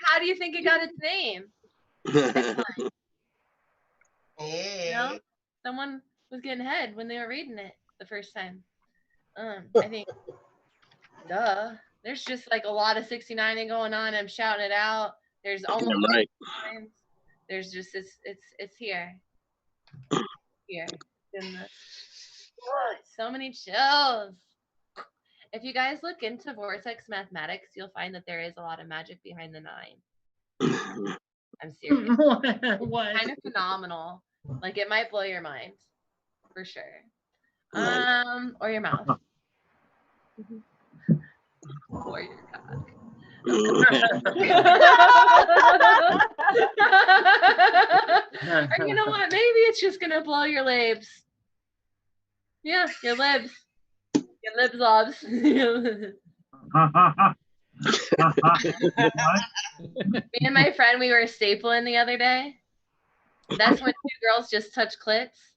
How do you think it got its name? No? Someone was getting head when they were reading it the first time. I think, duh. There's just like a lot of 69ing going on. I'm shouting it out. There's almost right. There's just it's here. Here. So many chills. If you guys look into vortex mathematics, you'll find that there is a lot of magic behind the 9. I'm serious. What? Kind of phenomenal. Like it might blow your mind, for sure. Or your mouth. Or your cock. Or you know what? Maybe it's just gonna blow your labes. Yeah, your libs. Your libs lobs. Me and my friend, we were stapling the other day. That's when 2 girls just touch clits.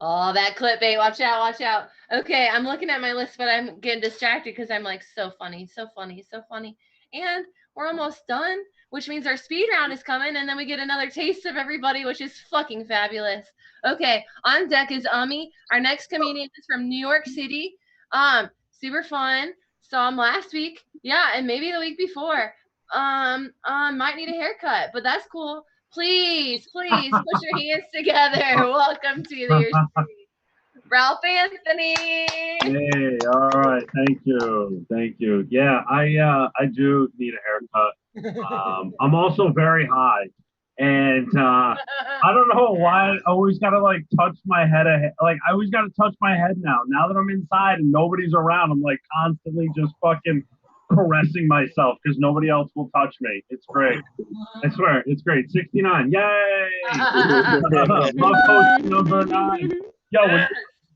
Oh, that clickbait. Watch out, watch out. Okay, I'm looking at my list, but I'm getting distracted because I'm like, so funny, so funny, so funny. And we're almost done, which means our speed round is coming, and then we get another taste of everybody, which is fucking fabulous. Okay, on deck is Ummi. Our next comedian is from New York City. Super fun. Saw him last week. Yeah, and maybe the week before. Might need a haircut, but that's cool. Please put your hands together. Welcome to your street. Ralph Anthony. Hey, all right, thank you. Yeah, I do need a haircut. I'm also very high, and I don't know why I always gotta like touch my head. Like I always gotta touch my head now. Now that I'm inside and nobody's around, I'm like constantly just fucking caressing myself because nobody else will touch me. It's great. I swear, it's great. 69. Yay! Love post number 9.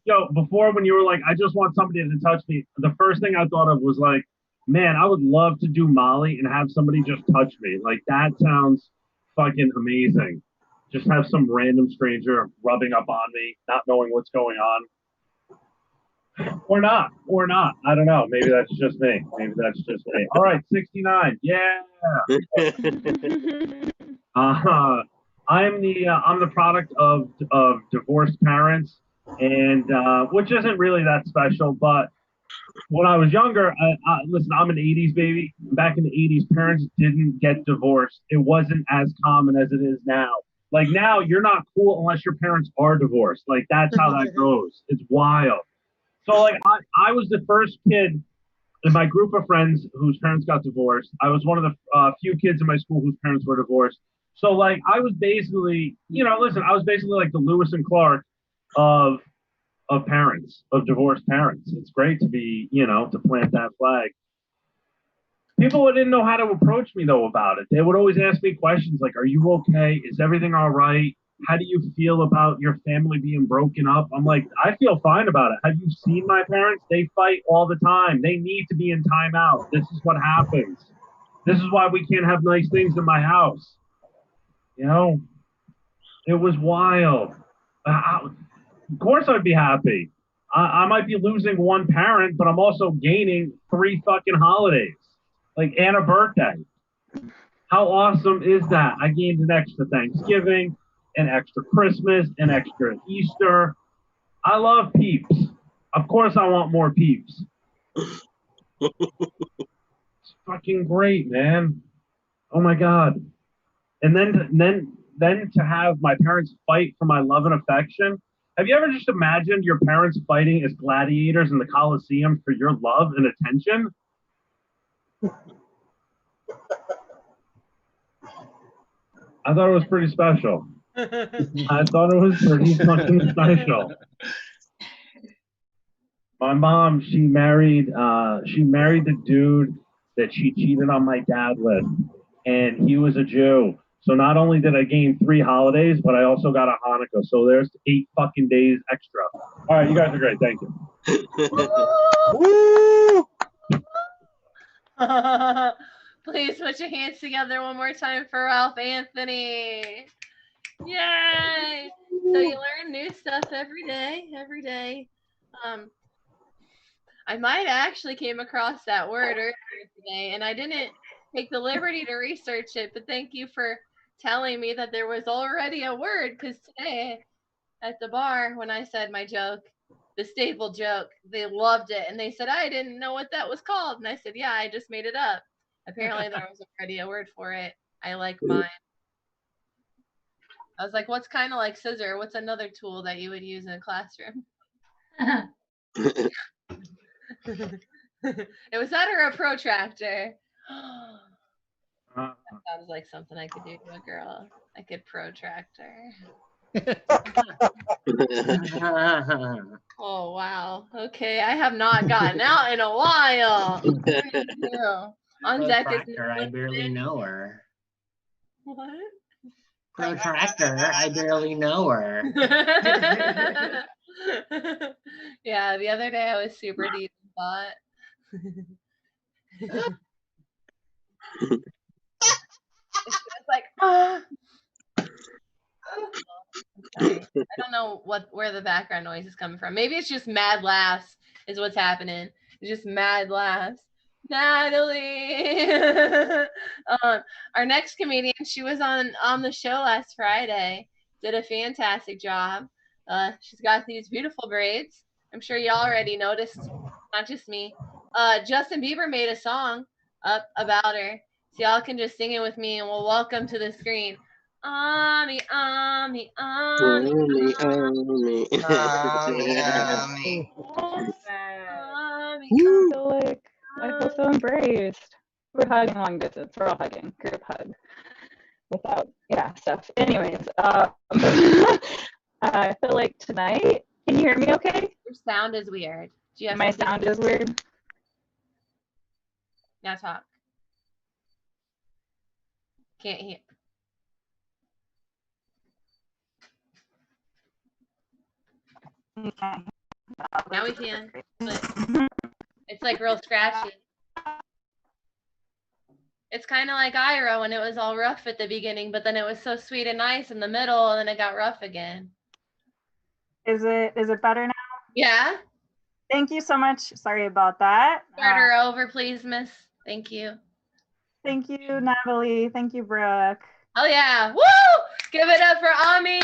Yo, before when you were like, I just want somebody to touch me, the first thing I thought of was like, man, I would love to do Molly and have somebody just touch me. Like that sounds fucking amazing. Just have some random stranger rubbing up on me, not knowing what's going on. Or not. I don't know. Maybe that's just me. All right, 69. Yeah. I'm the product of divorced parents, and which isn't really that special. But when I was younger, listen, I'm an '80s baby. Back in the '80s, parents didn't get divorced. It wasn't as common as it is now. Like now, you're not cool unless your parents are divorced. Like that's how that goes. It's wild. So like I was the first kid in my group of friends whose parents got divorced. I was one of the few kids in my school whose parents were divorced. So like I was basically, listen, I was basically like the Lewis and Clark of parents, of divorced parents. It's great to be, to plant that flag. People didn't know how to approach me though about it. They would always ask me questions like, "Are you okay? Is everything all right? How do you feel about your family being broken up?" I'm like, I feel fine about it. Have you seen my parents? They fight all the time. They need to be in timeout. This is what happens. This is why we can't have nice things in my house. It was wild. Of course I'd be happy. I might be losing one parent, but I'm also gaining 3 fucking holidays, like and a birthday. How awesome is that? I gained an extra Thanksgiving, an extra Christmas, an extra Easter. I love peeps. Of course I want more peeps. It's fucking great, man. Oh my God. And then to have my parents fight for my love and affection. Have you ever just imagined your parents fighting as gladiators in the Colosseum for your love and attention? I thought it was pretty special. I thought it was pretty fucking special. My mom, she married the dude that she cheated on my dad with, and he was a Jew. So not only did I gain 3 holidays, but I also got a Hanukkah. So there's 8 fucking days extra. All right, you guys are great. Thank you. Woo! Please put your hands together one more time for Ralph Anthony. Yay! So you learn new stuff every day. I might actually came across that word earlier today, and I didn't take the liberty to research it, but thank you for telling me that there was already a word, because today at the bar, when I said my joke, the staple joke, they loved it, and they said, I didn't know what that was called, and I said, yeah, I just made it up. Apparently there was already a word for it. I like mine. I was like, what's kind of like scissor? What's another tool that you would use in a classroom? It was that or a protractor. That sounds like something I could do to a girl. I could protractor. Oh, wow. Okay, I have not gotten out in a while. On deck is Protractor, I barely know her. What? Protractor, I barely know her. Yeah, the other day I was super deep in thought. It's like, I'm sorry. I don't know where the background noise is coming from. Maybe it's just mad laughs is what's happening. It's just mad laughs. Natalie. Our next comedian, she was on the show last Friday. Did a fantastic job. She's got these beautiful braids. I'm sure you already noticed, not just me. Justin Bieber made a song up about her. So y'all can just sing it with me and we'll welcome to the screen. Ami, Ami, Ami, Ami, Ami. I feel so embraced. We're hugging long distance. We're all hugging. Group hug. Without, stuff. Anyways, I feel like tonight, can you hear me okay? Your sound is weird. Do you have My sound is weird. Now talk. Can't hear. Now we can. But it's like real scratchy. It's kind of like Ira when it was all rough at the beginning, but then it was so sweet and nice in the middle, and then it got rough again. Is it better now? Yeah. Thank you so much. Sorry about that. Start her over, please, miss. Thank you. Thank you, Natalie. Thank you, Brooke. Oh yeah. Woo! Give it up for Ami.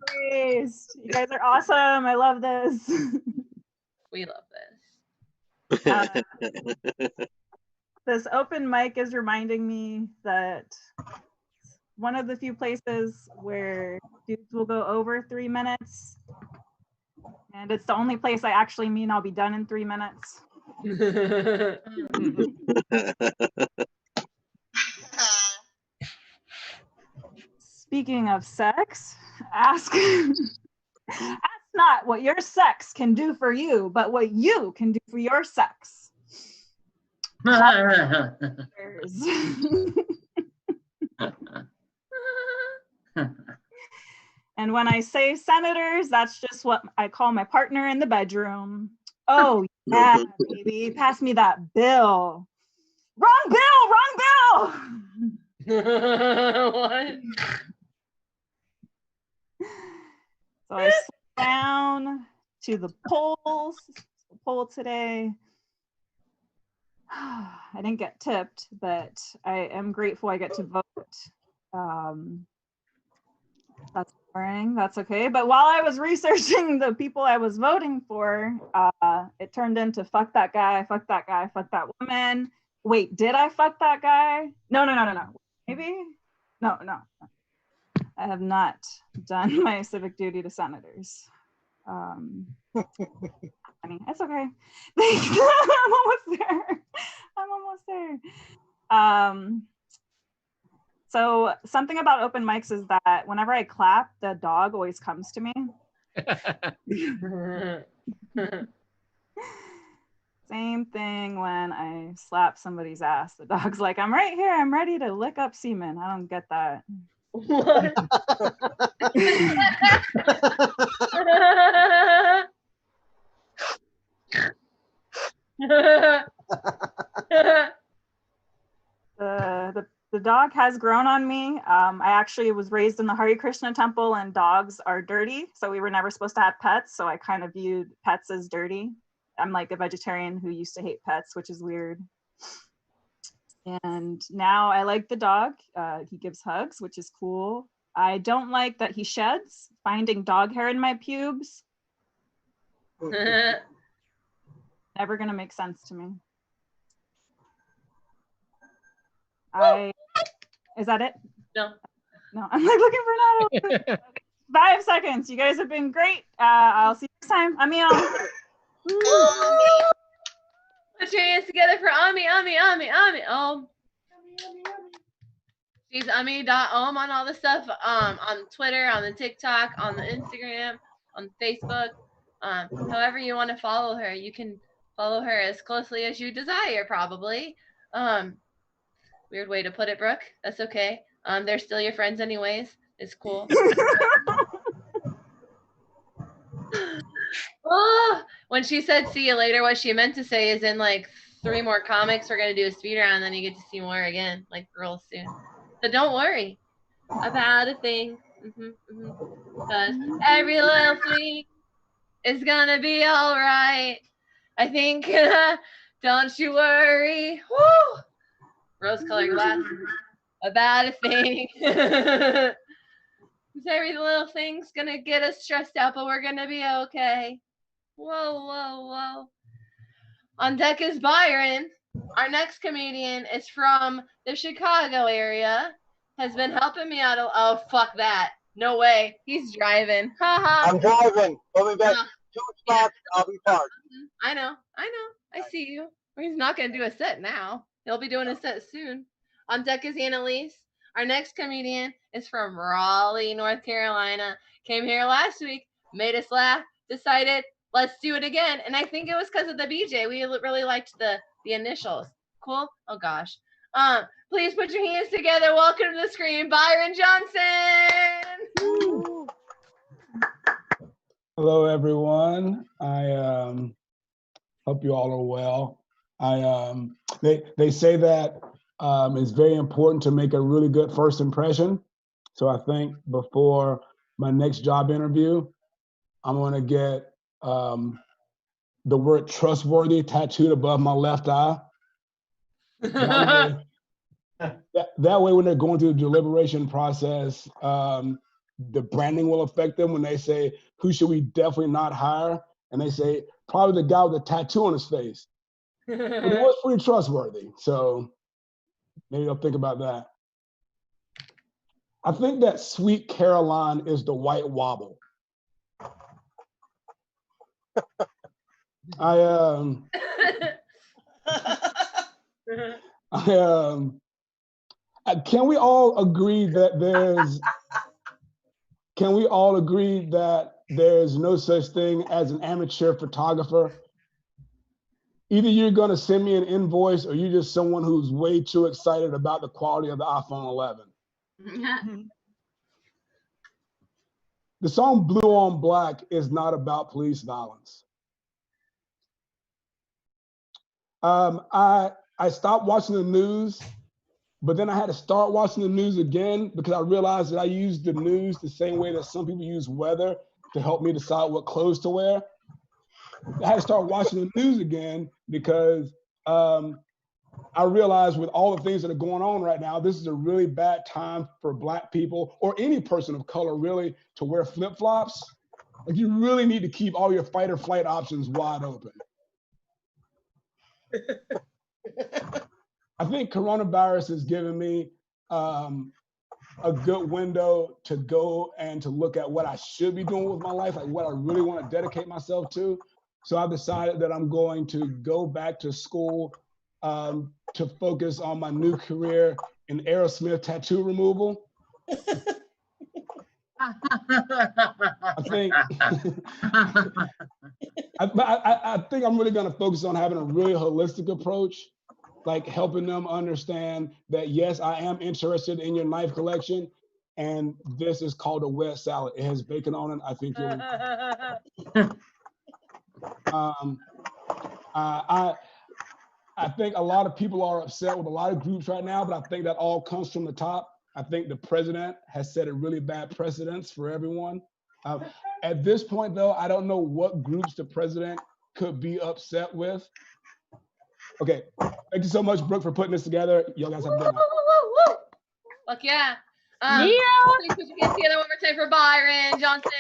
Praise. You guys are awesome. I love this. We love This open mic is reminding me that one of the few places where dudes will go over 3 minutes. And it's the only place I actually mean I'll be done in 3 minutes. Speaking of sex, ask not what your sex can do for you, but what you can do for your sex. And when I say senators, that's just what I call my partner in the bedroom. Oh, yeah, baby, pass me that bill. Wrong bill, wrong bill. What? So I sat down to the poll today. I didn't get tipped, but I am grateful I get to vote. That's boring. That's okay. But while I was researching the people I was voting for, it turned into fuck that guy, fuck that guy, fuck that woman. Wait, did I fuck that guy? No. Maybe? No. I have not done my civic duty to senators. I mean, it's okay. I'm almost there. So something about open mics is that whenever I clap, the dog always comes to me. Same thing when I slap somebody's ass. The dog's like, I'm right here. I'm ready to lick up semen. I don't get that. What? The dog has grown on me. I actually was raised in the Hare Krishna temple, and dogs are dirty. So we were never supposed to have pets. So I kind of viewed pets as dirty. I'm like a vegetarian who used to hate pets, which is weird. And now I like the dog. He gives hugs, which is cool. I don't like that he sheds. Finding dog hair in my pubes. Never gonna make sense to me. Is that it? No. I'm like looking for another 5 seconds. You guys have been great. I'll see you next time. I'm Ami. Put your hands together for Ami. She's Ami.om on all the stuff. On Twitter, on the TikTok, on the Instagram, on Facebook. However you want to follow her, you can follow her as closely as you desire, probably. Weird way to put it, Brooke. That's okay. They're still your friends anyways. It's cool. Oh, when she said see you later, what she meant to say is in like 3 more comics, we're going to do a speed round, and then you get to see more again, like real soon. So don't worry about a thing. Because every little thing is going to be all right. I think, don't you worry. Woo! Rose-colored glasses. About a thing. Every little thing's gonna get us stressed out, but we're gonna be okay. Whoa. On deck is Byron. Our next comedian is from the Chicago area. Has been helping me out. Oh, fuck that. No way. He's driving. I'm driving. Coming back 2 spots. I'll be parked. I know. I see you. He's not gonna do a set now. He'll be doing a set soon. On deck is Annalise. Our next comedian is from Raleigh, North Carolina. Came here last week, made us laugh, decided, let's do it again. And I think it was because of the BJ. We really liked the initials. Cool? Oh, gosh. Please put your hands together. Welcome to the screen, Byron Johnson. Hello, everyone. I hope you all are well. They say that it's very important to make a really good first impression. So I think before my next job interview, I'm gonna get the word trustworthy tattooed above my left eye. That way, when they're going through the deliberation process, the branding will affect them when they say, who should we definitely not hire? And they say, probably the guy with the tattoo on his face. But he was pretty trustworthy. So maybe they'll think about that. I think that Sweet Caroline is the white wobble. Can we all agree that there's no such thing as an amateur photographer? Either you're going to send me an invoice or you're just someone who's way too excited about the quality of the iPhone 11. The song Blue on Black is not about police violence. I stopped watching the news, but then I had to start watching the news again because I realized that I use the news the same way that some people use weather to help me decide what clothes to wear. I had to start watching the news again because I realized with all the things that are going on right now, this is a really bad time for Black people or any person of color really to wear flip-flops. Like you really need to keep all your fight or flight options wide open. I think coronavirus has given me a good window to go and to look at what I should be doing with my life, like what I really want to dedicate myself to. So I've decided that I'm going to go back to school to focus on my new career in Aerosmith tattoo removal. I think I'm really going to focus on having a really holistic approach, like helping them understand that, yes, I am interested in your knife collection, and this is called a wet salad. It has bacon on it. I think you'll. I think a lot of people are upset with a lot of groups right now, but I think that all comes from the top. I think the president has set a really bad precedence for everyone. At this point, though, I don't know what groups the president could be upset with. Okay, thank you so much, Brooke, for putting this together. Y'all guys have a good night. Fuck yeah. Yeah. Please put your hands together one more time for Byron Johnson.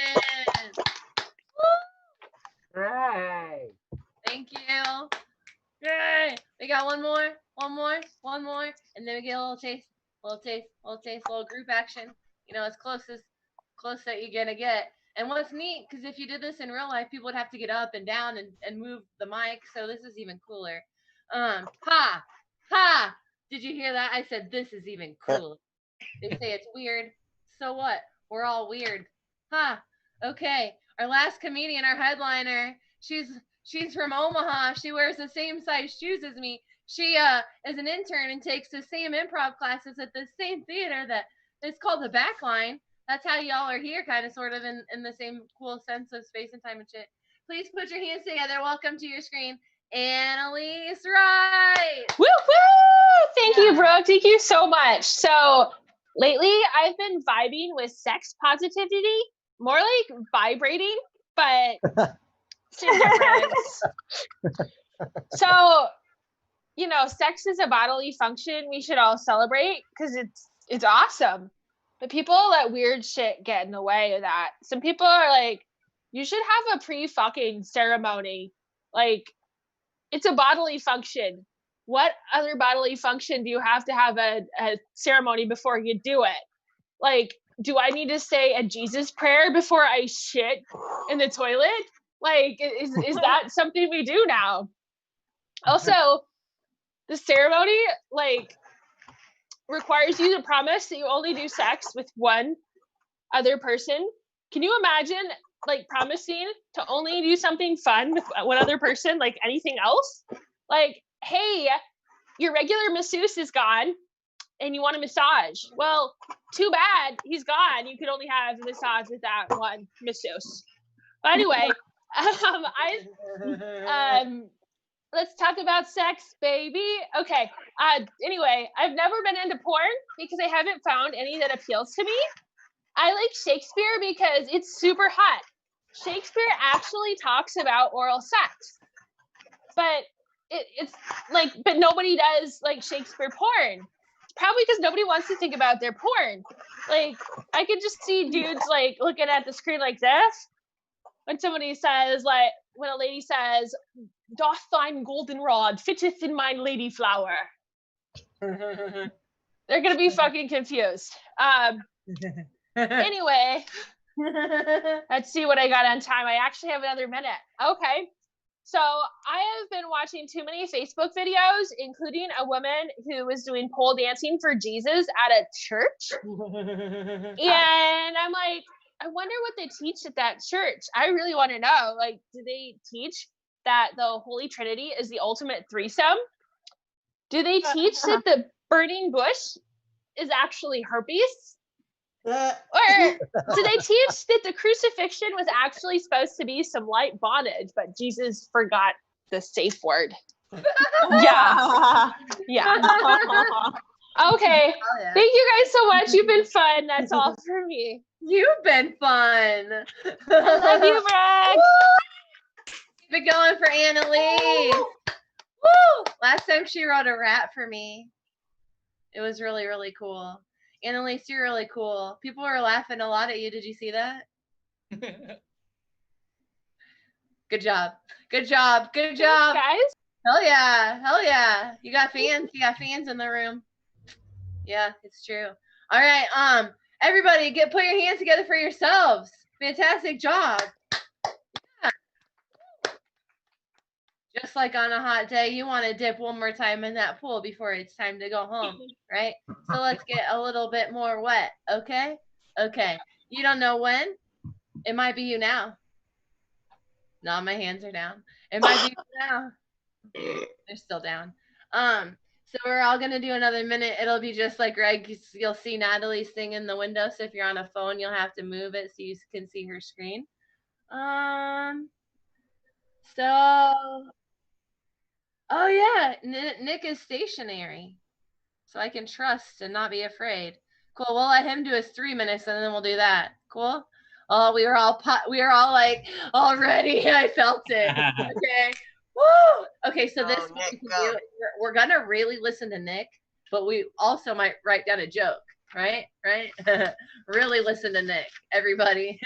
Right. Thank you. Yay. We got one more, and then we get a little taste, little group action. You know, as close that you're gonna get. And what's neat, because if you did this in real life, people would have to get up and down and move the mic. So this is even cooler. Ha! Did you hear that? I said this is even cooler. They say it's weird. So what? We're all weird. Ha! Okay. Our last comedian, our headliner, she's from Omaha. She wears the same size shoes as me. She is an intern and takes the same improv classes at the same theater that is called the Backline. That's how y'all are here, kind of, sort of, in the same cool sense of space and time and shit. Please put your hands together. Welcome to your screen, Annalise Wright. Woo woo! Thank you, Brooke. Thank you so much. So lately, I've been vibing with sex positivity, more like vibrating, but it's a difference. So, you know, sex is a bodily function we should all celebrate because it's awesome. But people let weird shit get in the way of that. Some people are like, you should have a pre-fucking ceremony. Like, it's a bodily function. What other bodily function do you have to have a ceremony before you do it? Like, do I need to say a Jesus prayer before I shit in the toilet? Like, is that something we do now? Also, the ceremony, like, requires you to promise that you only do sex with one other person. Can you imagine, like, promising to only do something fun with one other person, like anything else? Like, hey, your regular masseuse is gone and you want a massage. Well, too bad, he's gone. You could only have a massage with that one masseuse. But anyway, let's talk about sex, baby. Okay. Anyway, I've never been into porn because I haven't found any that appeals to me. I like Shakespeare because it's super hot. Shakespeare actually talks about oral sex, but it's like, but nobody does like Shakespeare porn. It's probably because nobody wants to think about their porn. Like, I could just see dudes like looking at the screen like this when somebody says, like, when a lady says, "Doth thine goldenrod fitteth in my lady flower." They're gonna be fucking confused. Anyway, let's see what I got on time. I actually have another minute. Okay. So I have been watching too many Facebook videos, including a woman who was doing pole dancing for Jesus at a church. And I'm like, I wonder what they teach at that church. I really want to know. Like, do they teach that the Holy Trinity is the ultimate threesome? Do they teach that the burning bush is actually herpes? Or do they teach that the crucifixion was actually supposed to be some light bondage, but Jesus forgot the safe word? Yeah. Yeah. Okay. Thank you guys so much. You've been fun. That's all for me. You've been fun. I love you, Brad. Keep it going for Anna Lee. Woo! Last time she wrote a rap for me. It was really, really cool. Annalise, you're really cool. People were laughing a lot at you. Did you see that? Good job. Good job. Good job. Guys. Hell yeah. Hell yeah. You got fans. You got fans in the room. Yeah, it's true. All right. Everybody put your hands together for yourselves. Fantastic job. Yeah. Just like on a hot day, you want to dip one more time in that pool before it's time to go home, right? So let's get a little bit more wet, okay? Okay. You don't know when? It might be you now. No, my hands are down. It might be you now. They're still down. So we're all gonna do another minute. It'll be just like Greg. You'll see Natalie's thing in the window. So if you're on a phone, you'll have to move it so you can see her screen. So. Oh yeah, Nick is stationary, so I can trust and not be afraid. Cool. We'll let him do his 3 minutes, and then we'll do that. Cool. Oh, we were all like already. I felt it. Okay. Woo. Okay. So this we're gonna really listen to Nick, but we also might write down a joke. Right. Right. Really listen to Nick, everybody.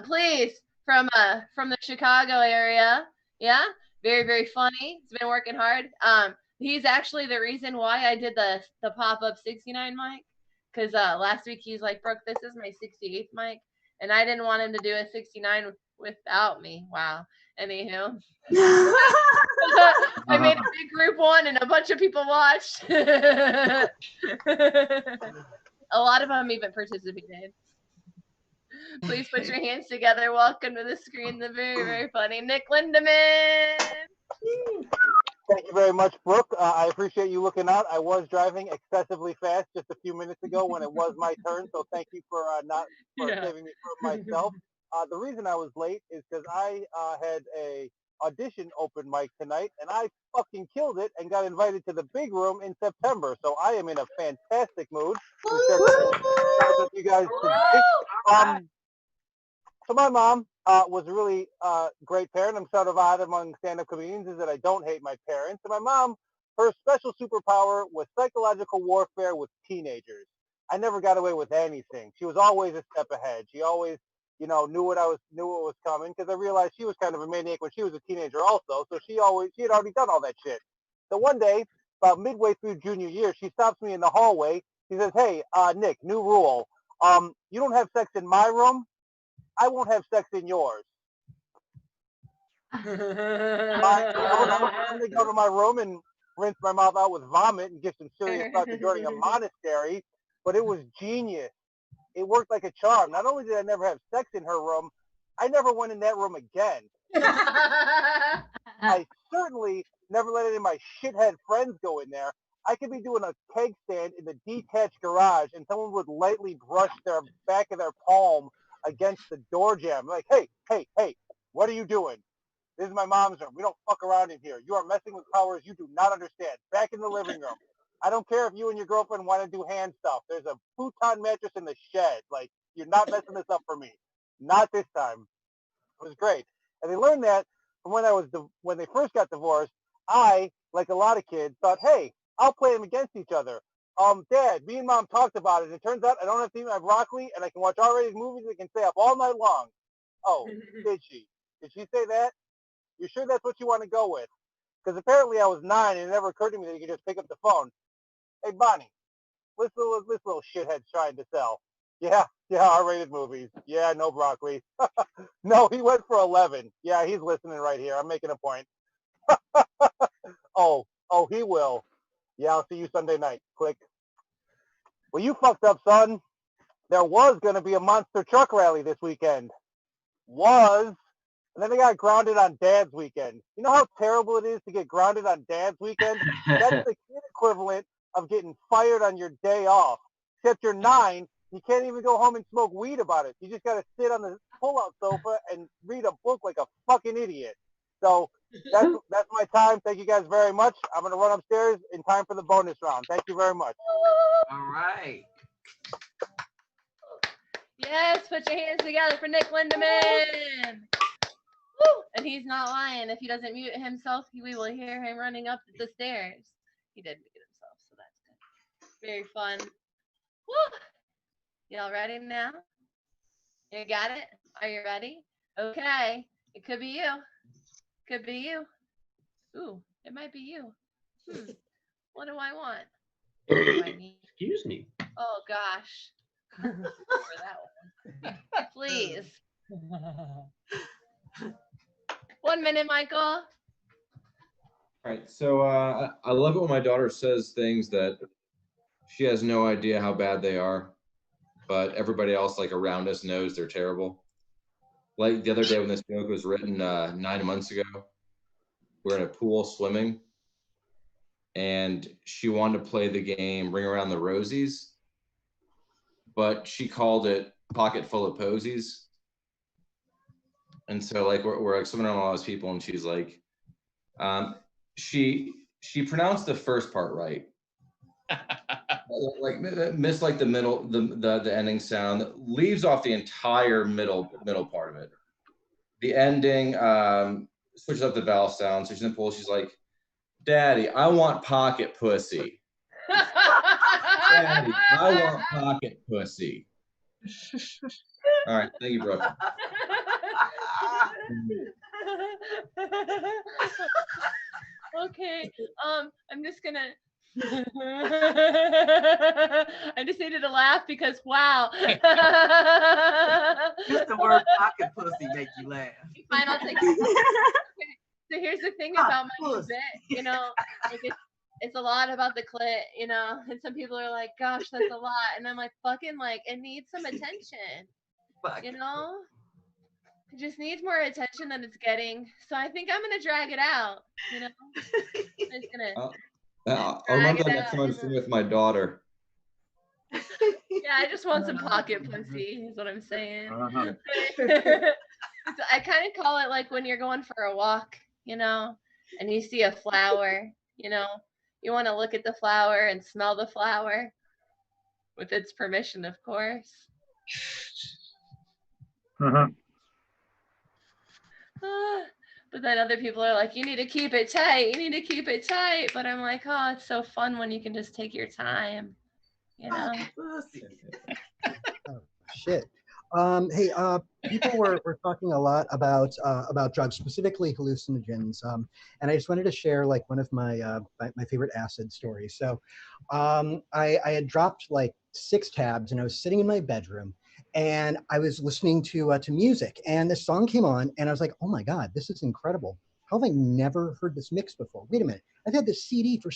Please from the Chicago area. Yeah. Very, very funny. He's been working hard. He's actually the reason why I did the pop-up 69 mic. Because last week he's like, Brooke, this is my 68th mic. And I didn't want him to do a 69 without me. Wow. Anywho. I made a big group one and a bunch of people watched. A lot of them even participated. Please put your hands together. Welcome to the screen, the very, very funny Nick Lindemann. Thank you very much, Brooke. I appreciate you looking out. I was driving excessively fast just a few minutes ago when it was my turn, so thank you for saving me from myself. The reason I was late is because I had a audition open mic tonight, and I fucking killed it and got invited to the big room in September. So I am in a fantastic mood to share with you guys today. So my mom was a really great parent. I'm sort of odd among stand-up comedians is that I don't hate my parents. And my mom, her special superpower was psychological warfare with teenagers. I never got away with anything. She was always a step ahead. She always, knew what was coming because I realized she was kind of a maniac when she was a teenager also. So she had already done all that shit. So one day, about midway through junior year, she stops me in the hallway. She says, "Hey, Nick, new rule. You don't have sex in my room. I won't have sex in yours." I'm gonna go to my room and rinse my mouth out with vomit and give some serious thought to joining a monastery, but it was genius. It worked like a charm. Not only did I never have sex in her room, I never went in that room again. I certainly never let any of my shithead friends go in there. I could be doing a keg stand in the detached garage and someone would lightly brush their back of their palm against the door jamb. Like, hey, what are you doing? This is my mom's room. We don't fuck around in here. You are messing with powers you do not understand. Back in the living room. I don't care if you and your girlfriend want to do hand stuff. There's a futon mattress in the shed. Like, you're not messing this up for me. Not this time. It was great. And they learned that from when they first got divorced, I, like a lot of kids, thought, hey, I'll play them against each other. Dad, me and Mom talked about it. And it turns out I don't have to eat my broccoli, and I can watch R-rated movies. I can stay up all night long. Oh, did she? Did she say that? You sure that's what you want to go with? Because apparently I was 9, and it never occurred to me that you could just pick up the phone. Hey, Bonnie, this little shithead's trying to sell. Yeah, R-rated movies. Yeah, no broccoli. No, he went for 11. Yeah, he's listening right here. I'm making a point. Oh, he will. Yeah, I'll see you Sunday night. Click. Well, you fucked up, son. There was going to be a monster truck rally this weekend. Was. And then they got grounded on Dad's weekend. You know how terrible it is to get grounded on Dad's weekend? That's the kid equivalent of getting fired on your day off. Except you're 9, you can't even go home and smoke weed about it. You just got to sit on the pull-out sofa and read a book like a fucking idiot. So that's my time. Thank you guys very much. I'm going to run upstairs in time for the bonus round. Thank you very much. All right. Yes, put your hands together for Nick Lindemann. Woo! And he's not lying. If he doesn't mute himself, we will hear him running up the stairs. He did mute himself, so that's good. Very fun. Woo! Y'all ready now? You got it? Are you ready? Okay. It could be you. Could be you. Ooh, it might be you. What do I want? What do I need? Excuse me. Oh, gosh. For that one. Please. 1 minute, Michael. All right. So I love it when my daughter says things that she has no idea how bad they are, but everybody else like around us knows they're terrible. Like the other day when this joke was written 9 months ago, we're in a pool swimming, and she wanted to play the game Ring Around the Rosies, but she called it Pocket Full of Posies. And so like we're like swimming around all those people, and she's like, she pronounced the first part right, like missed like the middle, the ending sound, leaves off the entire middle part of it. The ending switches up the vowel sound. So she's in the pool. She's like, "Daddy, I want pocket pussy." Daddy, I want pocket pussy. All right, thank you, Brooke. Okay, I'm just gonna. I just needed to laugh because wow. Just the word pocket pussy make you laugh. Fine, I'll take it. Okay, so here's the thing about my new bit, you know, like it's a lot about the clit, you know, and some people are like, gosh, that's a lot, and I'm like, fucking like, it needs some attention, you know. It just needs more attention than it's getting. So I think I'm gonna drag it out, you know. I'm just gonna. I'll run that next time I'm with my daughter. Yeah, I just want some pocket pussy, is what I'm saying. Uh-huh. I kind of call it like when you're going for a walk, you know, and you see a flower, you know, you want to look at the flower and smell the flower with its permission, of course. Uh-huh. But then other people are like, you need to keep it tight. You need to keep it tight. But I'm like, oh, it's so fun when you can just take your time, you know? Oh, shit. Hey, people were talking a lot about drugs, specifically hallucinogens, and I just wanted to share like one of my my favorite acid stories. So, I had dropped like 6 tabs, and I was sitting in my bedroom, and I was listening to music, and this song came on, and I was like, oh my god, this is incredible. How have I never heard this mix before? Wait a minute, I've had this CD for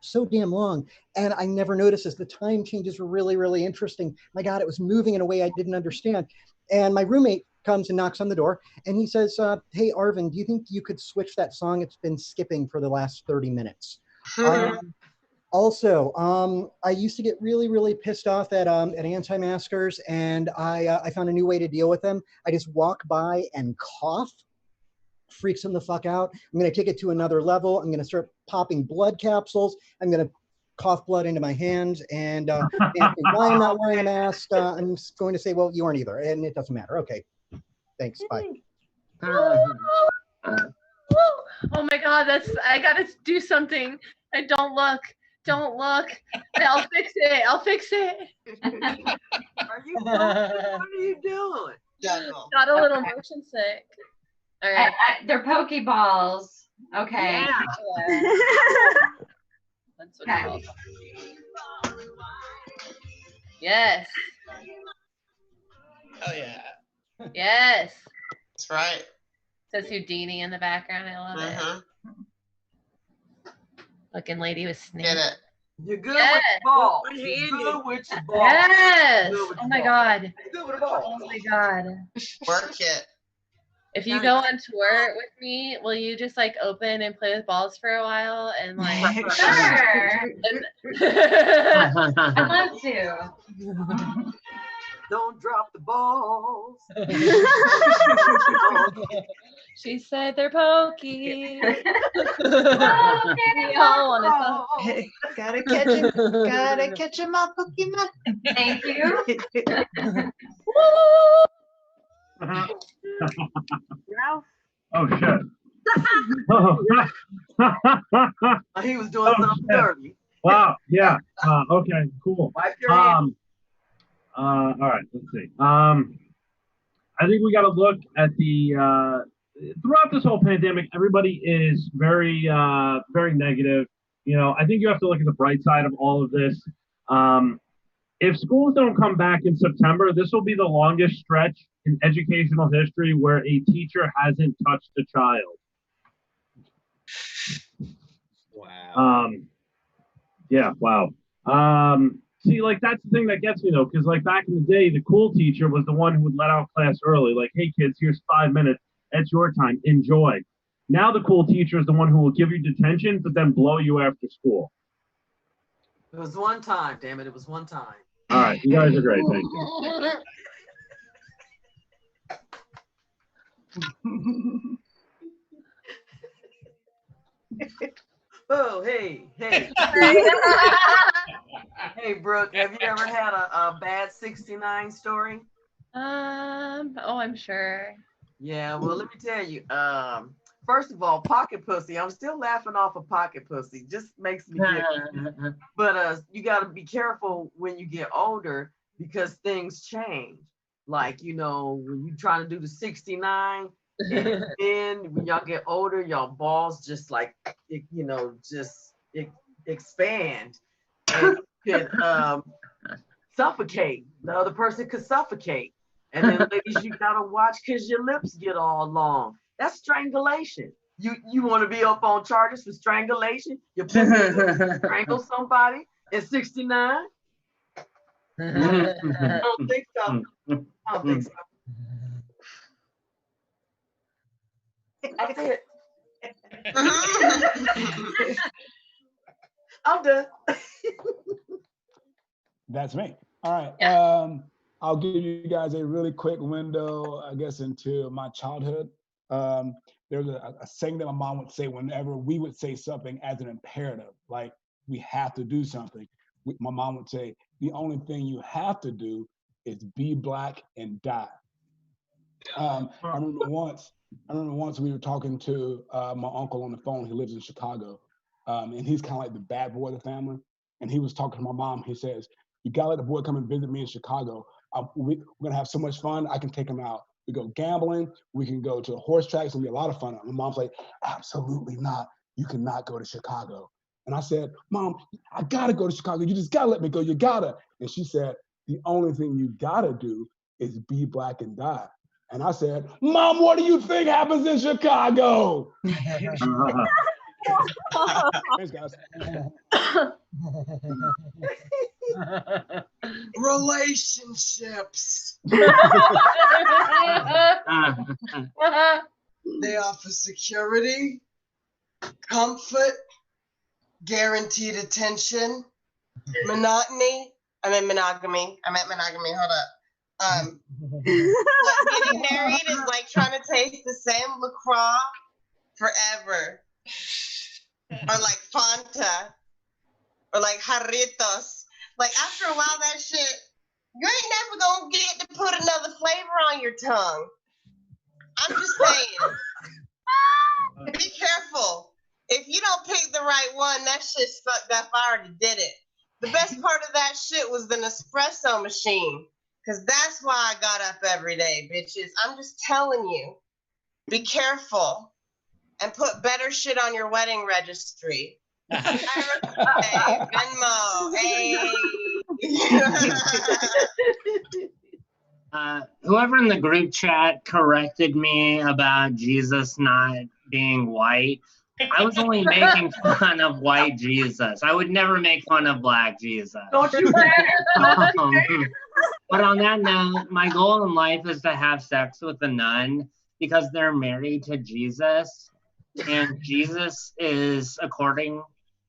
so damn long, and I never noticed as the time changes were really, really interesting. My God, it was moving in a way I didn't understand. And my roommate comes and knocks on the door, and he says, hey, Arvin, do you think you could switch that song? It's been skipping for the last 30 minutes. Also, I used to get really, really pissed off at anti-maskers, and I found a new way to deal with them. I just walk by and cough. Freaks them the fuck out. I'm going to take it to another level. I'm going to start popping blood capsules. I'm going to cough blood into my hands, and why I'm not wearing a mask. I'm just going to say, well, you aren't either, and it doesn't matter. Okay, thanks. Bye. Oh my God, I gotta do something. Don't look. Don't look. I'll fix it. I'll fix it. Are you what are you doing? Got a little motion sick. All right. They're Pokeballs. Okay. Yeah. That's what Okay. it's called. Yes. Oh yeah. Yes. That's right. Says Houdini in the background. I love it. Looking lady with snake. Get it. You're good Yes. with the ball. You're good with your ball. Yes. You're good with Oh the my ball. God. You're good with the ball. Oh my God. Work it. If you go on tour with me, will you just like open and play with balls for a while and like? Sure. I'd love to. Don't drop the balls. She said they're pokey. We Oh, all want to Gotta catch him. Gotta catch him all Pokemon. Thank you. Ralph. Oh shit. Oh. He was doing something dirty. Wow. Yeah. Okay. Cool. Wipe your hands. All right. Let's see. I think we got to look at the throughout this whole pandemic. Everybody is very, very negative. You know, I think you have to look at the bright side of all of this. If schools don't come back in September, this will be the longest stretch in educational history where a teacher hasn't touched a child. Wow. Yeah, wow. See, like, that's the thing that gets me, though, because, like, back in the day, the cool teacher was the one who would let out class early. Like, hey, kids, here's 5 minutes. That's your time. Enjoy. Now the cool teacher is the one who will give you detention, but then blow you after school. It was one time, damn it. It was one time. All right, you guys are great. Thank you. Oh, hey. Hey, Brooke, have you ever had a bad 69 story? Oh, I'm sure. Yeah, well, let me tell you. First of all, pocket pussy. I'm still laughing off of pocket pussy. Just makes me giggle. But you got to be careful when you get older because things change. Like, you know, when you trying to do the 69, and then when y'all get older, y'all balls just like, you know, just expand and could suffocate. The other person could suffocate. And then ladies, you gotta watch because your lips get all long. That's strangulation. You want to be up on charges for strangulation? You strangle somebody in 69? I don't think so. I don't think so. That's it. I'm done. That's me. All right. I'll give you guys a really quick window, I guess, into my childhood. There's a saying that my mom would say whenever we would say something as an imperative, like we have to do something. My mom would say, the only thing you have to do is be Black and die. I remember once we were talking to my uncle on the phone. He lives in Chicago, and he's kind of like the bad boy of the family. And he was talking to my mom. He says, "You gotta let the boy come and visit me in Chicago. We're gonna have so much fun. I can take him out. We go gambling. We can go to the horse tracks. It'll be a lot of fun." My mom's like, "Absolutely not. You cannot go to Chicago." And I said, "Mom, I gotta go to Chicago. You just gotta let me go. You gotta." And she said, "The only thing you gotta do is be Black and die." And I said, "Mom, what do you think happens in Chicago?" Thanks, guys. Relationships. They offer security, comfort, guaranteed attention, monotony. I meant monogamy. Hold up. Like getting married is like trying to taste the same LaCroix forever. Or like Fanta. Or like Jarritos. Like after a while that shit, you ain't never gonna get to put another flavor on your tongue. I'm just saying. right one. That shit's fucked up. I already did it. The best part of that shit was the Nespresso machine. Because that's why I got up every day, bitches. I'm just telling you. Be careful. And put better shit on your wedding registry. Hey, Venmo. Hey. Whoever in the group chat corrected me about Jesus not being white, I was only making fun of white Jesus. I would never make fun of black Jesus. Don't you dare! But on that note, my goal in life is to have sex with a nun because they're married to Jesus. And Jesus is, according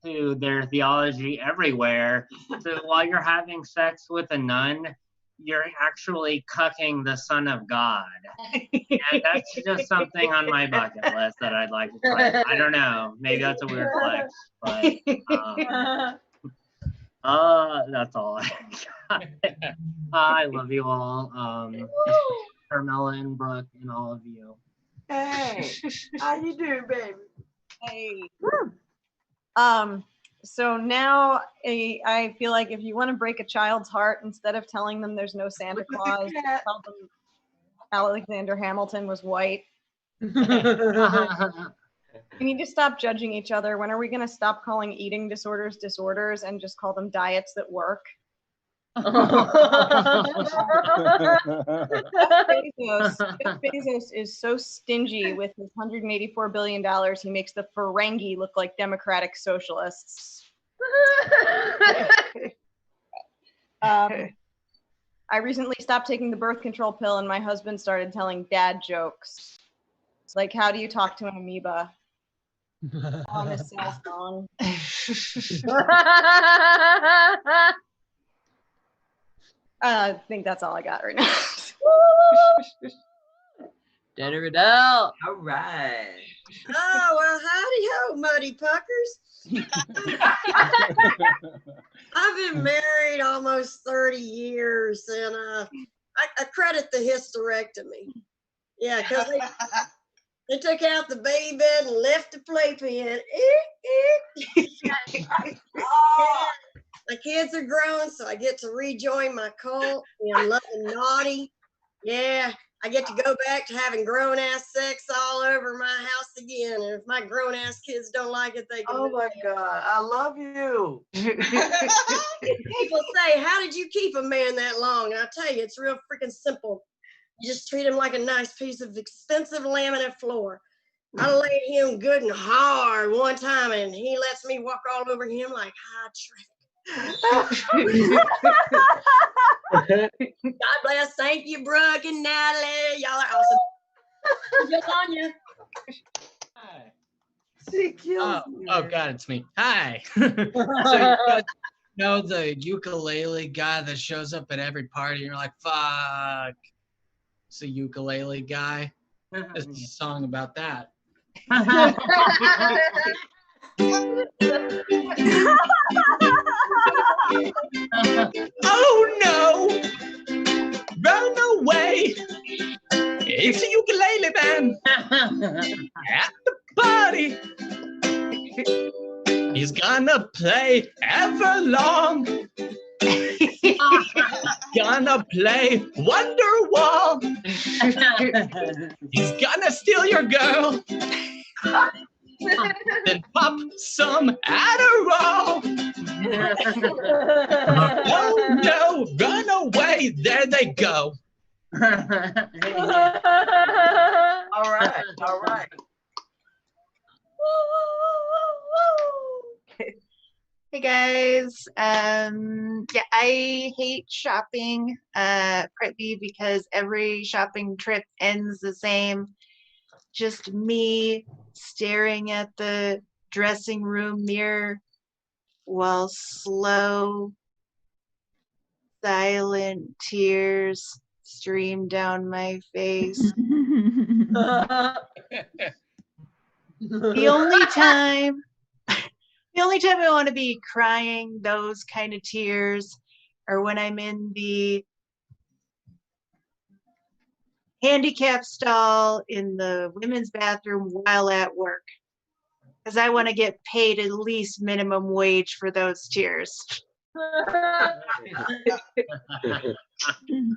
to their theology, everywhere. So while you're having sex with a nun, you're actually cucking the Son of God. And that's just something on my bucket list that I'd like to try. I don't know. Maybe that's a weird flex, but that's all I got. I love you all. Carmela and Brooke and all of you. Hey, how you doing, baby? Hey. So now I feel like if you want to break a child's heart, instead of telling them there's no Santa Claus, tell them Alexander Hamilton was white. We need to stop judging each other. When are we going to stop calling eating disorders disorders and just call them diets that work? Jeff Bezos is so stingy with his $184 billion, he makes the Ferengi look like democratic socialists. I recently stopped taking the birth control pill and my husband started telling dad jokes. It's like, how do you talk to an amoeba? On his cell phone. I think that's all I got right now. Jenny Riddell. All right. Oh, well, howdy ho, muddy puckers. I've been married almost 30 years, and I credit the hysterectomy. Yeah, because they took out the baby bed and left the playpen. My kids are grown, so I get to rejoin my cult. I'm loving naughty. Yeah, I get to go back to having grown-ass sex all over my house again. And if my grown-ass kids don't like it, they can. Oh my God, I love you. People say, how did you keep a man that long? And I tell you, it's real freaking simple. You just treat him like a nice piece of expensive laminate floor. I laid him good and hard one time, and he lets me walk all over him like high traffic. God bless. Thank you, Brooke and Natalie. Y'all are awesome. Just on you. Hi. She kills me. Oh God, it's me. Hi. So you guys know the ukulele guy that shows up at every party and you're like, fuck. It's a ukulele guy. There's a song about that. Oh no! Run away! It's a ukulele man at the party. He's gonna play Everlong. Gonna play Wonderwall. He's gonna steal your girl. Then pop some Adderall. Oh no, run away, there they go. All right, all right. Hey guys, yeah, I hate shopping, partly because every shopping trip ends the same. Just me staring at the dressing room mirror while slow, silent tears stream down my face. The only time I want to be crying those kind of tears are when I'm in the handicap stall in the women's bathroom while at work. because I want to get paid at least minimum wage for those tears.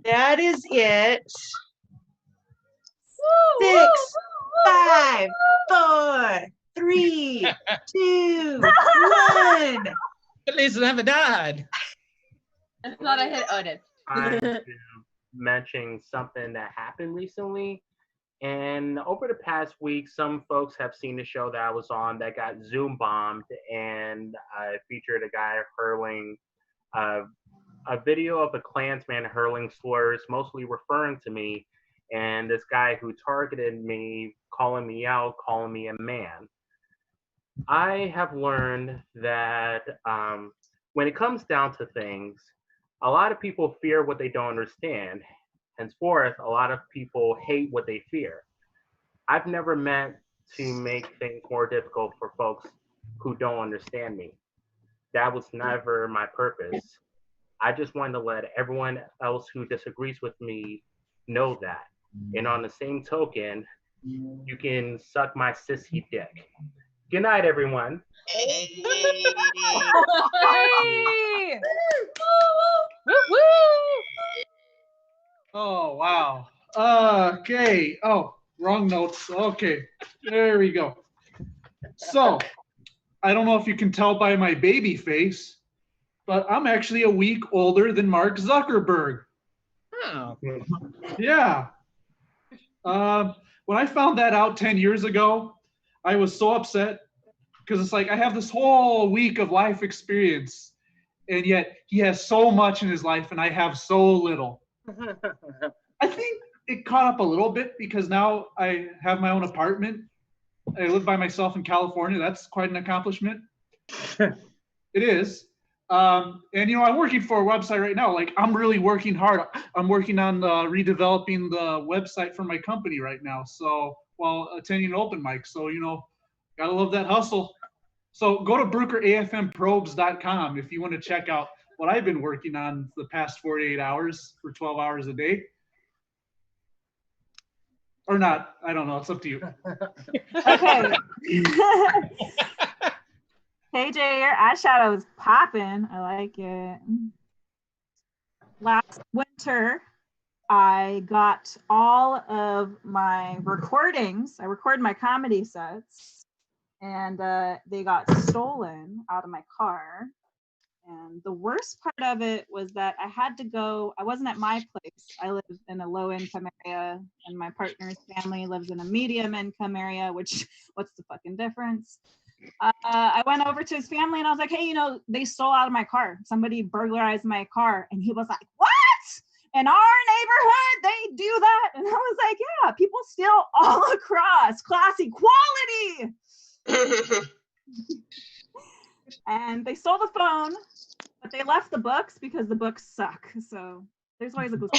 That is it. 6, 5, 4, 3, 2, 1. Feliz Navidad. I thought I hit Odin. I'm to mention something that happened recently. And over the past week, some folks have seen the show that I was on that got Zoom bombed, and I featured a guy hurling a video of a Klansman hurling slurs, mostly referring to me, and this guy who targeted me, calling me out, calling me a man. I have learned that when it comes down to things, a lot of people fear what they don't understand. Henceforth, a lot of people hate what they fear. I've never meant to make things more difficult for folks who don't understand me. That was never my purpose. I just wanted to let everyone else who disagrees with me know that. And on the same token, you can suck my sissy dick. Good night, everyone. Hey! Oh, wow. Okay. Oh, wrong notes. Okay. There we go. So, I don't know if you can tell by my baby face, but I'm actually a week older than Mark Zuckerberg. Oh. Yeah. When I found that out 10 years ago, I was so upset because it's like I have this whole week of life experience, and yet he has so much in his life and I have so little. I think it caught up a little bit because now I have my own apartment. I live by myself in California. That's quite an accomplishment. It is. And, you know, I'm working for a website right now. Like, I'm really working hard. I'm working on redeveloping the website for my company right now. So, while attending an open mic. So, you know, gotta love that hustle. So go to BrookerAFMProbes.com if you want to check out what I've been working on the past 48 hours for 12 hours a day. Or not. I don't know. It's up to you. Okay. KJ, your eyeshadow is popping. I like it. Last winter, I got all of my recordings. I recorded my comedy sets, and they got stolen out of my car. And the worst part of it was that I had to go, I wasn't at my place. I live in a low income area, and my partner's family lives in a medium income area, which, what's the fucking difference? I went over to his family and I was like, hey, you know, they stole out of my car. Somebody burglarized my car. And he was like, what? In our neighborhood, they do that? And I was like, yeah, people steal all across. Class equality. And they stole the phone, but they left the books because the books suck. So there's always a good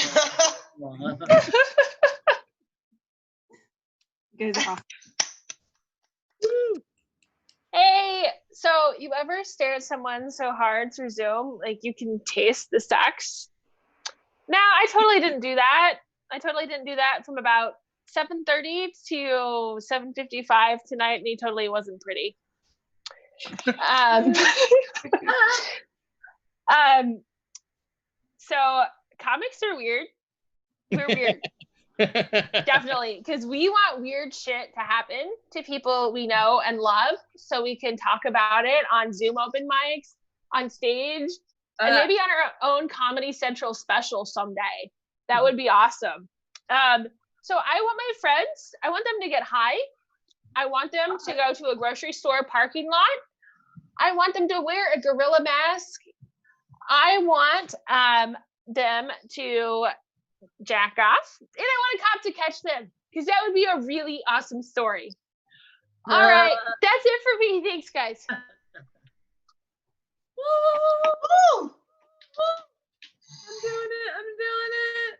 one. You guys are awesome. Hey, so you ever stare at someone so hard through Zoom, like you can taste the sex? No, I totally didn't do that. I totally didn't do that from about 7:30 to 7:55 tonight, and he totally wasn't pretty. So comics are weird. We're weird. Definitely, because we want weird shit to happen to people we know and love, so we can talk about it on Zoom open mics, on stage, and maybe on our own Comedy Central special someday. That would be awesome. So I want my friends, I want them to get high. I want them to go to a grocery store parking lot. I want them to wear a gorilla mask. I want them to jack off, and I want a cop to catch them, because that would be a really awesome story. All right, that's it for me. Thanks, guys. I'm doing it.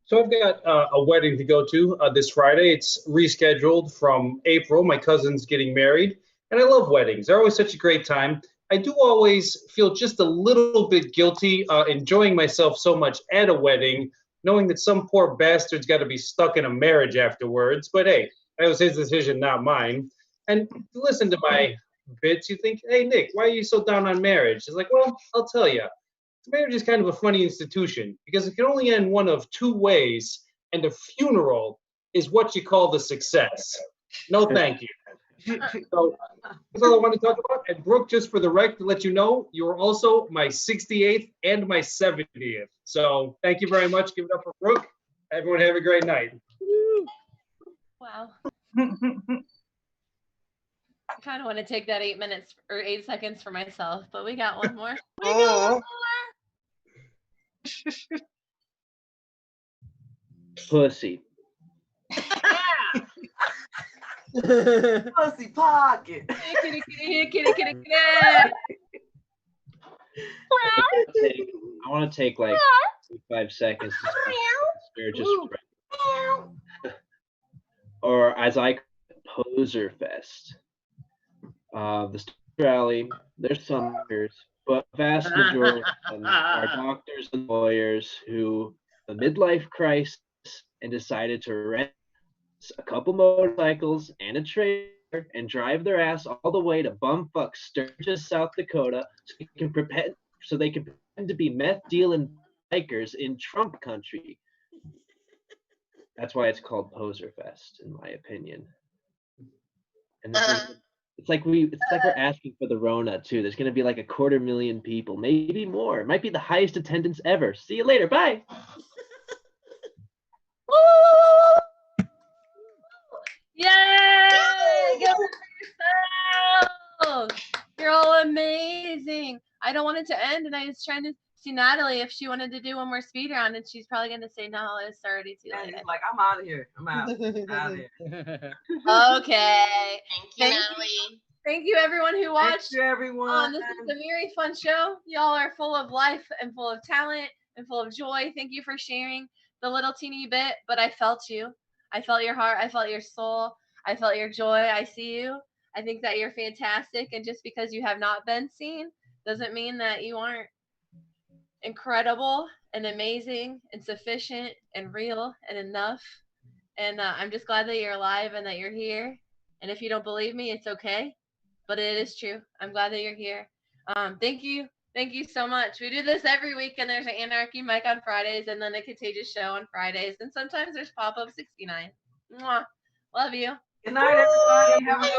So I've got a wedding to go to this Friday. It's rescheduled from April. My cousin's getting married, and I love weddings. They're always such a great time. I do always feel just a little bit guilty enjoying myself so much at a wedding, knowing that some poor bastard's got to be stuck in a marriage afterwards. But hey, that was his decision, not mine. And to listen to my bits, you think, hey, Nick, why are you so down on marriage? It's like, well, I'll tell you. Marriage is kind of a funny institution because it can only end one of two ways, and the funeral is what you call the success. No, thank you. So that's all I want to talk about. And Brooke, just for the record, to let you know, you are also my 68th and my 70th. So thank you very much. Give it up for Brooke. Everyone have a great night. Wow. I kind of want to take that 8 minutes or 8 seconds for myself, but we got one more. We got one more. Pussy. Pussy pocket. I want to take like 5 seconds to spiritual or as I call it, Poser Fest. The Star Rally, there's some leaders, but vast majority of them are doctors and lawyers who the midlife crisis and decided to rent a couple motorcycles and a trailer and drive their ass all the way to bumfuck Sturgis, South Dakota, so they can pretend to be meth dealing bikers in Trump country. That's why it's called Poser Fest, in my opinion. And it's like we're asking for the Rona too. There's gonna be like 250,000 people, maybe more. It might be the highest attendance ever. See you later. Bye. Yay! Go yourself! You're all amazing. I don't want it to end, and I was trying to see Natalie if she wanted to do one more speed round, and she's probably going to say no. It's already too late. Like, I'm out of here. I'm out. Out of here. Okay. Thank you, Natalie. Thank you, everyone who watched. Thank you, everyone. This is a very fun show. Y'all are full of life and full of talent and full of joy. Thank you for sharing the little teeny bit, but I felt you. I felt your heart. I felt your soul. I felt your joy. I see you. I think that you're fantastic. And just because you have not been seen doesn't mean that you aren't incredible and amazing and sufficient and real and enough. And I'm just glad that you're alive and that you're here. And if you don't believe me, it's okay. But it is true. I'm glad that you're here. Thank you. Thank you so much. We do this every week, and there's an Anarchy Mic on Fridays, and then a Contagious Show on Fridays, and sometimes there's Pop-Up 69. Mwah. Love you. Good night, everybody. Have a good